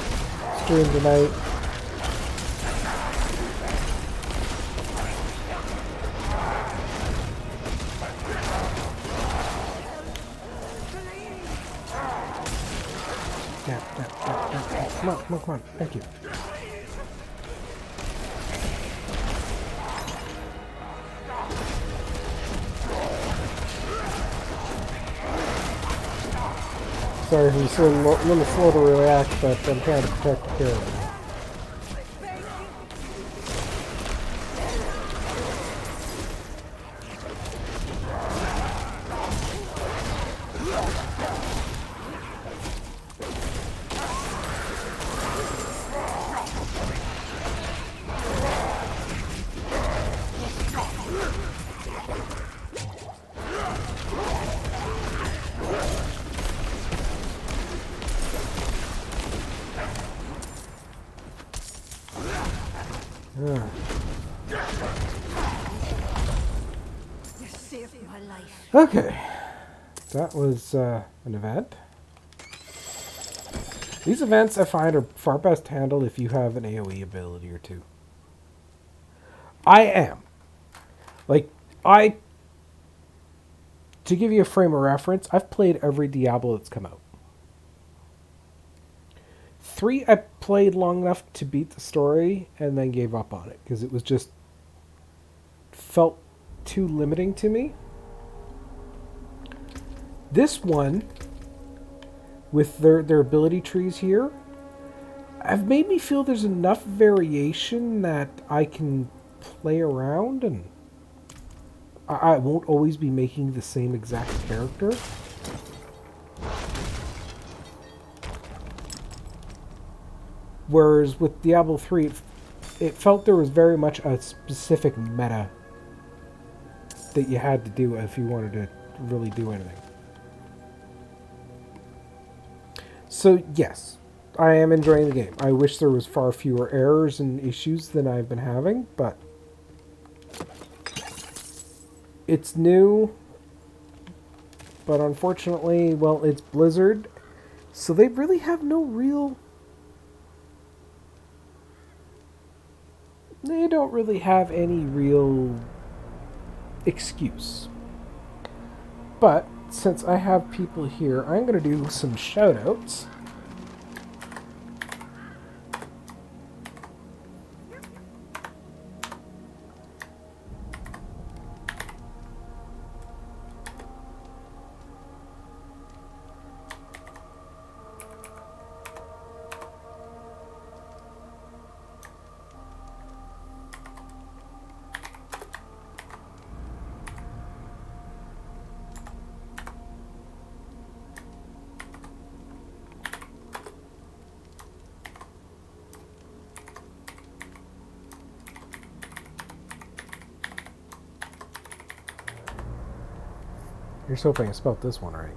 stream tonight? Come on. Thank you. Sorry, he's a little slow to react, but I'm trying to protect the character. You saved my life. Okay, that was an event. These events I find are far best handled if you have an AoE ability or two. I am. To give you a frame of reference, I've played every Diablo that's come out. 3, I played long enough to beat the story and then gave up on it because it was just felt too limiting to me. This one, with their ability trees here, have made me feel there's enough variation that I can play around and I won't always be making the same exact character. Whereas with Diablo 3, it felt there was very much a specific meta that you had to do if you wanted to really do anything. So yes, I am enjoying the game. I wish there was far fewer errors and issues than I've been having, but it's new. But unfortunately, well, it's Blizzard, so they really have no real... They don't really have any real excuse. But since I have people here, I'm going to do some shout-outs. Here's hoping I spelled this one right.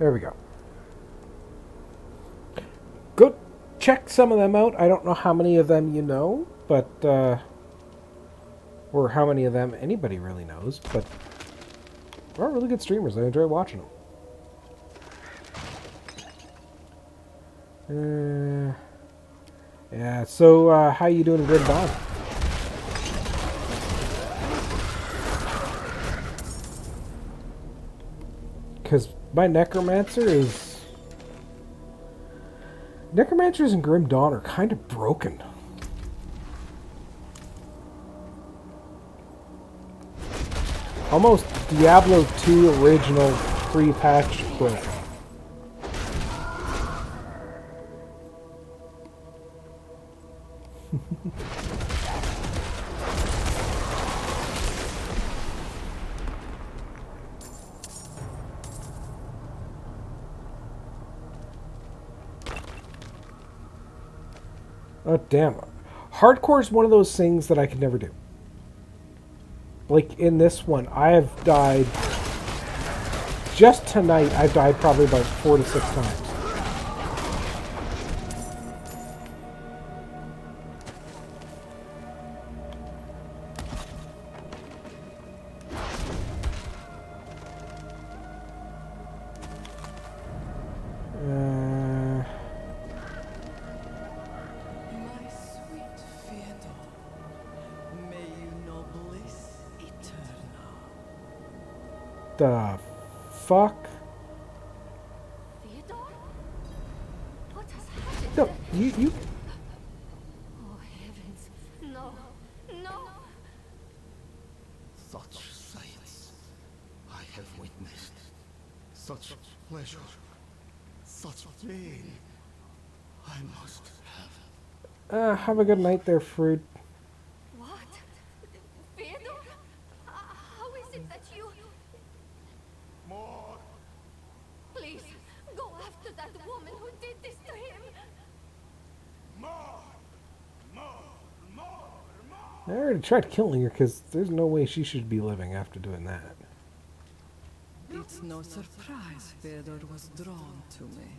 There we go. Go check some of them out. I don't know how many of them you know, but or how many of them anybody really knows, but they're really good streamers. I enjoy watching them. Yeah, so how you doing, Grid Dawn? Because my Necromancers and Grim Dawn are kind of broken. Almost Diablo 2 original pre-patch broken. Oh, damn. Hardcore is one of those things that I could never do. Like, in this one, I have died... Just tonight, I've died probably about 4 to 6 times. The fuck? Theodore? What has happened? No, you... Oh, heavens. No. No. Such sights I have witnessed. Such pleasure. Such pain. I must have. Have a good night there, Fruit. What? Theodore? How is it that you... More! Please, go after that woman who did this to him. More! More! More! More! I already tried killing her because there's no way she should be living after doing that. It's no surprise Fedor was drawn to me.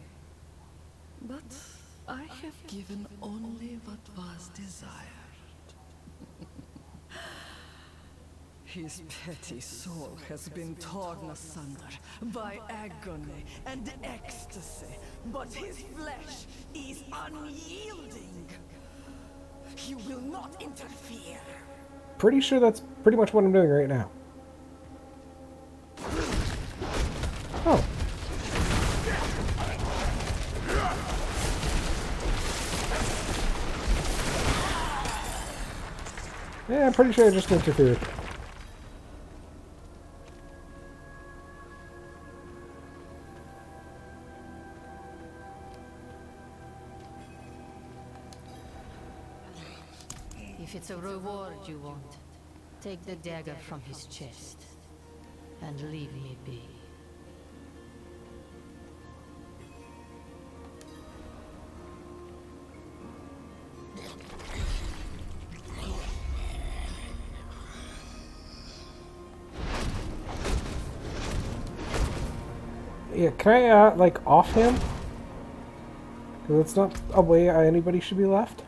But I have given only what was desired. His petty soul has been torn asunder by agony and ecstasy, but his flesh is unyielding. You will not interfere. Pretty sure that's pretty much what I'm doing right now. Oh. Yeah, I'm pretty sure I just interfered. If it's a reward you want, take the dagger from his chest and leave me be. Yeah, can I, like, off him? Because it's not a way anybody should be left.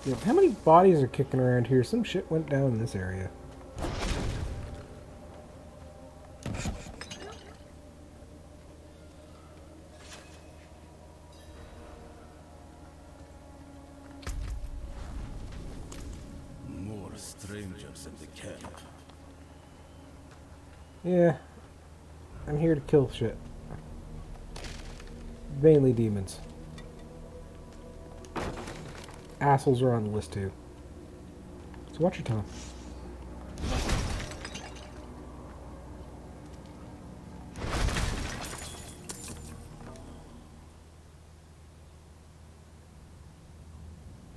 Yo, how many bodies are kicking around here? Some shit went down in this area. More strangers in the camp. Yeah. I'm here to kill shit. Mainly demons. Assholes are on the list too. So watch your tongue.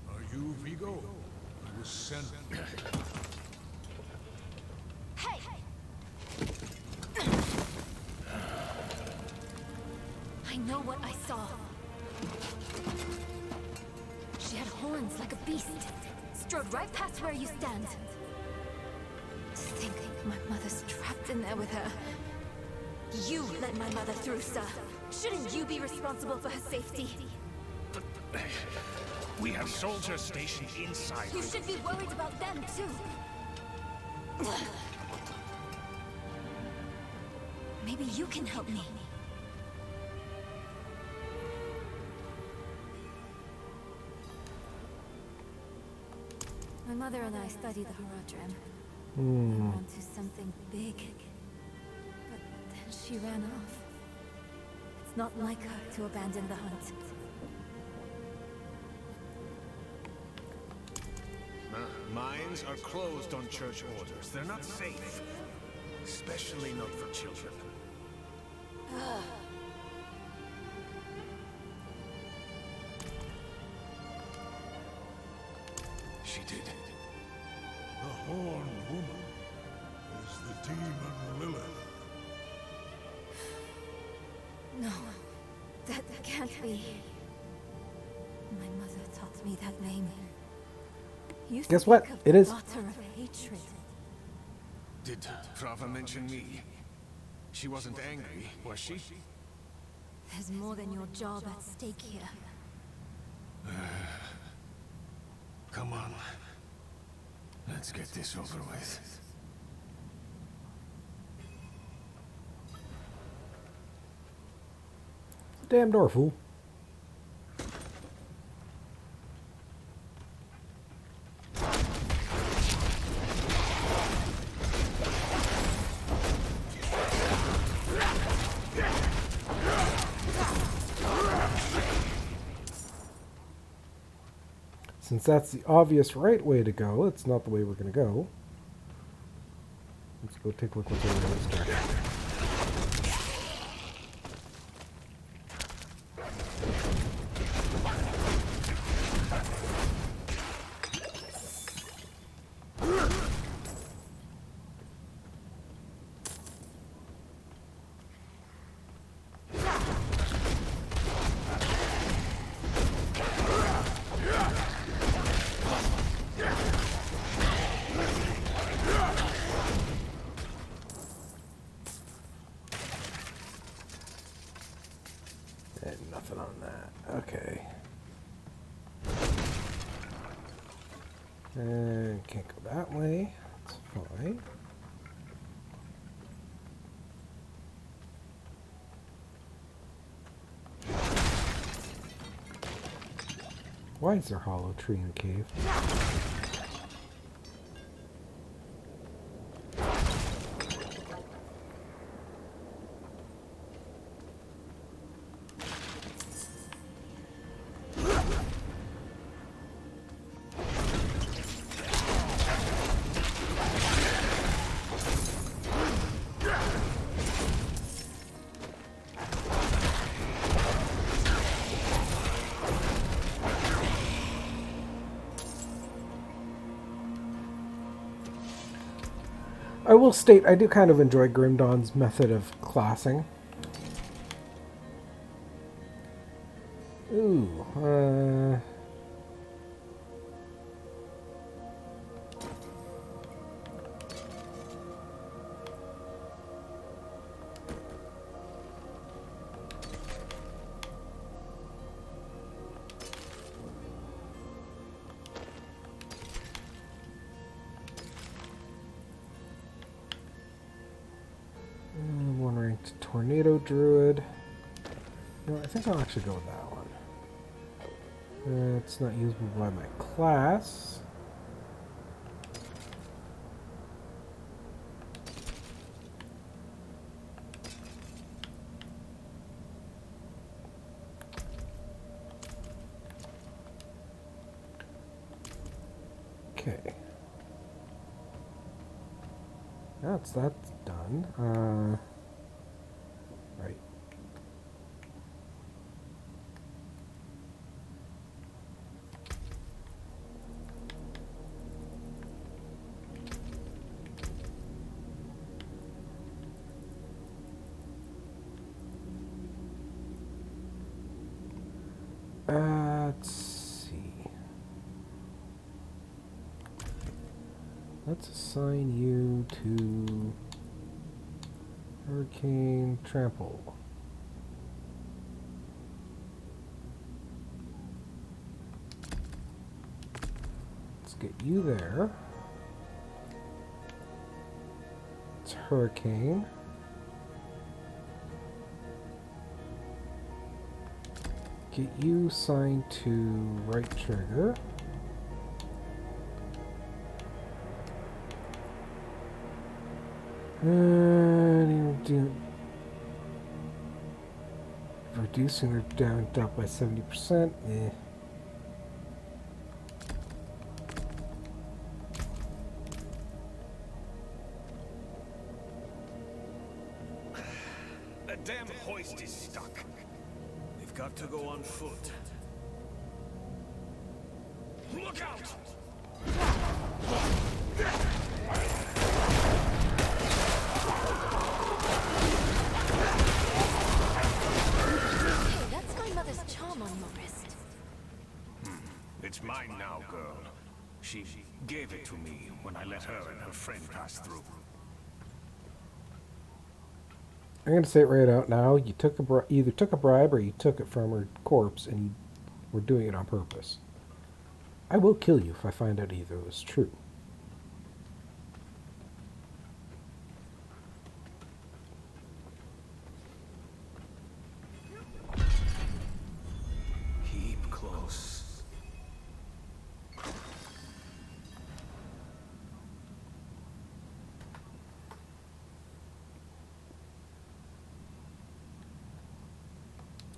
Are you Vigo? I was sent. Hey! I know what I saw. She had horns like a beast. Strode right past where you stand. To think my mother's trapped in there with her. You let my mother through, sir. Shouldn't you be responsible for her safety? We have soldiers stationed inside. You should be worried about them, too. Maybe you can help me. My mother and I studied the Horadrim. We went to something big. But then she ran off. It's not like her to abandon the hunt. Mines are closed on church orders. They're not safe. Especially not for children. She did. The Horned Woman is the demon Lilith. No, that can't be. My mother taught me that name. You Guess what? speak of It is. Daughter of hatred. Did Prava mention me? She wasn't angry, was she? There's more than your job at stake here. Come on. Let's get this over with. Damn door, fool. Since that's the obvious right way to go, it's not the way we're going to go. Let's go take a look what's over this direction. And nothing on that. Okay. And can't go that way. That's fine. Why is there a hollow tree in the cave? I will state, I do kind of enjoy Grim Dawn's method of classing. Ooh, one ranked Tornado Druid. No, I think I'll actually go with that one. It's not usable by my class. Okay. That's done. Right. Let's see. Let's assign you to Hurricane Trample. Let's get you there. It's Hurricane. Get you assigned to right trigger. And reducing their down by 70%. Eh. The damn hoist is stuck. We've got to go on foot. Look out! Hey, that's my mother's charm on your wrist. It's mine now, girl. She gave it to me when I let her and her friend pass through. I'm going to say it right out now. You took either took a bribe or you took it from her corpse, and you were doing it on purpose. I will kill you if I find out either was true. Keep close.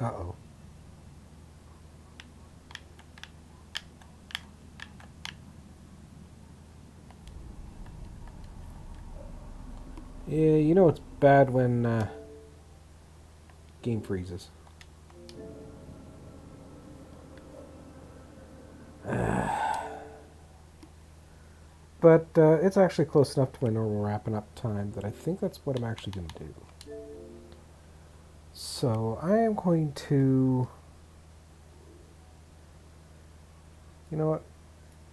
Uh-oh. Yeah, you know it's bad when game freezes. But it's actually close enough to my normal wrapping up time that I think that's what I'm actually going to do. So I am going to... You know what?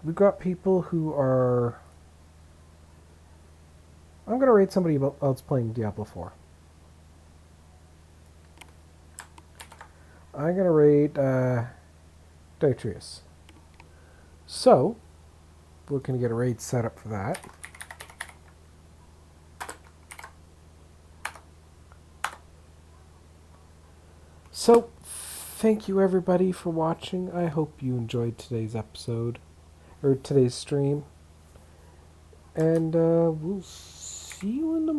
We've got people who are... I'm going to raid somebody else playing Diablo 4. I'm going to raid Detrius. So, we're going to get a raid set up for that. So, thank you everybody for watching. I hope you enjoyed today's episode, or today's stream. And we'll see you in the